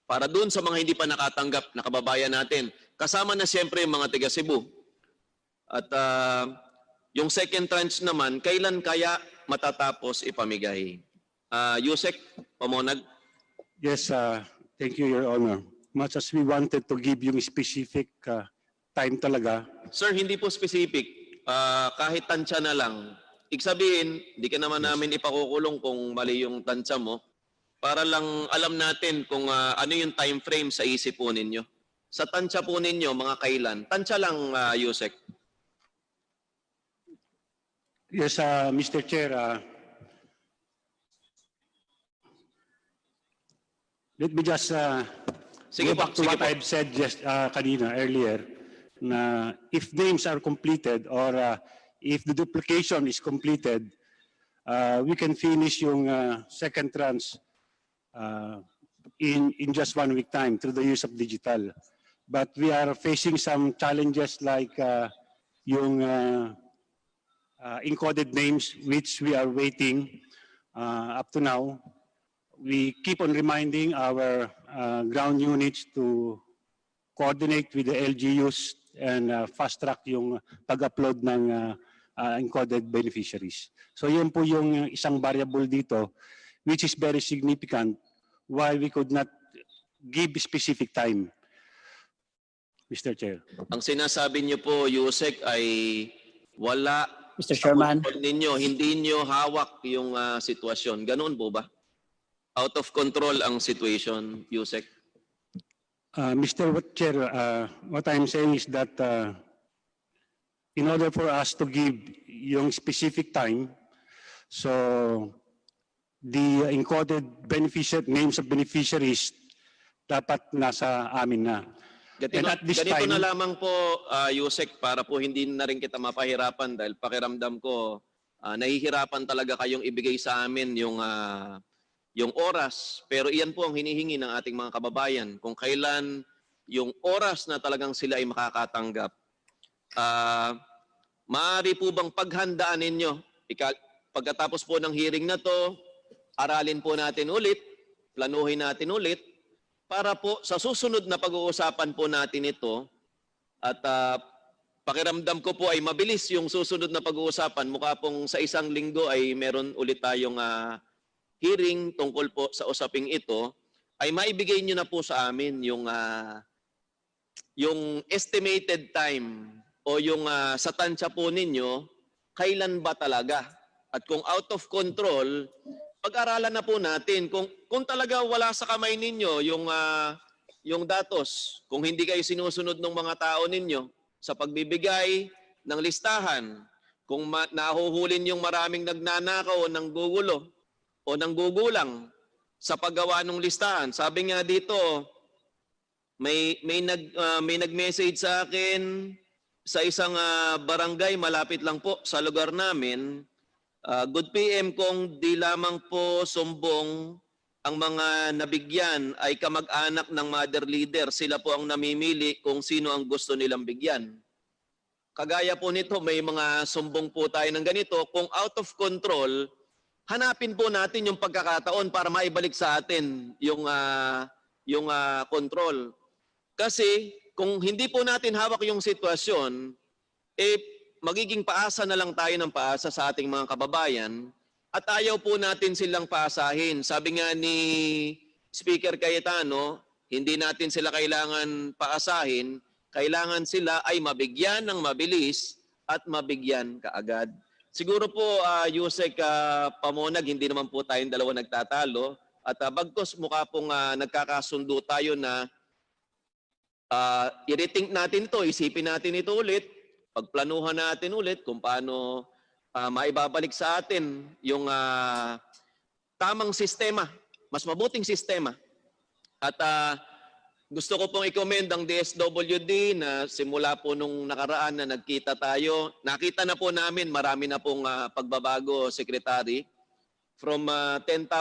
para doon sa mga hindi pa nakatanggap na kababayan natin. Kasama na siyempre yung mga taga Cebu. At yung second tranche naman, kailan kaya matatapos ipamigay? Yusek Pamonag. Yes, thank you, Your Honor. Much as we wanted to give yung specific time talaga. Sir, hindi po specific. Kahit tansya na lang. Ibig sabihin, di ka naman namin ipakukulong kung mali yung tansya mo. Para lang alam natin kung ano yung time frame sa isip po ninyo. Sa tansya po ninyo, mga kailan? Tansya lang, Yusek. Yes, Mr. Chair. let me just Sige go po, back to sige what po. I've said just kanina earlier, na if names are completed or if the duplication is completed, we can finish yung second tranche in just 1 week time through the use of digital. But we are facing some challenges like yung encoded names, which we are waiting up to now. We keep on reminding our ground units to coordinate with the LGUs and fast track yung pag-upload ng encoded beneficiaries. So yun po yung isang variable dito, which is very significant why we could not give specific time, Mr. Chair. Ang sinasabi niyo po, Yusek, ay wala Mr. sa Chairman. control ninyo, hindi niyo hawak yung sitwasyon. Ganoon po ba? Out of control ang situation, Yusek. Mr. Chair, what I'm saying is that in order for us to give yung specific time, so the encoded names of beneficiaries dapat nasa amin na. And at this Ganito time, na lamang po, Yusek, para po hindi na rin kita mapahirapan dahil pakiramdam ko, nahihirapan talaga kayong ibigay sa amin yung oras. Pero iyan po ang hinihingi ng ating mga kababayan. Kung kailan yung oras na talagang sila ay makakatanggap, maaari po bang paghandaan ninyo? Pagkatapos po ng hearing na to, aralin po natin ulit, planuhin natin ulit, para po sa susunod na pag-uusapan po natin ito at pakiramdam ko po ay mabilis yung susunod na pag-uusapan. Mukha pong sa isang linggo ay meron ulit tayong hearing tungkol po sa usaping ito, ay maibigay nyo na po sa amin yung estimated time o yung sa tansya po ninyo, kailan ba talaga? At kung out of control, pag-aralan na po natin kung talaga wala sa kamay ninyo yung datos, kung hindi kayo sinusunod ng mga tao ninyo sa pagbibigay ng listahan, kung nahuhulin yung maraming nagnanakaw o nanggugulo o nanggugulang sa paggawa ng listahan. Sabi nga dito, may nag-message sa akin sa isang barangay malapit lang po sa lugar namin. Good PM, kung di lamang po sumbong ang mga nabigyan ay kamag-anak ng mother leader. Sila po ang namimili kung sino ang gusto nilang bigyan. Kagaya po nito, may mga sumbong po tayo ng ganito. Kung out of control, hanapin po natin yung pagkakataon para maibalik sa atin yung control. Kasi kung hindi po natin hawak yung sitwasyon, magiging paasa na lang tayo ng paasa sa ating mga kababayan at ayaw po natin silang paasahin. Sabi nga ni Speaker Cayetano, hindi natin sila kailangan paasahin, kailangan sila ay mabigyan ng mabilis at mabigyan kaagad. Siguro po, Yusek Pamonag, hindi naman po tayong dalawa nagtatalo at bagkus mukha pong nagkakasundo tayo na i-rethink natin ito, isipin natin ito ulit, pagplanuhan natin ulit kung paano maibabalik sa atin yung tamang sistema, mas mabuting sistema. At gusto ko pong i-commend ang DSWD na simula po nung nakaraan na nagkita tayo, nakita na po namin marami na pong pagbabago, Secretary. From 10,000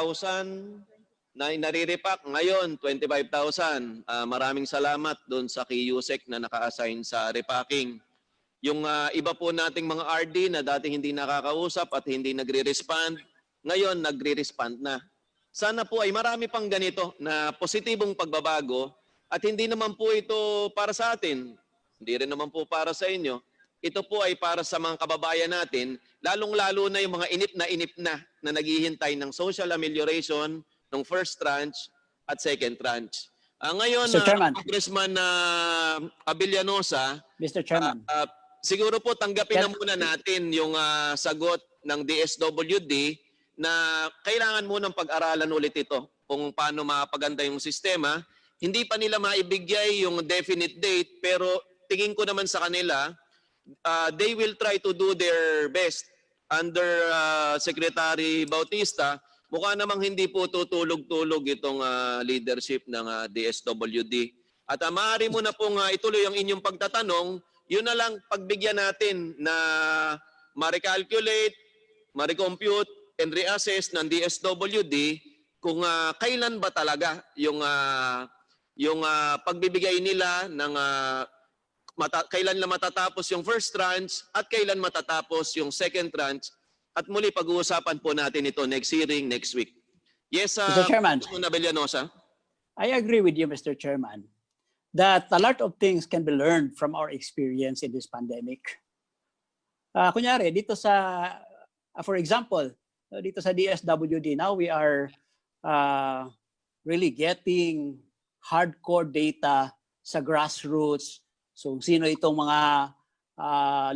na nariripak, ngayon 25,000. Maraming salamat doon sa Yusek na naka-assign sa repacking. Yung iba po nating mga RD na dati hindi nakakausap at hindi nagre-respond, ngayon nagre-respond na. Sana po ay marami pang ganito na positibong pagbabago at hindi naman po ito para sa atin, hindi rin naman po para sa inyo. Ito po ay para sa mga kababayan natin, lalong-lalo na yung mga inip na naghihintay ng social amelioration ng first tranche at second tranche. Ngayon, Congressman Abellanosa, Mr. Chairman. Siguro po tanggapin na muna natin yung sagot ng DSWD na kailangan munang pag-aralan ulit ito kung paano mapaganda yung sistema. Hindi pa nila maibigay yung definite date pero tingin ko naman sa kanila, they will try to do their best under Secretary Bautista. mukha namang hindi po tutulog-tulog itong leadership ng DSWD. At maaari mo na pong ituloy ang inyong pagtatanong, yun na lang pagbigyan natin na ma-recalculate, ma-recompute, and reassess ng DSWD kung kailan ba talaga yung pagbibigay nila ng kailan lang matatapos yung first tranche at kailan matatapos yung second tranche. At muli pag-uusapan po natin ito next hearing, next week. Yes, Mr. Chairman. Congressman Abellanosa. I agree with you, Mr. Chairman, that a lot of things can be learned from our experience in this pandemic. Kunyari, dito sa, for example, dito sa DSWD, now we are really getting hardcore data sa grassroots. So sino itong mga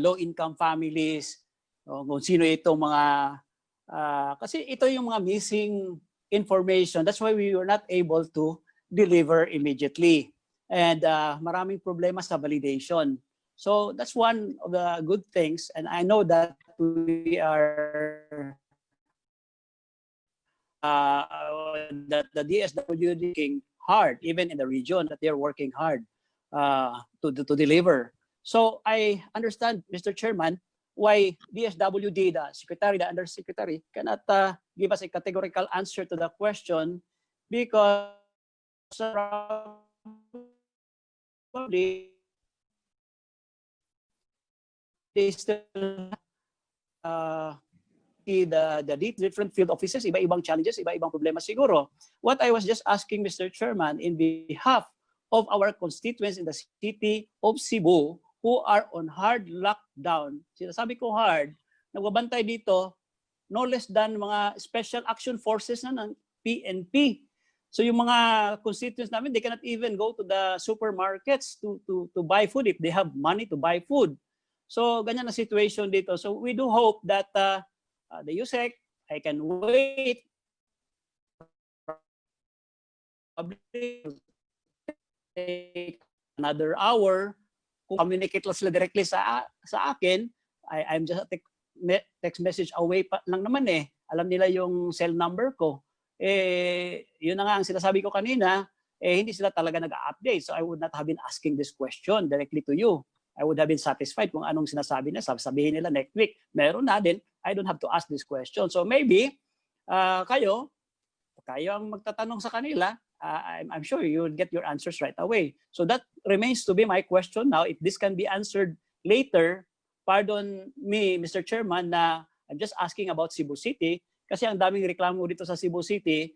low-income families, kung sino itong mga, kasi ito yung mga missing information. That's why we were not able to deliver immediately. And maraming problema sa validation. So that's one of the good things. And I know that we are, that the DSWD working hard, even in the region, that they're working hard to deliver. So I understand, Mr. Chairman, why DSWD, the secretary, the undersecretary, cannot give us a categorical answer to the question because probably they still the different field offices, iba-ibang challenges, iba-ibang problema siguro. What I was just asking, Mr. Chairman, in behalf of our constituents in the city of Cebu who are on hard lockdown, sinasabi ko hard, nagbabantay dito, no less than mga special action forces na ng PNP. So yung mga constituents namin, they cannot even go to the supermarkets to buy food if they have money to buy food. So ganyan na situation dito. So we do hope that the USEC, I can wait take another hour. Kung communicate lang sila directly sa akin, I'm just a text message away pa lang naman eh. Alam nila yung cell number ko. Yun na nga ang sinasabi ko kanina, hindi sila talaga nag-update. So I would not have been asking this question directly to you. I would have been satisfied kung anong sinasabi nila. Sabihin nila next week, meron na din. I don't have to ask this question. So maybe kayo ang magtatanong sa kanila. I'm sure you will get your answers right away. So that remains to be my question now. If this can be answered later, pardon me, Mr. Chairman, na I'm just asking about Cebu City kasi ang daming reklamo dito sa Cebu City.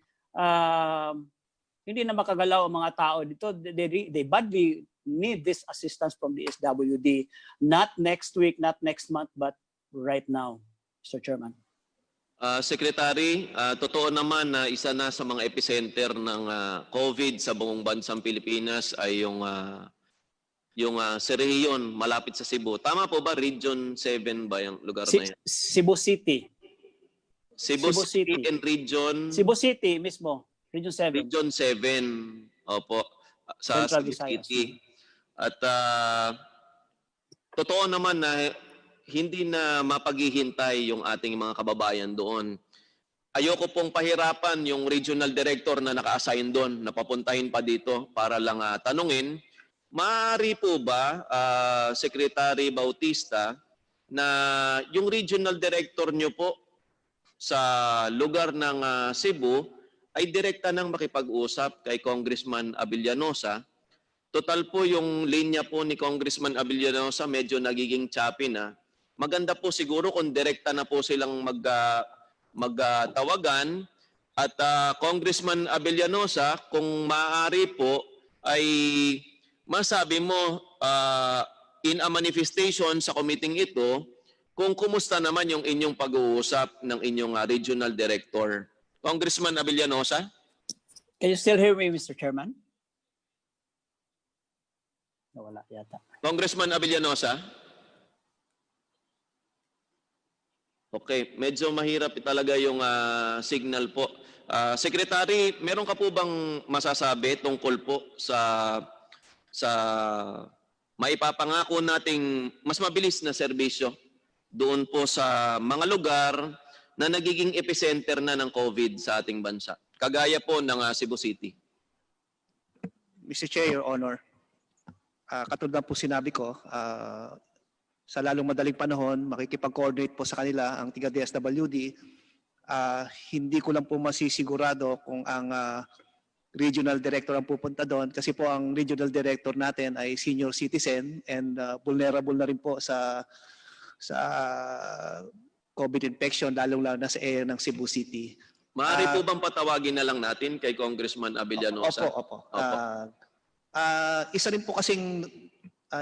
Hindi na makagalaw ang mga tao dito. They badly need this assistance from the SWD. Not next week, not next month, but right now, Mr. Chairman. Secretary, totoo naman na isa na sa mga epicenter ng COVID sa buong bansang Pilipinas ay yung Serhiyon malapit sa Cebu. Tama po ba? Region 7 ba yung lugar na yan? Cebu City. Cebu City and Region... Cebu City mismo. Region 7. Region 7. Opo. Sa Central Cebu Visayas. City. At totoo naman na hindi na mapaghihintay yung ating mga kababayan doon. Ayoko pong pahirapan yung regional director na naka-assign doon, na papuntahin pa dito para lang tanungin. Maaari po ba, Secretary Bautista, na yung regional director nyo po sa lugar ng Cebu ay direkta nang makipag-usap kay Congressman Abellanosa? Total po yung linya po ni Congressman Abellanosa medyo nagiging choppy na. Maganda po siguro kung direkta na po silang magtawagan at Congressman Abellanosa, kung maaari po ay masabi mo in a manifestation sa committee ito kung kumusta naman yung inyong pag-uusap ng inyong regional director. Congressman Abellanosa? Can you still hear me, Mr. Chairman? Wala yata. Congressman Abellanosa? Okay, medyo mahirap talaga yung signal po. Secretary, meron ka po bang masasabi tungkol po sa maipapangako nating mas mabilis na serbisyo doon po sa mga lugar na nagiging epicenter na ng COVID sa ating bansa. Kagaya po ng Cebu City. Mr. Chair, Your Honor, katulad na po sinabi ko, sa lalong madaling panahon, makikipag-coordinate po sa kanila ang tiga DSWD. Hindi ko lang po masisigurado kung ang regional director ang pupunta doon kasi po ang regional director natin ay senior citizen and vulnerable na rin po sa COVID infection, lalong-lalo na sa area ng Cebu City. Maaari po bang patawagin na lang natin kay Congressman Abellanosa? Opo. Isa rin po kasing,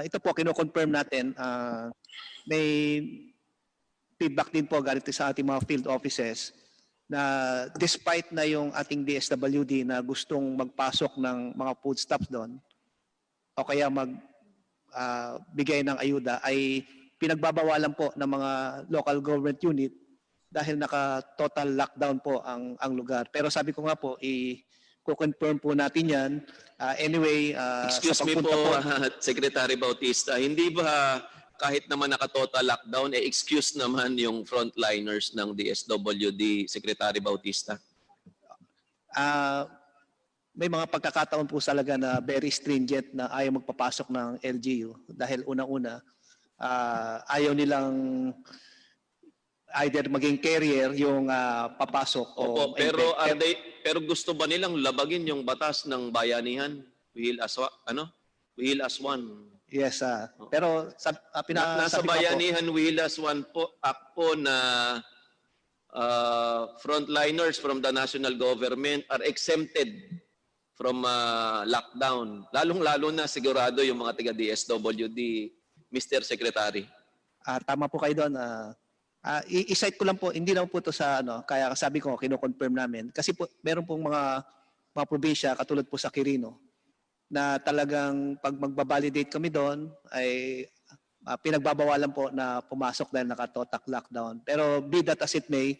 ito po, kino-confirm natin, may feedback din po galing sa ating mga field offices na despite na yung ating DSWD na gustong magpasok ng mga foodstuffs doon o kaya magbigay ng ayuda ay pinagbabawalan po ng mga local government unit dahil naka-total lockdown po ang lugar. Pero sabi ko nga po, i-confirm po natin yan. Anyway, Excuse me po, Secretary Bautista, hindi ba kahit naman naka-total lockdown, excuse naman yung frontliners ng DSWD, Secretary Bautista? May mga pagkakataon po talaga na very stringent na ayaw magpapasok ng LGU dahil unang-una, ayaw nilang either maging carrier yung papasok o pero gusto ba nilang labagin yung batas ng bayanihan? Will as one. Yes, pero nasa bayanihan will as one po act po na frontliners from the national government are exempted from lockdown. Lalong-lalo na sigurado yung mga taga DSWD, Mr. Secretary. Tama po kayo doon. I-cite ko lang po, hindi lang po ito sa kaya sabi ko, kino-confirm namin. Kasi po, meron pong mga probinsya, katulad po sa Quirino, na talagang pag magbabalidate kami doon, ay pinagbabawalan po na pumasok dahil naka-total lockdown. Pero be that as it may,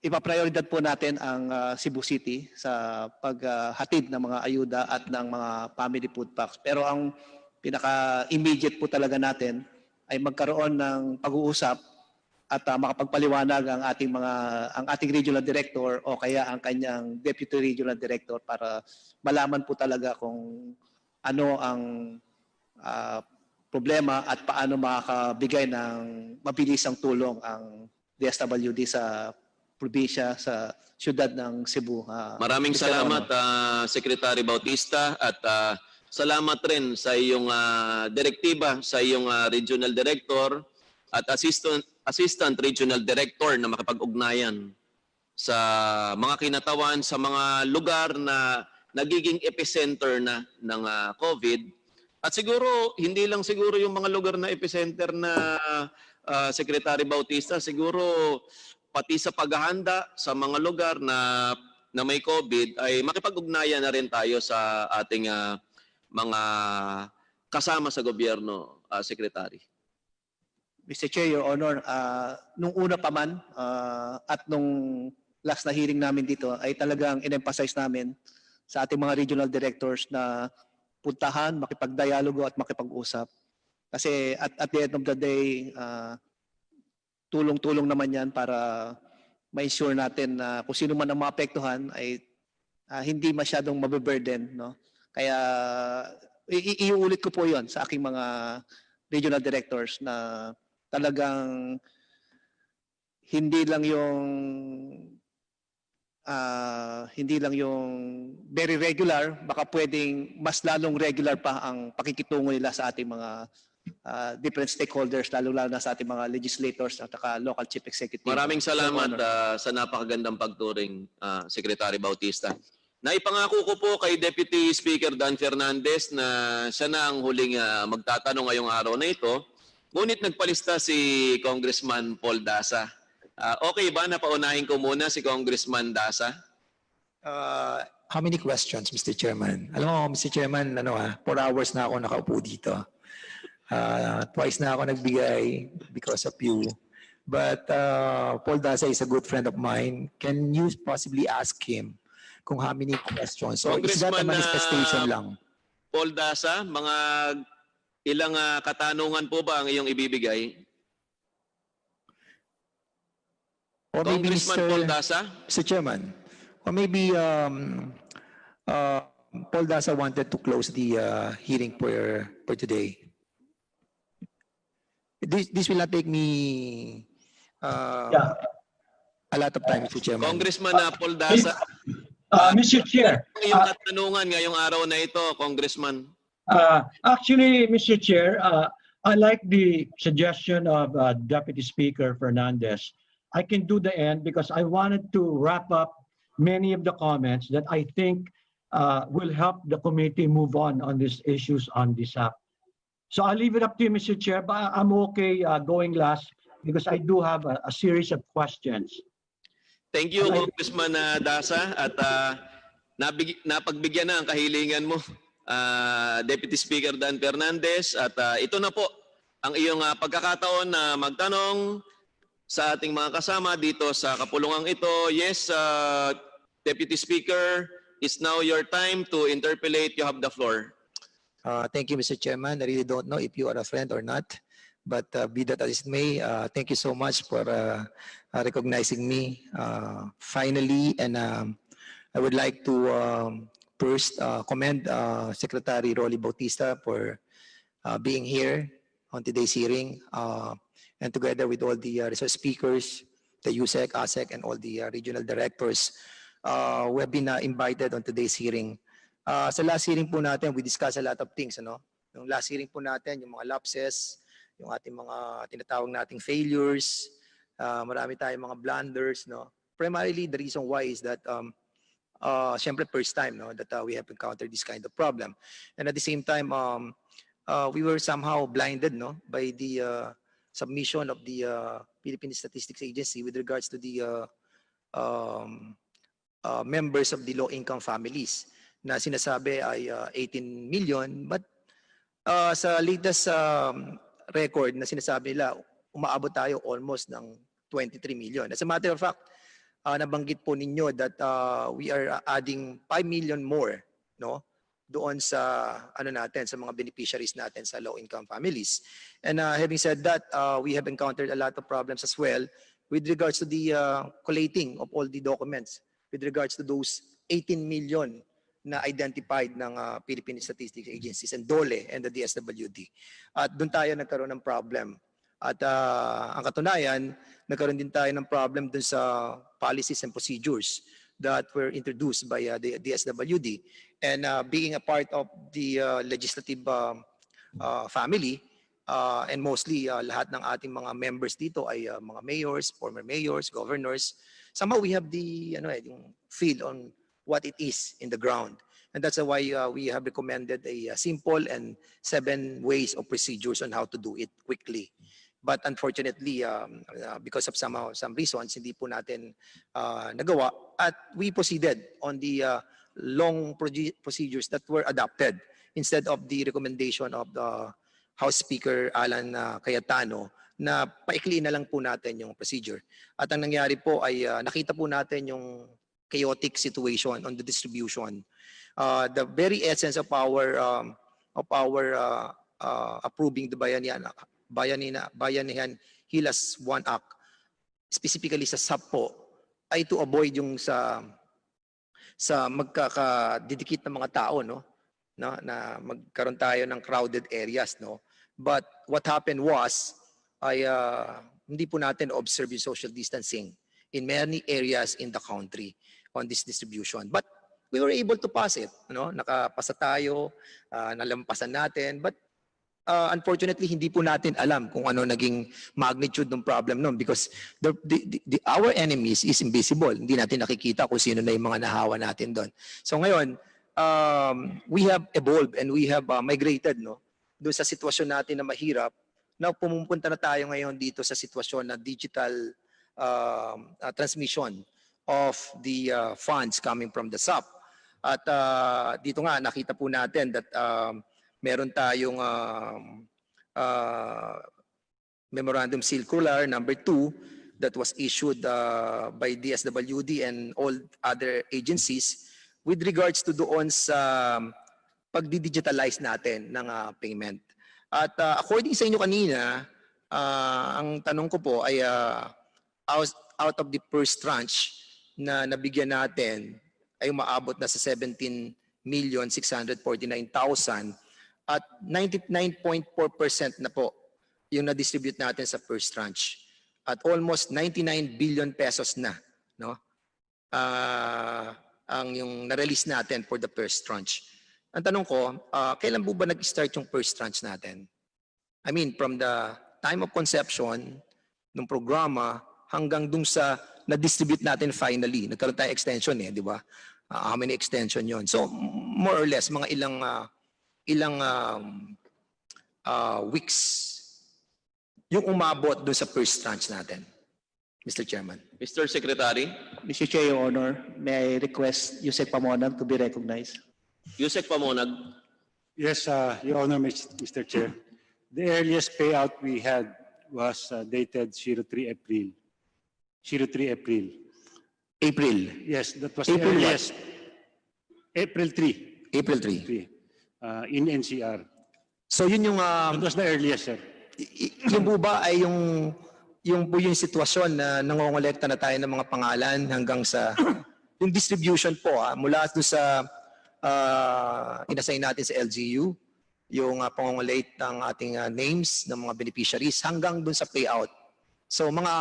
ipaprioridad po natin ang Cebu City sa paghatid ng mga ayuda at ng mga family food packs. Pero ang pinaka-immediate po talaga natin ay magkaroon ng pag-uusap at makapagpaliwanag ang ating regional director o kaya ang kanyang deputy regional director para malaman po talaga kung ano ang problema at paano makakabigay ng mabilisang tulong ang DSWD sa probinsya, sa siyudad ng Cebu. Maraming salamat, Secretary Bautista, at salamat rin sa iyong direktiba, sa iyong regional director at assistant regional director na makapag-ugnayan sa mga kinatawan sa mga lugar na nagiging epicenter na ng COVID. At siguro, hindi lang siguro yung mga lugar na epicenter na Secretary Bautista, siguro pati sa paghahanda sa mga lugar na may COVID ay makipag-ugnayan na rin tayo sa ating mga kasama sa gobyerno, Secretary. Mr. Chair, Your Honor, nung una pa man at nung last na hearing namin dito ay talagang in-emphasize namin sa ating mga regional directors na puntahan, makipag-dialogo at makipag-usap. Kasi at the end of the day, tulong-tulong naman yan para ma-ensure natin na kung sino man ang maapektuhan ay hindi masyadong mabiburden. No? Kaya iuulit ko po yon sa aking mga regional directors na talagang hindi lang yung very regular, baka pwedeng mas lalong regular pa ang pakikitungo nila sa ating mga different stakeholders, lalo-lalo na sa ating mga legislators at saka local chief executive. Maraming salamat sa napakagandang pagturing, Secretary Bautista. Naipangako ko po kay Deputy Speaker Dan Fernandez na siya na ang huling magtatanong ngayong araw na ito. Ngunit nagpalista si Congressman Paul Dasa. Okay ba na paunahin ko muna si Congressman Dasa? How many questions, Mr. Chairman? Alam mo, Mr. Chairman, 4 hours na ako nakaupo dito. Twice na ako nagbigay because of you. But Paul Dasa is a good friend of mine. Can you possibly ask him kung how many questions? So is that a manifestation lang? Paul Dasa, mga ilang katanungan po ba ang iyong ibibigay? Or maybe Congressman Paul Dasa? Mr. Chairman, or maybe Paul Dasa wanted to close the hearing for today. This will not take me a lot of time, Mr. Chairman. Congressman Paul Dasa. Mr. Chair, Yung katanungan ngayong araw na ito, Congressman. actually, Mr. Chair, I like the suggestion of Deputy Speaker Fernandez. I can do the end because I wanted to wrap up many of the comments that I think will help the committee move on these issues on this app. So I'll leave it up to you, Mr. Chair, but I'm okay going last because I do have a series of questions. Thank you, Congressman Dasa. At napagbigyan na ang kahilingan mo, Deputy Speaker Dan Fernandez. At ito na po ang iyong pagkakataon na magtanong sa ating mga kasama dito sa kapulungang ito. Yes, Deputy Speaker, it's now your time to interpellate. You have the floor. Thank you, Mr. Chairman. I really don't know if you are a friend or not, but be that as it may, thank you so much for recognizing me finally. And I would like to first commend Secretary Rolly Bautista for being here on today's hearing, and together with all the resource speakers, the USEC, ASEC, and all the regional directors who have been invited on today's hearing. Sa last hearing po natin, we discussed a lot of things. Yung last hearing po natin, yung mga lapses, yung ating mga tinatawag nating failures, marami tayong mga blunders. Primarily, the reason why is that syempre first time that we have encountered this kind of problem. And at the same time, we were somehow blinded by the submission of the Philippine Statistics Agency with regards to the members of the low-income families na sinasabi ay 18 million, but sa latest record na sinasabi nila, umaabot tayo almost ng 23 million. As a matter of fact, nabanggit po ninyo that we are adding 5 million more doon sa natin, sa mga beneficiaries natin sa low-income families. And having said that, we have encountered a lot of problems as well with regards to the collating of all the documents with regards to those 18 million na identified ng Philippine Statistics Agencies and DOLE and the DSWD. At doon tayo nagkaroon ng problem. At ang katunayan, nagkaroon din tayo ng problem dun sa policies and procedures that were introduced by the DSWD. And being a part of the legislative family, and mostly lahat ng ating mga members dito ay mga mayors, former mayors, governors, somehow we have the yung feel on what it is in the ground. And that's why we have recommended a simple and 7 ways of procedures on how to do it quickly. But unfortunately, because of some reasons, hindi po natin nagawa. At we proceeded on the long procedures that were adopted instead of the recommendation of the House Speaker Alan Cayetano na paikliin na lang po natin yung procedure. At ang nangyari po ay nakita po natin yung chaotic situation on the distribution. The very essence of our approving the Bayanihan Hilas 1 Act, specifically sa SAP po, ay to avoid yung sa magkakadidikit ng mga tao, na magkaroon tayo ng crowded areas, But what happened was ay hindi po natin observe yung social distancing in many areas in the country on this distribution. But we were able to pass it, nakapasa tayo, nalampasan natin, but unfortunately hindi po natin alam kung ano naging magnitude ng problem noon because our enemies is invisible. Hindi natin nakikita kung sino na yung mga nahawa natin doon. So ngayon, we have evolved and we have migrated doon sa sitwasyon natin na mahirap na pumupunta na tayo ngayon dito sa sitwasyon na digital transmission of the funds coming from the SAP. At dito nga nakita po natin that meron tayong Memorandum Circular number 2 that was issued by DSWD and all other agencies with regards to doon sa pagdi-digitalize natin ng payment. At according sa inyo kanina, ang tanong ko po ay out of the first tranche na nabigyan natin ay umaabot na sa 17,649,000 at 99.4% na po yung na-distribute natin sa first tranche at almost 99 billion pesos na, no? Ang yung na-release natin for the first tranche. Ang tanong ko, kailan po ba nag-start yung first tranche natin? I mean, from the time of conception ng programa hanggang dun sa na-distribute natin finally. Nagkaroon tayo extension di ba? How many extension yon? So, more or less, mga ilang weeks yung umabot dun sa first tranche natin, Mr. Chairman. Mr. Secretary, Mr. Chair, Your Honor, may I request Yusek Pamonag to be recognized? Yusek Pamonag. Yes, Your Honor, Mr. Chair. The earliest payout we had was dated 03 April. 03 April. April. Yes, that was April the what? earliest. April 3. April 3. In NCR. So yun yung That was the earliest, sir. yung po ba ay yung sitwasyon na nangongolekta na tayo ng mga pangalan hanggang sa yung distribution po mula doon sa inassign natin sa LGU, yung pangongolate ng ating names ng mga beneficiaries hanggang doon sa payout. So mga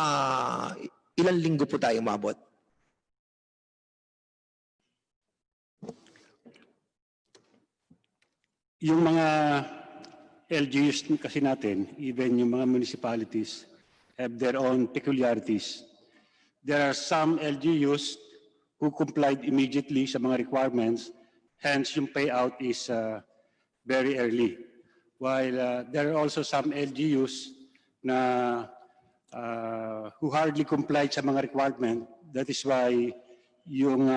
ilang linggo po tayo umabot? Yung mga LGUs kasi natin, even yung mga municipalities, have their own peculiarities. There are some LGUs who complied immediately sa mga requirements, hence yung payout is very early. While there are also some LGUs na who hardly complied sa mga requirement. That is why yung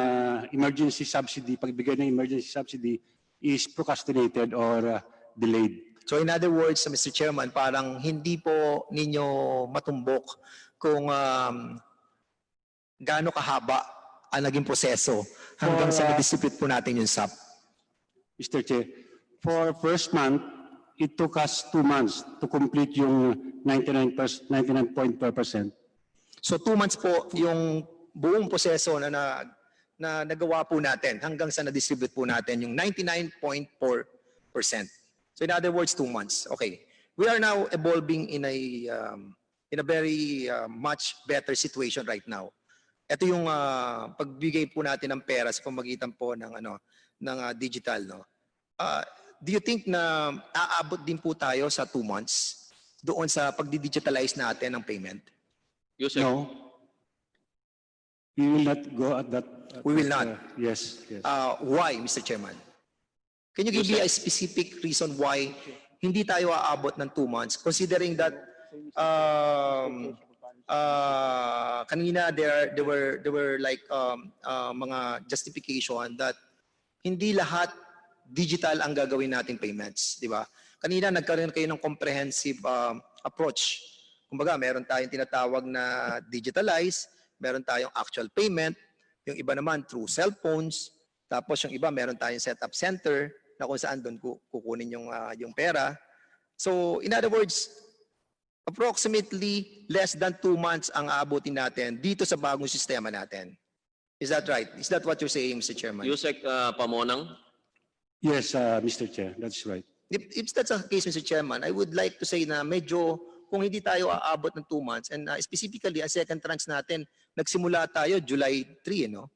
emergency subsidy, pagbigay ng emergency subsidy is procrastinated or delayed. So in other words, Mr. Chairman, parang hindi po ninyo matumbok kung gaano kahaba ang naging proseso hanggang sa na-distribute po natin yung SAP. Mr. Chair, for first month, it took us 2 months to complete yung 99.4%. So 2 months po yung buong proseso na nagawa po natin hanggang sa na-distribute po natin yung 99.4%. So in other words, 2 months. Okay. We are now evolving in a very much better situation right now. Ito yung pagbigay po natin ng pera sa pamagitan po ng digital, no. Do you think na aabot din po tayo sa 2 months doon sa pagdi-digitalize natin ng payment? Yusek. No. We will not go at that. We will not. Yes. Why, Mr. Chairman? Can you give me a specific reason why hindi tayo aabot ng 2 months, considering that kanina there were like mga justification that hindi lahat digital ang gagawin nating payments, di ba? Kanina nagkaroon kayo ng comprehensive approach. Kumbaga, meron tayong tinatawag na digitalize, meron tayong actual payment, yung iba naman through cellphones, tapos yung iba meron tayong setup center na kung saan doon kukunin yung pera. So, in other words, approximately less than 2 months ang aabutin natin dito sa bagong sistema natin. Is that right? Is that what you're saying, Mr. Chairman? Yusek Pamonang. Yes, Mr. Chair, that's right. If that's the case, Mr. Chairman, I would like to say na medyo kung hindi tayo aabot ng 2 months and specifically ang second tranche natin, nagsimula tayo July 3, no?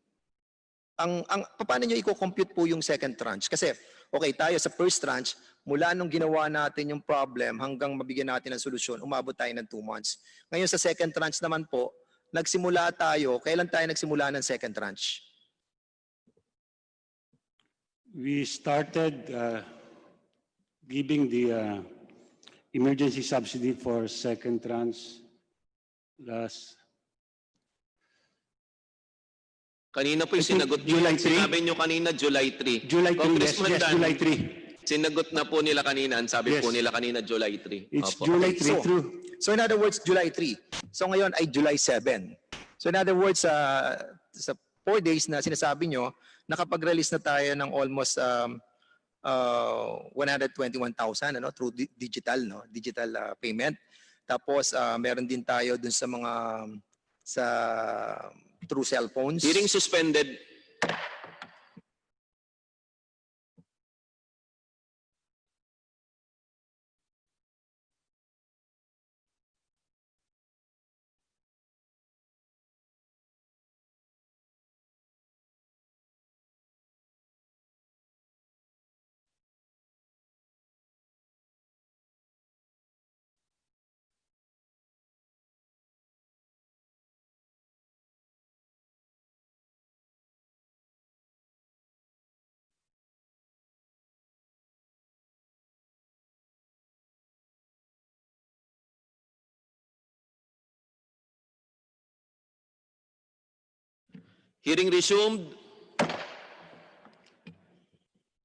Paano nyo i-compute po yung second tranche? Kasi, okay, tayo sa first tranche, mula nung ginawa natin yung problem hanggang mabigyan natin ng solusyon, umabot tayo ng 2 months. Ngayon sa second tranche naman po, nagsimula tayo, kailan tayo nagsimula ng second tranche? We started giving the emergency subsidy for second tranche last Kanina po yung sinagot niyo. July 3? Sinabi niyo kanina July 3. July 3, Congressman yes, Dan, July 3. Sinagot na po nila kanina. Ang sabi Yes. po nila kanina July 3. It's Opo. July Okay, 3 through. So in other words, July 3. So ngayon ay July 7. So in other words, sa 4 days na sinasabi nyo, nakapag-release na tayo ng almost 121,000 through digital, no? Digital payment. Tapos meron din tayo dun sa mga through cell phones. Hearing suspended. Hearing resumed.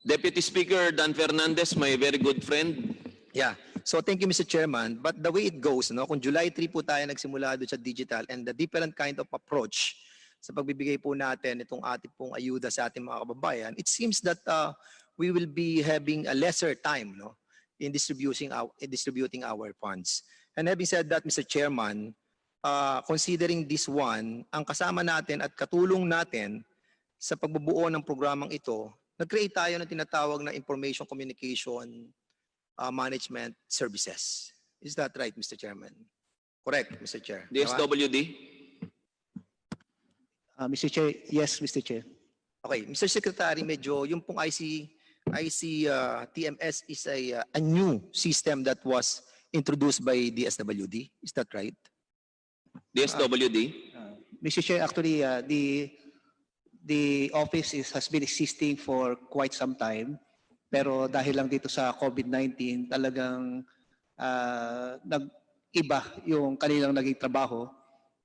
Deputy Speaker Dan Fernandez, my very good friend. Yeah. So thank you, Mr. Chairman. But the way it goes, no, kung July 3 po tayo nagsimula doon sa digital and the different kind of approach sa pagbibigay po natin itong ating pong ayuda sa ating mga kababayan, it seems that we will be having a lesser time, no, in distributing our funds. And having said that, Mr. Chairman, considering this one, ang kasama natin at katulong natin sa pagbubuo ng programang ito, nag-create tayo ng tinatawag na Information Communication Management Services. Is that right, Mr. Chairman? Correct, Mr. Chair. DSWD. Mr. Chair, yes, Mr. Chair. Okay, Mr. Secretary, medyo yung pong TMS is a new system that was introduced by DSWD. Is that right? DSWD. Mr. Chair, actually, the office has been existing for quite some time. Pero dahil lang dito sa COVID-19, talagang nag-iba yung kanilang naging trabaho,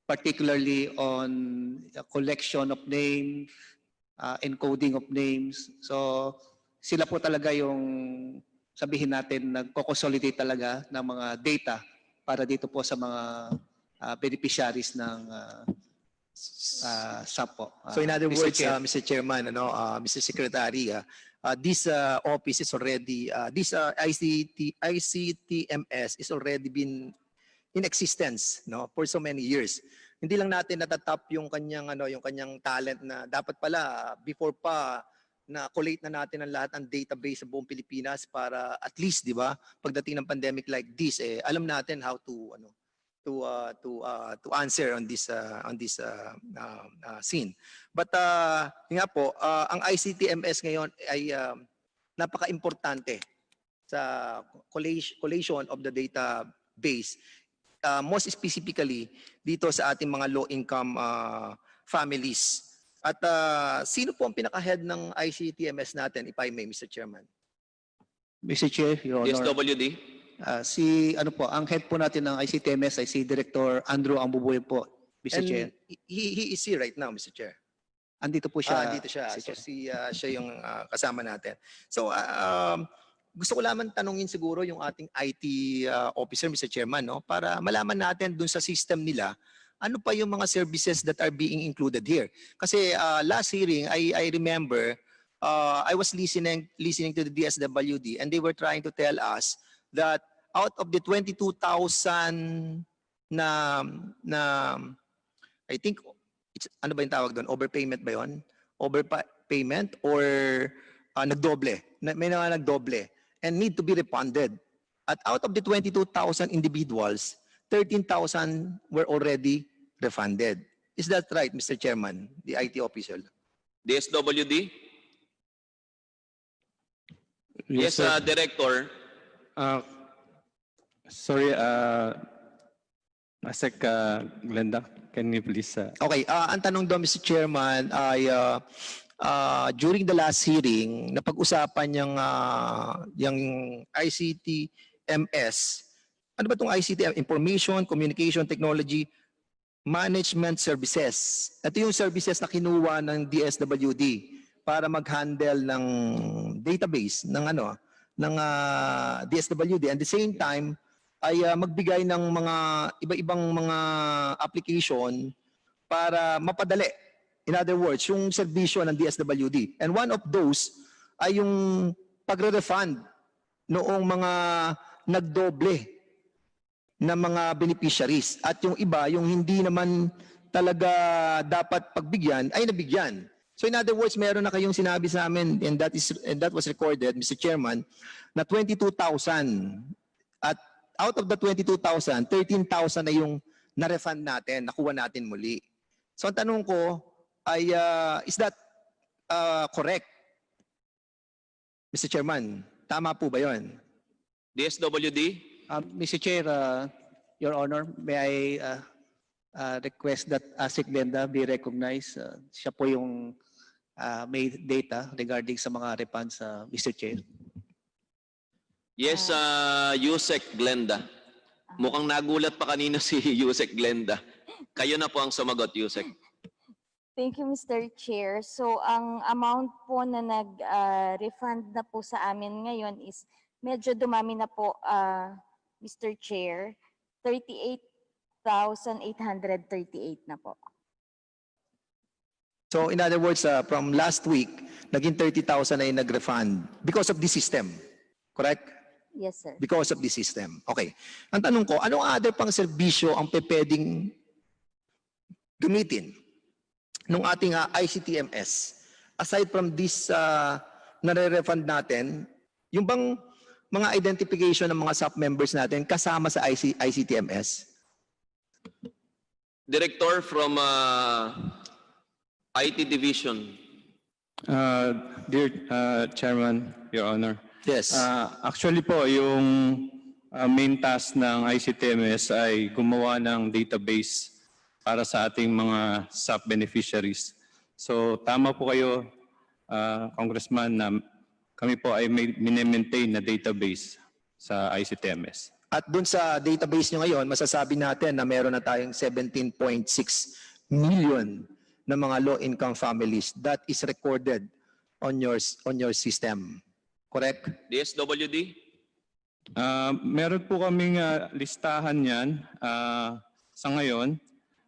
particularly on collection of names, encoding of names. So sila po talaga yung sabihin natin nagko-consolidate talaga ng mga data para dito po sa mga beneficiaries ng SAPO. So in other words, Mr. Chairman, Mr. Secretary, this office is already, this ICTMS is already been in existence, no, for so many years. Hindi lang natin natatap yung kanyang talent na dapat pala before pa na collate na natin ang lahat ng database sa buong Pilipinas para at least, di ba, pagdating ng pandemic like this, alam natin how to answer on this scene. But nga po, ang ICTMS ngayon ay napaka-importante sa collation of the database. Most specifically dito sa ating mga low-income families. At sino po ang pinaka-head ng ICTMS natin, if I may, Mr. Chairman? Mr. Chair, Your Honor. DSWD. Ang head po natin ng ICTMS ay si Director Andrew Ambubuhay po, Mr. And Chair. he is here right now, Mr. Chair. Andito po siya. Andito siya. Mr. So Chair. siya yung kasama natin. So gusto ko lamang tanungin siguro yung ating IT officer, Mr. Chairman, no, para malaman natin dun sa system nila ano pa yung mga services that are being included here. Kasi last hearing, I remember I was listening to the DSWD and they were trying to tell us that out of the 22,000 na I think it's ano ba yung tawag doon? Overpayment ba 'yon? Overpayment or nagdoble? May mga nagdoble and need to be refunded. At out of the 22,000 individuals, 13,000 were already refunded. Is that right, Mr. Chairman, the IT official? DSWD. Yes, sir. Director. Sorry, Asek Glenda, can you please? Okay, ang tanong doon, Mr. Chairman, ay during the last hearing, napag-usapan yung ICTMS. Ano ba itong ICT? Information, Communication Technology, Management Services. Ito yung services na kinuha ng DSWD para mag-handle ng database ng DSWD. And at the same time, ay magbigay ng mga iba-ibang mga application para mapadali. In other words, yung serbisyo ng DSWD. And one of those ay yung pagre-refund noong mga nagdoble na mga beneficiaries. At yung iba, yung hindi naman talaga dapat pagbigyan ay nabigyan. So in other words, meron na kayong sinabi sa amin, and that was recorded, Mr. Chairman, na 22,000. At out of the 22,000, 13,000 na yung na-refund natin, nakuha natin muli. So ang tanong ko ay, is that correct? Mr. Chairman, tama po ba yun? DSWD? Mr. Chair, Your Honor, may I request that ASIC Glenda be recognized? Siya po yung may data regarding sa mga refunds, Mr. Chair. Yes, Yusek Glenda. Mukhang nagulat pa kanina si Yusek Glenda. Kayo na po ang sumagot, Yusek. Thank you, Mr. Chair. So, ang amount po na nag-refund na po sa amin ngayon is medyo dumami na po, Mr. Chair. 38,838 na po. So in other words, from last week, naging 30,000 na yung nag-refund because of the system. Correct? Yes, sir. Because of the system. Okay. Ang tanong ko, anong other pang serbisyo ang pwedeng gamitin ng ating ICTMS? Aside from this nare-refund natin, yung bang mga identification ng mga sub-members natin kasama sa ICTMS? Director from IT Division. Dear Chairman, Your Honor. Yes. Actually po, yung main task ng ICTMS ay gumawa ng database para sa ating mga sub-beneficiaries. So tama po kayo, Congressman, na kami po ay may maintain na database sa ICTMS. At dun sa database nyo ngayon, masasabi natin na meron na tayong 17.6 million na mga low-income families that is recorded on your system. Correct? DSWD? Meron po kaming listahan yan sa ngayon.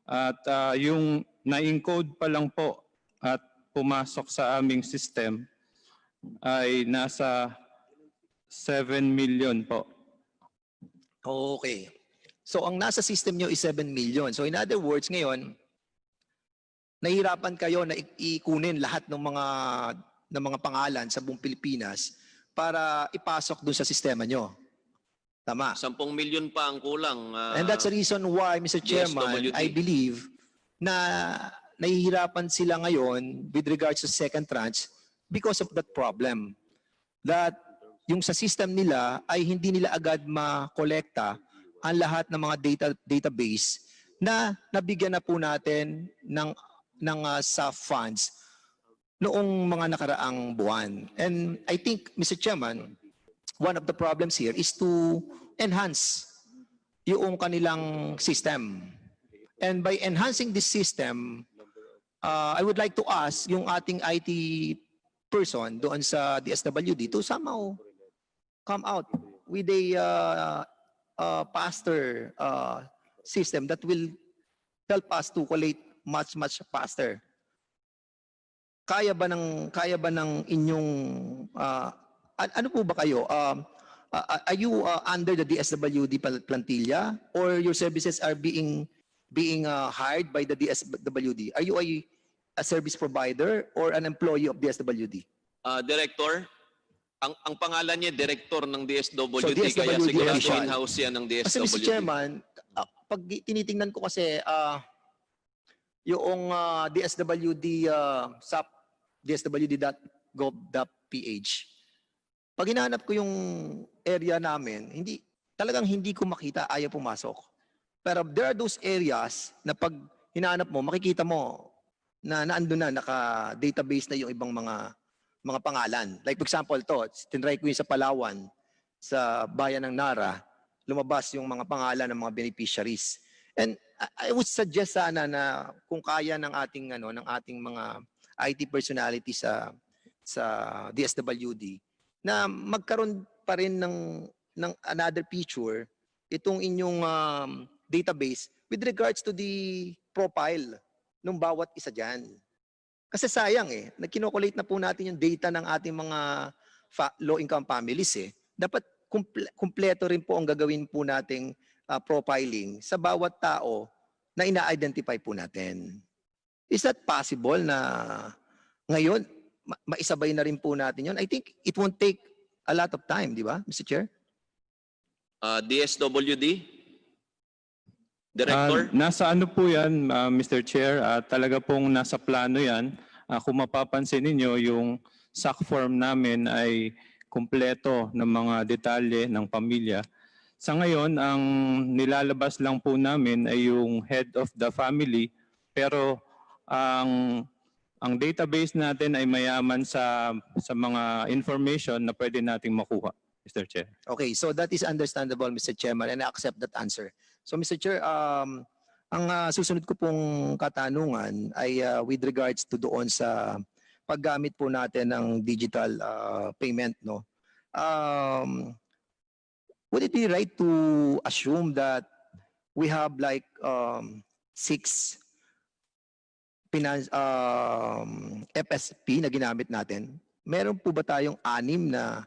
At yung na-encode pa lang po at pumasok sa aming system ay nasa 7 million po. Okay. So ang nasa system nyo is 7 million. So in other words, ngayon, nahihirapan kayo na ikunin lahat ng mga pangalan sa buong Pilipinas para ipasok dun sa sistema nyo. Tama. 10 million pa ang kulang. And that's the reason why, Mr. Chairman, DSWD. I believe na nahihirapan sila ngayon with regards to second tranche because of that problem. That yung sa system nila ay hindi nila agad makolekta ang lahat ng mga database na nabigyan na po natin ng SAF funds noong mga nakaraang buwan. And I think, Mr. Chairman, one of the problems here is to enhance yung kanilang system. And by enhancing this system, I would like to ask yung ating IT person doon sa DSWD to somehow come out with a faster system that will help us to collate much faster. Kaya ba ng inyong ano po ba kayo? Are you under the DSWD plantilla or your services are being hired by the DSWD? Are you a service provider or an employee of DSWD? Director, ang pangalan niya director ng DSWD, So, DSWD kaya sigurado official. in-house yan ng DSWD. Kasi Mr. Chairman, pag tinitingnan ko kasi yung DSWD SAP dswd.gov.ph, pag hinahanap ko yung area namin, talagang hindi ko makita, ayaw pumasok. Pero there are those areas na pag hinahanap mo, makikita mo na naandun na, naka-database na yung ibang mga pangalan. Like for example, tinry ko yung sa Palawan, sa bayan ng Nara, lumabas yung mga pangalan ng mga beneficiaries. And I would suggest sana na kung kaya ng ating mga IT personality sa DSWD na magkaroon pa rin ng another feature itong inyong database with regards to the profile ng bawat isa dyan. Kasi sayang nagkinokolate na po natin yung data ng ating mga low-income families Dapat kumpleto rin po ang gagawin po nating profiling sa bawat tao na ina-identify po natin. Is that possible na ngayon, maisabay na rin po natin yun? I think it won't take a lot of time, di ba, Mr. Chair? DSWD? Director? Nasa ano po yan, Mr. Chair, talaga pong nasa plano yan. Kung mapapansin ninyo, yung SAC form namin ay kumpleto ng mga detalye ng pamilya. Sa ngayon, ang nilalabas lang po namin ay yung head of the family, pero ang database natin ay mayaman sa mga information na pwede nating makuha, Mr. Chair. Okay, so that is understandable, Mr. Chairman, and I accept that answer. So, Mr. Chair, ang susunod ko pong katanungan ay with regards to doon sa paggamit po natin ng digital payment, no? Would it be right to assume that we have like 6 FSP na ginamit natin? Meron po ba tayong 6 na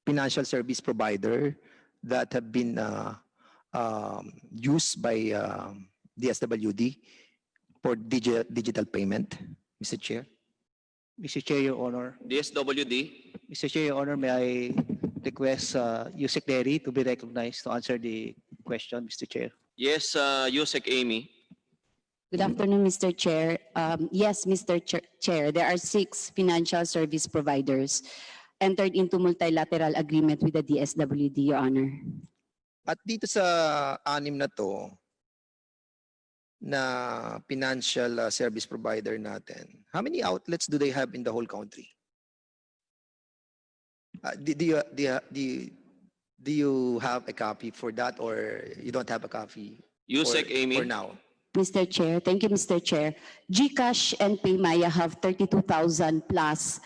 financial service provider that have been used by DSWD for digital payment, Mr. Chair? Mr. Chair, Your Honor. DSWD? Mr. Chair, Your Honor, may I request Yusek Neri to be recognized to answer the question, Mr. Chair? Yes, Yusek Amy. Good afternoon, Mr. Chair. Yes, Mr. Chair, there are 6 financial service providers entered into multilateral agreement with the DSWD, Your Honor. At dito sa 6 na to, na financial service provider natin, how many outlets do they have in the whole country? Do you have a copy for that, or you don't have a copy Yusek Amy. for now? Mr. Chair, thank you, Mr. Chair. GCash and PayMaya have 32,000 plus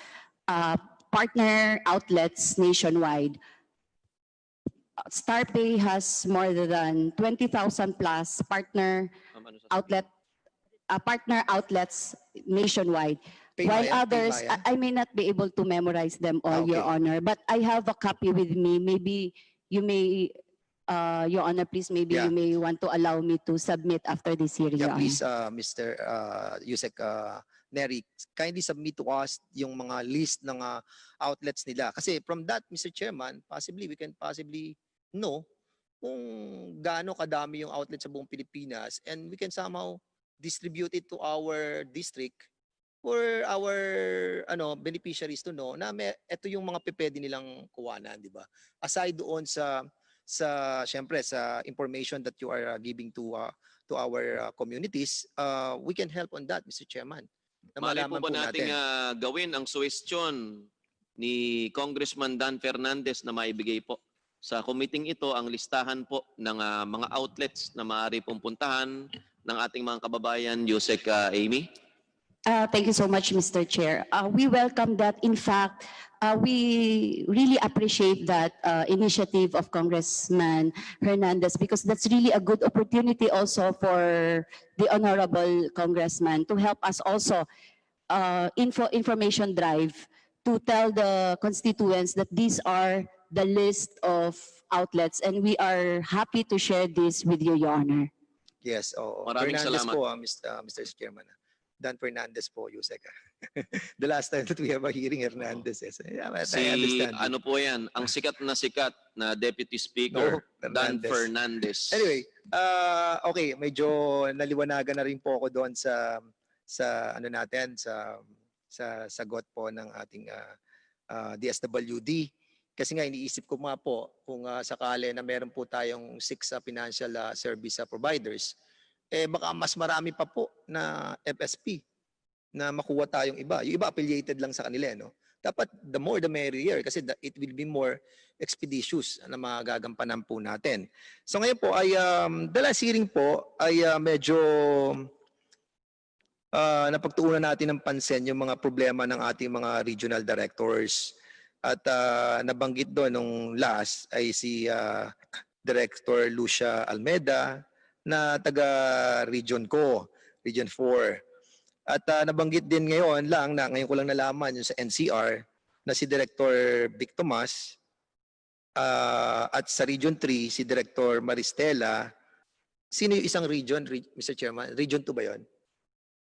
partner outlets nationwide. StarPay has more than 20,000 plus partner outlets nationwide. While others, I may not be able to memorize them all, Your Honor, but I have a copy with me. Maybe you may, Your Honor, please, maybe you may want to allow me to submit after this hearing, Your Yeah, Honor. please, Mr. Yusek Neri, kindly submit to us yung mga list ng outlets nila. Kasi from that, Mr. Chairman, possibly we can possibly know kung gaano kadami yung outlet sa buong Pilipinas, and we can somehow distribute it to our district for our beneficiaries to know na ito yung mga pwede nilang kuwanan, di ba? Aside doon sa syempre sa information that you are giving to our communities, we can help on that, Mr. Chairman. Mali po ba nating gawin ang suwestyon ni Congressman Dan Fernandez na maibigay po sa committee ito ang listahan po ng mga outlets na maaari pong puntahan ng ating mga kababayan, Yusek Amy? Thank you so much, Mr. Chair. We welcome that. In fact, we really appreciate that initiative of Congressman Hernandez, because that's really a good opportunity also for the honorable congressman to help us also information drive to tell the constituents that these are the list of outlets, and we are happy to share this with you, Your Honor. Yes, Maraming Fernandez salamat. po, Mr. Chairman. Dan Fernandez po, Yusek. The last time that we have a hearing, Hernandez. Yeah, I understand. Ano po yan, ang sikat na Deputy Speaker, Dan Fernandez. Anyway, okay, medyo naliwanagan na rin po ako doon sa ano natin, sa sagot po ng ating DSWD. Kasi nga iniisip ko nga po kung sakali na meron po tayong 6 financial service providers, baka mas marami pa po na FSP na makuha tayong iba. Yung iba affiliated lang sa kanila, no? Dapat the more the merrier, kasi it will be more expeditious na magagampanan po natin. So ngayon po ay the last hearing po ay medyo napagtuunan natin ng pansin yung mga problema ng ating mga regional directors. At nabanggit doon nung last ay si Director Lucia Almeda na taga region ko, Region 4. At nabanggit din ngayon ko lang nalaman yung sa NCR na si Director Vic Tomas at sa Region 3, si Director Maristela. Sino yung isang region, Mr. Chairman? Region 2 ba yun?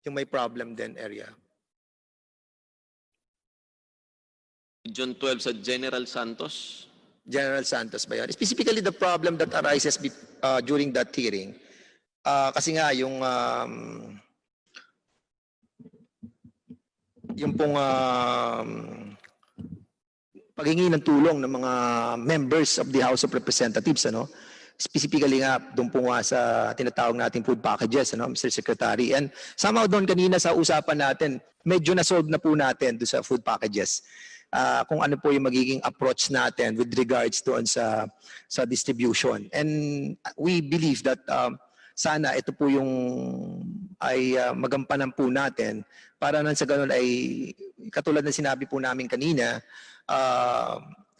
Yung may problem din area. Region 12 sa General Santos. General Santos ba yun? Specifically, the problem that arises during that hearing. Kasi nga, yung pong paghingi ng tulong ng mga members of the House of Representatives, ano? Specifically nga, doon po nga sa tinatawag nating food packages, ano, Mr. Secretary. And somehow doon kanina sa usapan natin, medyo na-solve na po natin doon sa food packages. Kung ano po yung magiging approach natin with regards doon sa distribution. And we believe that sana ito po yung ay magampanan po natin para nang sa ganun ay katulad ng sinabi po namin kanina,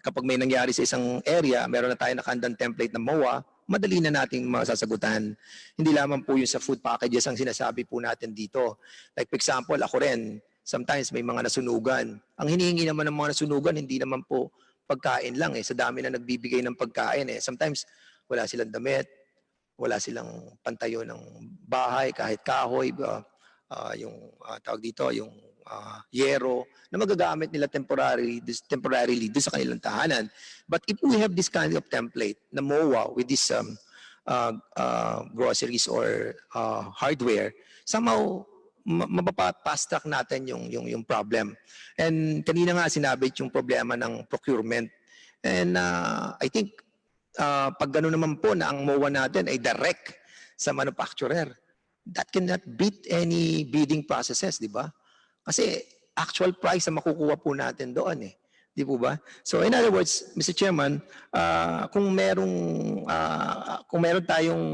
kapag may nangyari sa isang area, meron na tayo nakandang template ng MOA, madali na nating masasagutan. Hindi lamang po yung sa food packages ang sinasabi po natin dito. Like for example, ako rin, sometimes may mga nasunugan. Ang hinihingi naman ng mga nasunugan, hindi naman po pagkain lang sa dami na nagbibigay ng pagkain Sometimes wala silang damit, wala silang pantayo ng bahay, kahit kahoy, yung tawag dito, yung yero na magagamit nila temporarily doon sa kanilang tahanan. But if we have this kind of template na MOA with this groceries or hardware, somehow mapapa-fast track natin yung problem. And kanina nga sinabi yung problema ng procurement. And I think pag gano'n naman po na ang MOA natin ay direct sa manufacturer, that cannot beat any bidding processes, di ba? Kasi actual price ang makukuha po natin doon Di po ba? So in other words, Mr. Chairman, kung meron tayong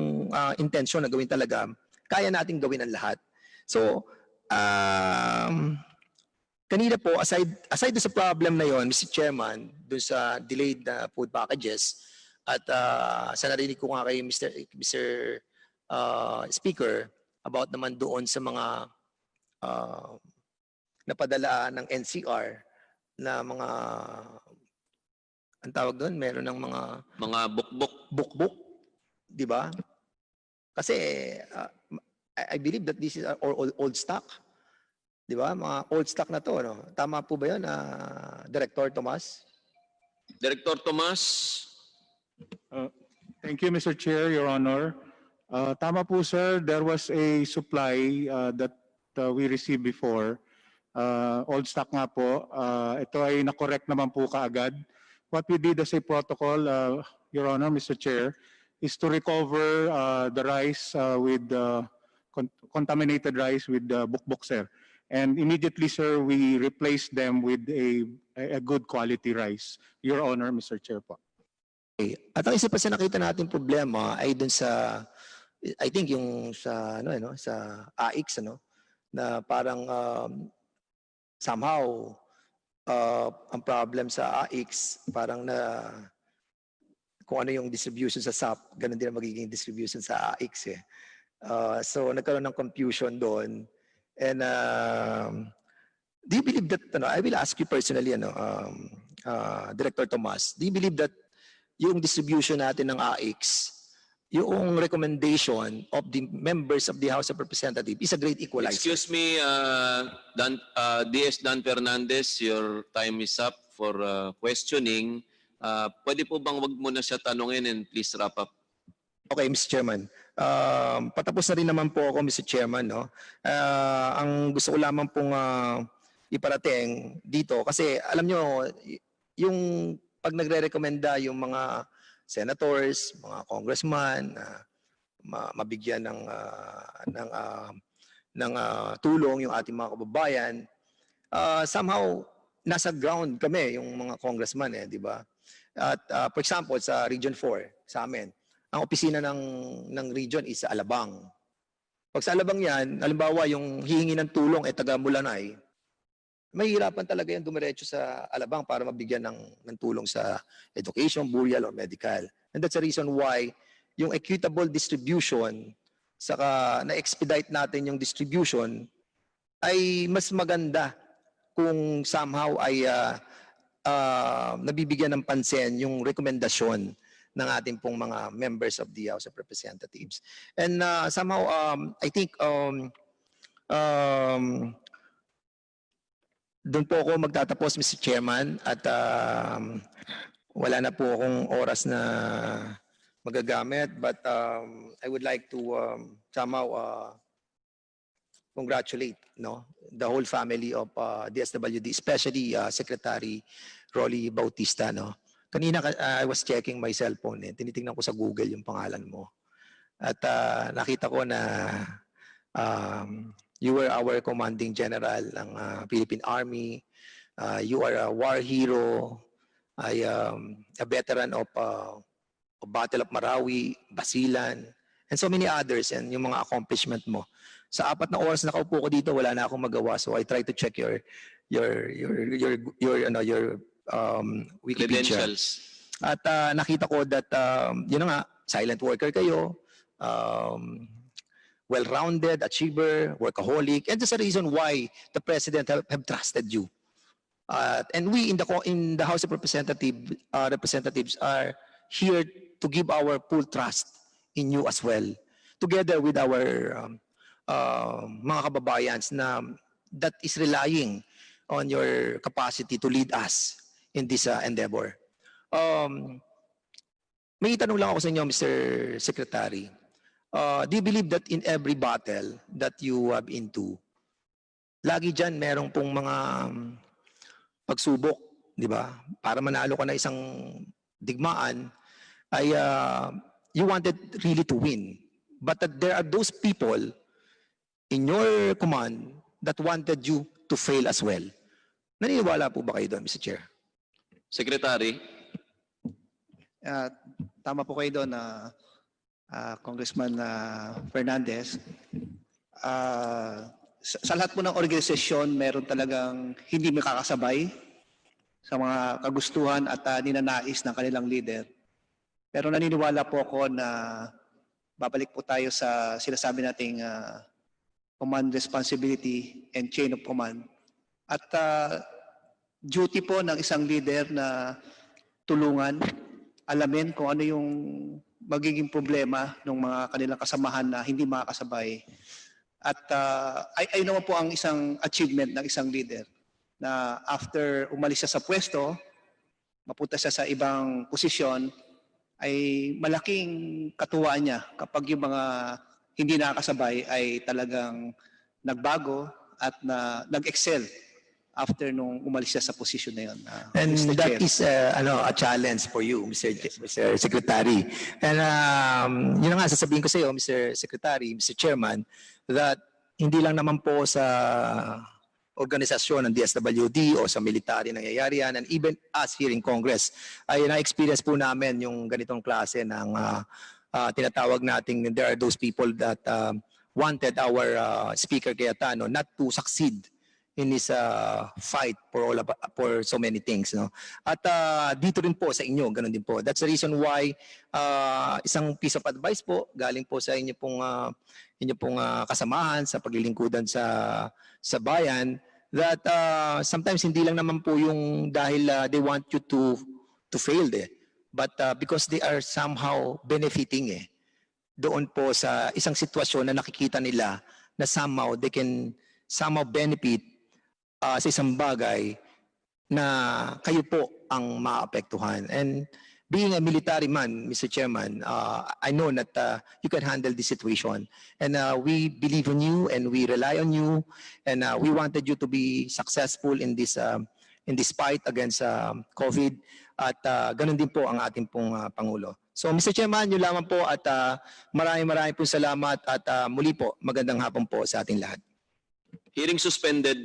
intention na gawin talaga, kaya nating gawin ang lahat. So, kanina po, aside sa problem na yon, Mr. Chairman, dun sa delayed food packages, at sa narinig ko nga kay Mr. Speaker, about naman doon sa mga napadala ng NCR na mga, ang tawag doon, meron ng mga bukbuk, di ba? Kasi, I believe that this is old stock. Di ba? Mga old stock na to. No? Tama po ba yun, Director Tomas? Director Tomas? Thank you, Mr. Chair, Your Honor. Tama po, sir. There was a supply that we received before. Old stock nga po. Ito ay na-correct naman po kaagad. What we did as a protocol, Your Honor, Mr. Chair, is to recover the rice with contaminated rice with bukbuk, sir. And immediately, sir, we replaced them with a good quality rice. Your Honor, Mr. Chair po. Okay. At ang isa pa sa nakita natin problema ay dun sa, I think yung sa, sa AIX, na parang somehow ang problem sa AIX, parang na kung ano yung distribution sa SAP, ganun din ang magiging distribution sa AIX So nagkaroon ng confusion doon. And do you believe that, I will ask you personally, Director Tomas, do you believe that yung distribution natin ng AIX, yung recommendation of the members of the House of Representatives is a great equalizer? Excuse me, DS Dan Fernandez, your time is up for questioning. Pwede po bang wag mo na siya tanungin and please wrap up? Okay, Mr. Chairman. Patapos na rin naman po ako, Mr. Chairman. Ang gusto ko lamang pong iparating dito, kasi alam nyo, yung pag nagre-recommenda yung mga senators, mga congressman, mabigyan ng tulong yung ating mga kababayan, somehow nasa ground kami yung mga congressman di ba? At for example sa Region 4 sa amin, ang opisina ng region is sa Alabang. Pag sa Alabang yan, halimbawa yung hihingi ng tulong taga Mulanay, mahihirapan talaga yan dumiretso sa Alabang para mabigyan ng tulong sa education, burial, or medical. And that's the reason why yung equitable distribution, saka na-expedite natin yung distribution, ay mas maganda kung somehow ay nabibigyan ng pansin yung rekomendasyon ng ating pong mga members of the House of Representatives. And somehow, I think doon po ako magtatapos, Mr. Chairman, at wala na po akong oras na magagamit, but I would like to somehow congratulate the whole family of DSWD, especially Secretary Rolly Bautista. Kanina I was checking my cell phone, tinitingnan ko sa Google yung pangalan mo. At nakita ko na you were our commanding general ng Philippine Army. You are a war hero, a veteran of Battle of Marawi, Basilan, and so many others, and yung mga accomplishment mo. Sa 4 na oras na nakaupo ko dito, wala na akong magawa. So I try to check your Wikipedia. Credentials. At nakita ko that yun na nga, silent worker kayo, well-rounded, achiever, workaholic, and that's the reason why the president have trusted you. And we in the House of Representatives are here to give our full trust in you as well, together with our mga kababayans na that is relying on your capacity to lead us in this endeavor. May tanong lang ako sa inyo, Mr. Secretary. Do you believe that in every battle that you have into, lagi dyan merong pong mga pagsubok, di ba? Para manalo ka na isang digmaan, ay you wanted really to win. But that there are those people in your command that wanted you to fail as well. Naniniwala po ba kayo doon, Mr. Chair? Secretary. Tama po kayo doon, Congressman Fernandez. Sa lahat po ng organisasyon, meron talagang hindi makakasabay sa mga kagustuhan at ninanais ng kanilang leader. Pero naniniwala po ako na babalik po tayo sa sinasabi nating command responsibility and chain of command. At duty po ng isang leader na tulungan, alamin kung ano yung magiging problema ng mga kanilang kasamahan na hindi makakasabay. At ay naman po ang isang achievement ng isang leader na after umalis siya sa pwesto, mapunta siya sa ibang posisyon, ay malaking katuwaan niya kapag yung mga hindi nakakasabay ay talagang nagbago at nag-excel after nung umalis siya sa posisyon na yun. And Mr. that Chair. is a challenge for you, Mr. Secretary. And yun na nga, sasabihin ko sa iyo, Mr. Secretary, Mr. Chairman, that hindi lang naman po sa organisasyon ng DSWD o sa military nangyayari yan, and even us here in Congress, ay na-experience po namin yung ganitong klase ng tinatawag nating there are those people that wanted our Speaker Cayetano not to succeed in his fight for so many things, no? At dito rin po sa inyo, ganun din po. That's the reason why isang piece of advice po galing po sa inyo pong kasamahan sa paglilingkudan sa bayan, that sometimes hindi lang naman po yung dahil they want you to fail but because they are somehow benefiting doon po sa isang sitwasyon na nakikita nila na somehow they can somehow benefit sa isang bagay na kayo po ang maapektuhan. And being a military man, Mr. Chairman, I know that you can handle this situation. And we believe in you and we rely on you. And we wanted you to be successful in this fight against COVID. At ganun din po ang ating pong Pangulo. So Mr. Chairman, yun lamang po at maraming po salamat at muli po magandang hapon po sa ating lahat. Hearing suspended.